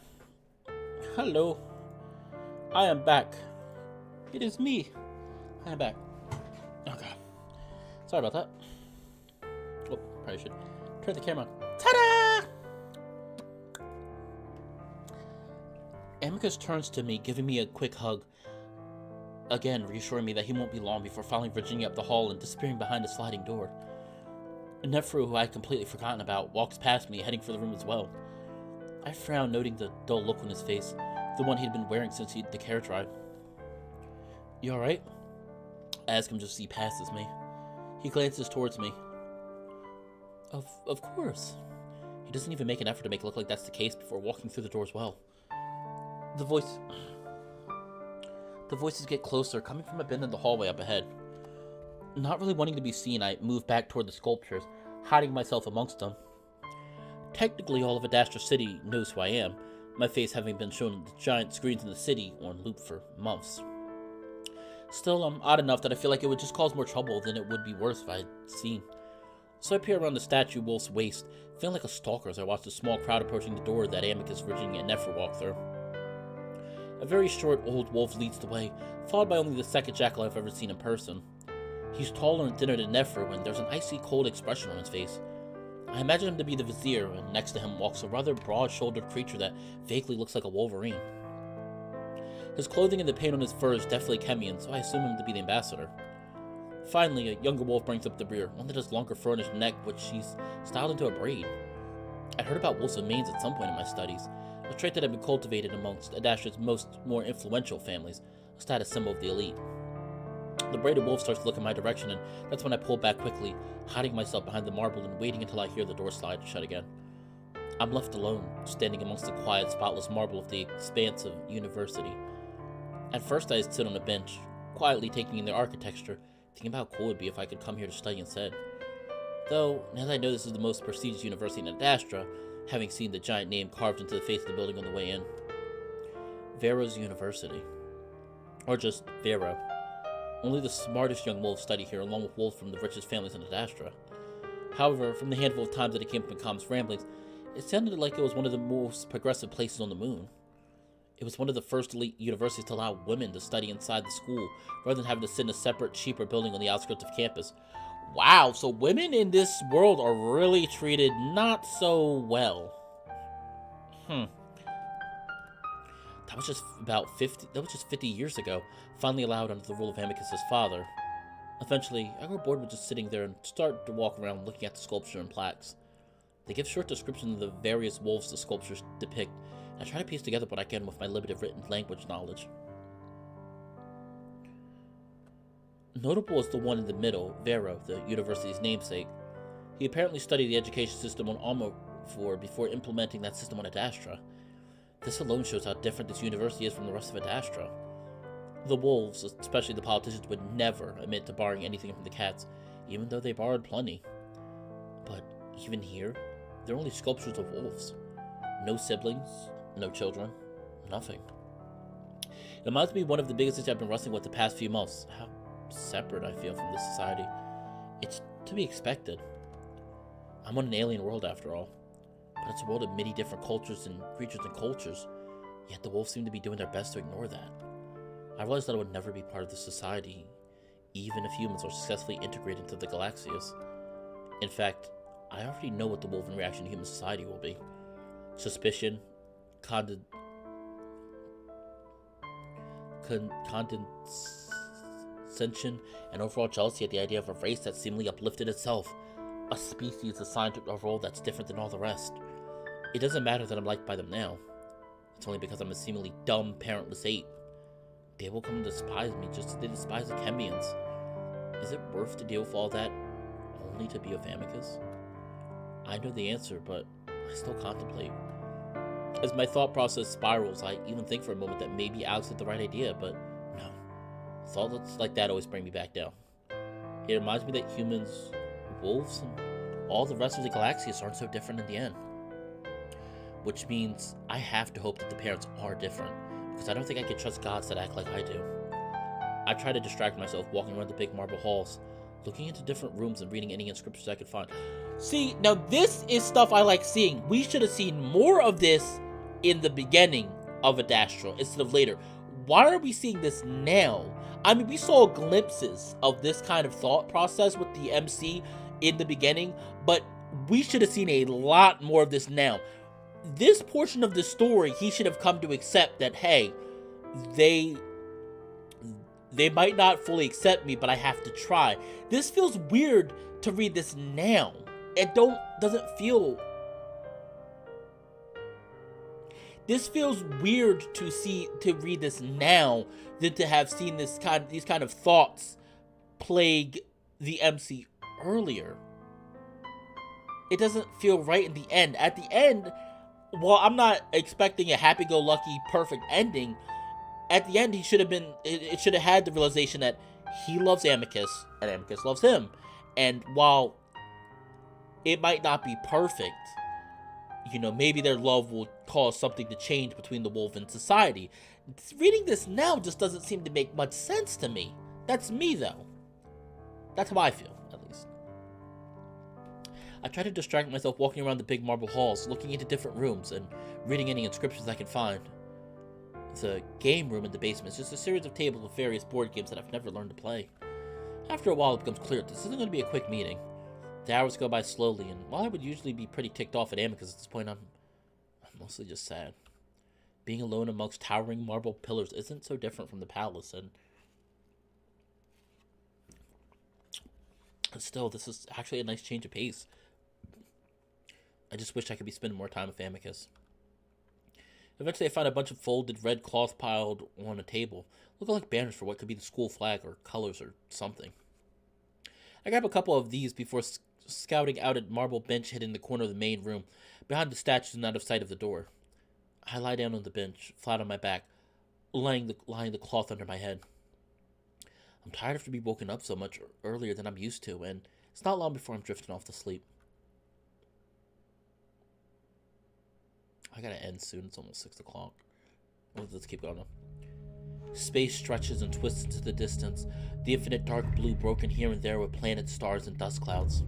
Hello. I am back. It is me. I am back. Okay. Sorry about that. Oh, probably should turn the camera on. Ta-da! Amicus turns to me, giving me a quick hug. Again, reassuring me that he won't be long before following Virginia up the hall and disappearing behind a sliding door. Nephro, who I had completely forgotten about, walks past me, heading for the room as well. I frown, noting the dull look on his face, the one he'd been wearing since the carriage ride. You alright? I ask him just as he passes me. He glances towards me. Of course. He doesn't even make an effort to make it look like that's the case before walking through the door as well. The voices get closer, coming from a bend in the hallway up ahead. Not really wanting to be seen, I move back toward the sculptures, hiding myself amongst them. Technically, all of Adastra City knows who I am, my face having been shown on the giant screens in the city on loop for months. Still, I'm odd enough that I feel like it would just cause more trouble than it would be worth if I had seen. So I peer around the statue wolf's waist, feeling like a stalker as I watch the small crowd approaching the door that Amicus, Virginia, and Nephro walk through. A very short old wolf leads the way, followed by only the second jackal I've ever seen in person. He's taller and thinner than Nephro, and there's an icy cold expression on his face. I imagine him to be the vizier, and next to him walks a rather broad-shouldered creature that vaguely looks like a wolverine. His clothing and the paint on his fur is definitely Chemian, so I assume him to be the ambassador. Finally, a younger wolf brings up the rear, one that has longer fur on his neck, which she's styled into a braid. I heard about wolves with manes at some point in my studies, a trait that had been cultivated amongst Adastra's more influential families, a status symbol of the elite. The braided wolf starts to look in my direction, and that's when I pull back quickly, hiding myself behind the marble and waiting until I hear the door slide shut again. I'm left alone, standing amongst the quiet, spotless marble of the expanse of university. At first I sit on a bench, quietly taking in the architecture, thinking about how cool it would be if I could come here to study instead. Though, now that I know this is the most prestigious university in Adastra, having seen the giant name carved into the face of the building on the way in. Vero's University. Or just Vero. Only the smartest young wolves study here, along with wolves from the richest families in Adastra. However, from the handful of times that it came up in Com's ramblings, it sounded like it was one of the most progressive places on the moon. It was one of the first elite universities to allow women to study inside the school, rather than having to sit in a separate, cheaper building on the outskirts of campus. Wow, so women in this world are really treated not so well. That was just 50 years ago, finally allowed under the rule of Amicus' father. Eventually, I grew bored with just sitting there and started to walk around looking at the sculpture and plaques. They give short descriptions of the various wolves the sculptures depict, and I try to piece together what I can with my limited written language knowledge. Notable is the one in the middle, Vero, the university's namesake. He apparently studied the education system on Almofor before implementing that system on Adastra. This alone shows how different this university is from the rest of Adastra. The wolves, especially the politicians, would never admit to borrowing anything from the cats, even though they borrowed plenty. But even here, they're only sculptures of wolves. No siblings, no children, nothing. It reminds me of one of the biggest things I've been wrestling with the past few months, how separate I feel from this society. It's to be expected. I'm on an alien world after all, but it's a world of many different cultures and creatures and cultures, yet the wolves seem to be doing their best to ignore that. I realized that I would never be part of this society, even if humans are successfully integrated into the Galaxias. In fact, I already know what the wolven reaction to human society will be. Suspicion, condescension, and overall jealousy at the idea of a race that seemingly uplifted itself. A species assigned to a role that's different than all the rest. It doesn't matter that I'm liked by them now. It's only because I'm a seemingly dumb, parentless ape. They will come to despise me just as they despise the Chemians. Is it worth to deal with all that, only to be with Amicus? I know the answer, but I still contemplate. As my thought process spirals, I even think for a moment that maybe Alex had the right idea, but no. Thoughts like that always bring me back down. It reminds me that humans, wolves, and all the rest of the Galaxias aren't so different in the end. Which means I have to hope that the parents are different, because I don't think I can trust gods that act like I do. I try to distract myself walking around the big marble halls, looking into different rooms and reading any inscriptions I could find. See, now this is stuff I like seeing. We should have seen more of this in the beginning of Adastra instead of later? Why are we seeing this now? I mean, we saw glimpses of this kind of thought process with the MC in the beginning, but we should have seen a lot more of this now. This portion of the story, he should have come to accept that, hey, they might not fully accept me, but I have to try. This feels weird to read this now. It doesn't feel... This feels weird to read this now than to have seen these kind of thoughts plague the MC earlier. It doesn't feel right in the end. At the end, while I'm not expecting a happy-go-lucky perfect ending, at the end, it should have had the realization that he loves Amicus, and Amicus loves him. And while it might not be perfect, you know, maybe their love will cause something to change between the wolf and society. Reading this now just doesn't seem to make much sense to me. That's me, though. That's how I feel, at least. I try to distract myself walking around the big marble halls, looking into different rooms, and reading any inscriptions I can find. It's a game room in the basement. It's just a series of tables with various board games that I've never learned to play. After a while, it becomes clear this isn't going to be a quick meeting. The hours go by slowly, and while I would usually be pretty ticked off at Amicus at this point, I'm mostly just sad. Being alone amongst towering marble pillars isn't so different from the palace, and still, this is actually a nice change of pace. I just wish I could be spending more time with Amicus. Eventually, I found a bunch of folded red cloth piled on a table, looking like banners for what could be the school flag or colors or something. I grabbed a couple of these before scouting out a marble bench hidden in the corner of the main room, behind the statues and out of sight of the door. I lie down on the bench, flat on my back, lying the cloth under my head. I'm tired after being woken up so much earlier than I'm used to, and it's not long before I'm drifting off to sleep. I gotta end soon. It's almost 6 o'clock. Let's keep going on. Space stretches and twists into the distance, the infinite dark blue broken here and there with planets, stars, and dust clouds.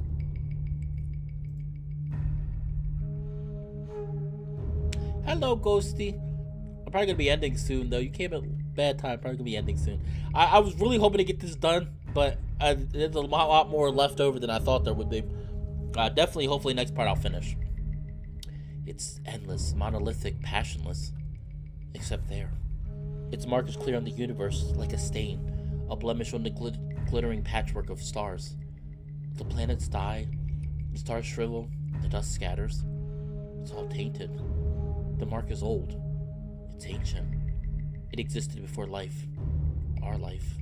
Hello, Ghosty. I'm probably gonna be ending soon, though. You came at a bad time. Probably gonna be ending soon. I was really hoping to get this done, but there's a lot more left over than I thought there would be. Definitely, hopefully, next part I'll finish. It's endless, monolithic, passionless. Except there. Its mark is clear on the universe, like a stain, a blemish on the glittering patchwork of stars. The planets die, the stars shrivel, the dust scatters. It's all tainted. The mark is old. It's ancient. It existed before life. Our life.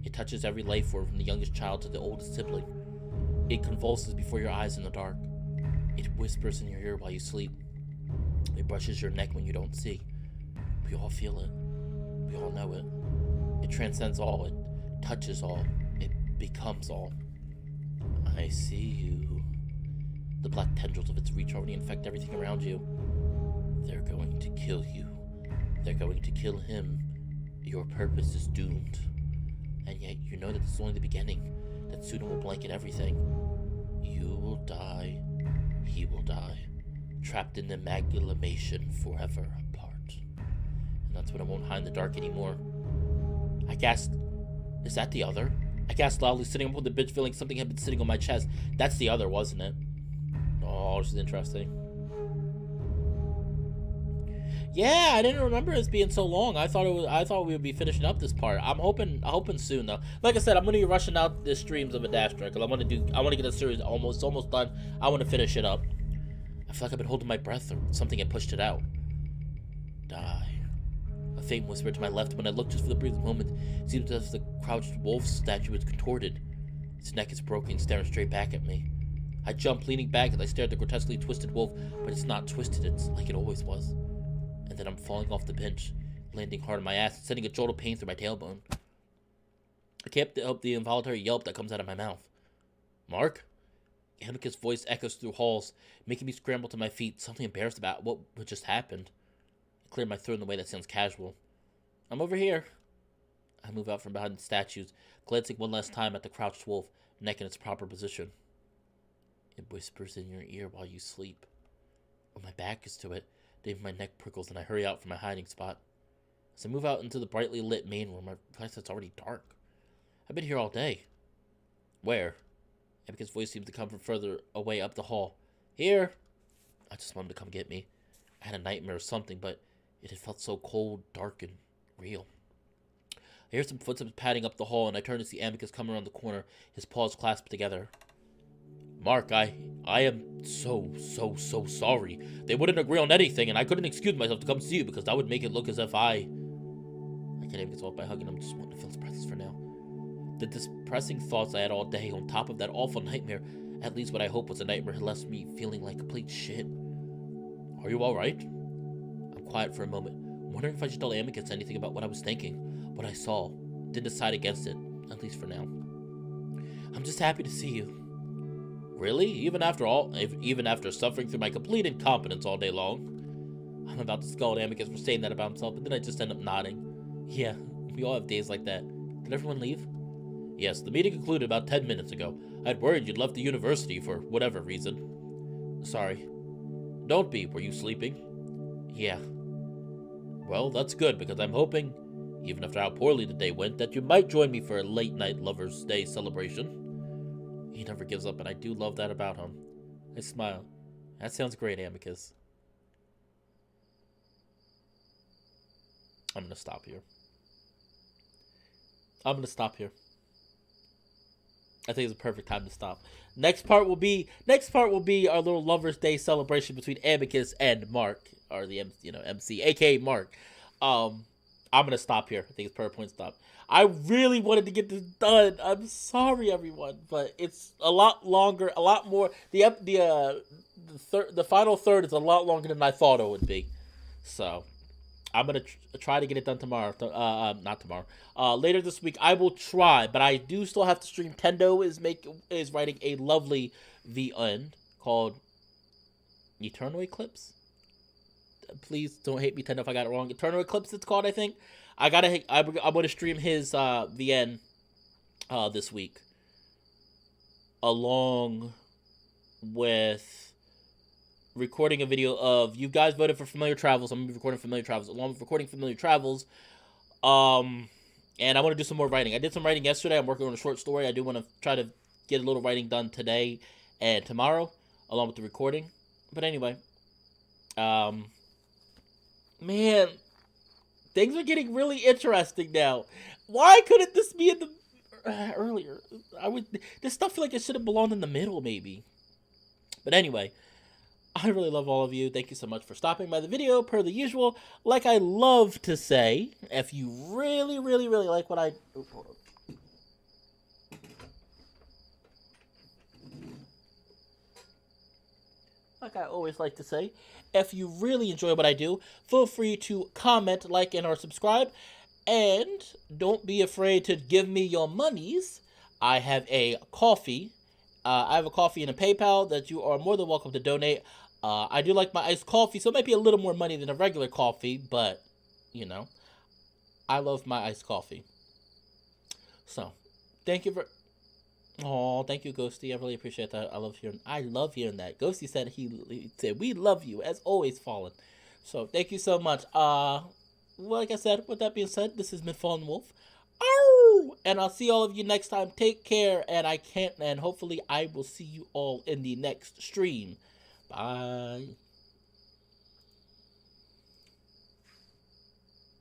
It touches every life form from the youngest child to the oldest sibling. It convulses before your eyes in the dark. It whispers in your ear while you sleep. It brushes your neck when you don't see. We all feel it. We all know it. It transcends all. It touches all. It becomes all. I see you. The black tendrils of its reach already infect everything around you. They're going to kill you. They're going to kill him. Your purpose is doomed. And yet you know that this is only the beginning. That soon it will blanket everything. You will die. He will die. Trapped in the amalgamation forever apart. And that's when I won't hide in the dark anymore. I gasped. Is that the other? I gasped loudly, sitting up on the bench, feeling something had been sitting on my chest. That's the other, wasn't it? Oh, this is interesting. Yeah, I didn't remember it being so long. I thought we would be finishing up this part. I'm hoping soon though. Like I said, I'm gonna be rushing out the streams of Adastra because I want to get the series almost done. I want to finish it up. I feel like I've been holding my breath or something had pushed it out. Die. A faint whisper to my left. When I looked just for the brief moment, it seemed as if the crouched wolf statue was contorted. Its neck is broken, staring straight back at me. I jumped, leaning back as I stared at the grotesquely twisted wolf, but it's not twisted, it's like it always was. And then I'm falling off the bench, landing hard on my ass, sending a jolt of pain through my tailbone. I can't help the involuntary yelp that comes out of my mouth. Mark? Amicus' voice echoes through halls, making me scramble to my feet, something embarrassed about what just happened. I clear my throat in a way that sounds casual. I'm over here. I move out from behind the statues, glancing one last time at the crouched wolf, neck in its proper position. It whispers in your ear while you sleep. When my back is to it, Then my neck prickles and I hurry out from my hiding spot. As I move out into the brightly lit main room, I realize it's already dark. I've been here all day. Where? Amicus' voice seems to come from further away up the hall. Here! I just wanted to come get me. I had a nightmare or something, but it had felt so cold, dark, and real. I hear some footsteps padding up the hall, and I turn to see Amicus come around the corner, his paws clasped together. Mark, I am so sorry. They wouldn't agree on anything, and I couldn't excuse myself to come see you because that would make it look as if I can't even get off by hugging him, just wanting to feel his presence for now. The depressing thoughts I had all day on top of that awful nightmare, at least what I hope was a nightmare, had left me feeling like complete shit. Are you alright? I'm quiet for a moment, wondering if I should tell Amicus anything about what I was thinking, what I saw. Didn't decide against it, at least for now. I'm just happy to see you. Really? Even after suffering through my complete incompetence all day long? I'm about to scold Amicus for saying that about himself, but then I just end up nodding. Yeah, we all have days like that. Did everyone leave? Yes, the meeting concluded about 10 minutes ago. I'd worried you'd left the university for whatever reason. Sorry. Don't be. Were you sleeping? Yeah. Well, that's good, because I'm hoping, even after how poorly the day went, that you might join me for a late-night Lover's Day celebration. He never gives up, and I do love that about him. I smile. That sounds great, Amicus. I'm gonna stop here. I think it's a perfect time to stop. Next part will be our little Lover's Day celebration between Amicus and Mark, or the MC, aka Mark. I'm gonna stop here. I think it's perfect point to stop. I really wanted to get this done. I'm sorry, everyone, but it's a lot longer, a lot more. The final third is a lot longer than I thought it would be. So I'm gonna try to get it done tomorrow. Not tomorrow. Later this week, I will try, but I do still have to stream. Tendo is writing a lovely VN called Eternal Eclipse. Please don't hate me, Tendo, if I got it wrong. Eternal Eclipse, it's called, I think. I'm gonna stream his VN this week, along with recording a video of, you guys voted for Familiar Travels. I'm gonna be recording Familiar Travels, along with recording Familiar Travels. And I want to do some more writing. I did some writing yesterday. I'm working on a short story. I do want to try to get a little writing done today and tomorrow, along with the recording. But anyway, man, things are getting really interesting now. Why couldn't this be in the earlier? This stuff feel like it should have belonged in the middle, maybe. But anyway, I really love all of you. Thank you so much for stopping by the video, per the usual. Like I love to say, if you really like what I... Oh, hold on. Like I always like to say, if you really enjoy what I do, feel free to comment, like, and or subscribe. And don't be afraid to give me your monies. I have a coffee. I have a coffee and a PayPal that you are more than welcome to donate. I do like my iced coffee, so it might be a little more money than a regular coffee, but, you know, I love my iced coffee. So, thank you for... Oh, thank you, Ghosty. I really appreciate that. I love hearing that. Ghosty said he said, we love you, as always, Fallen. So, thank you so much. Like I said, with that being said, this has been Fallenwolf. Oh! And I'll see all of you next time. Take care, and hopefully I will see you all in the next stream. Bye.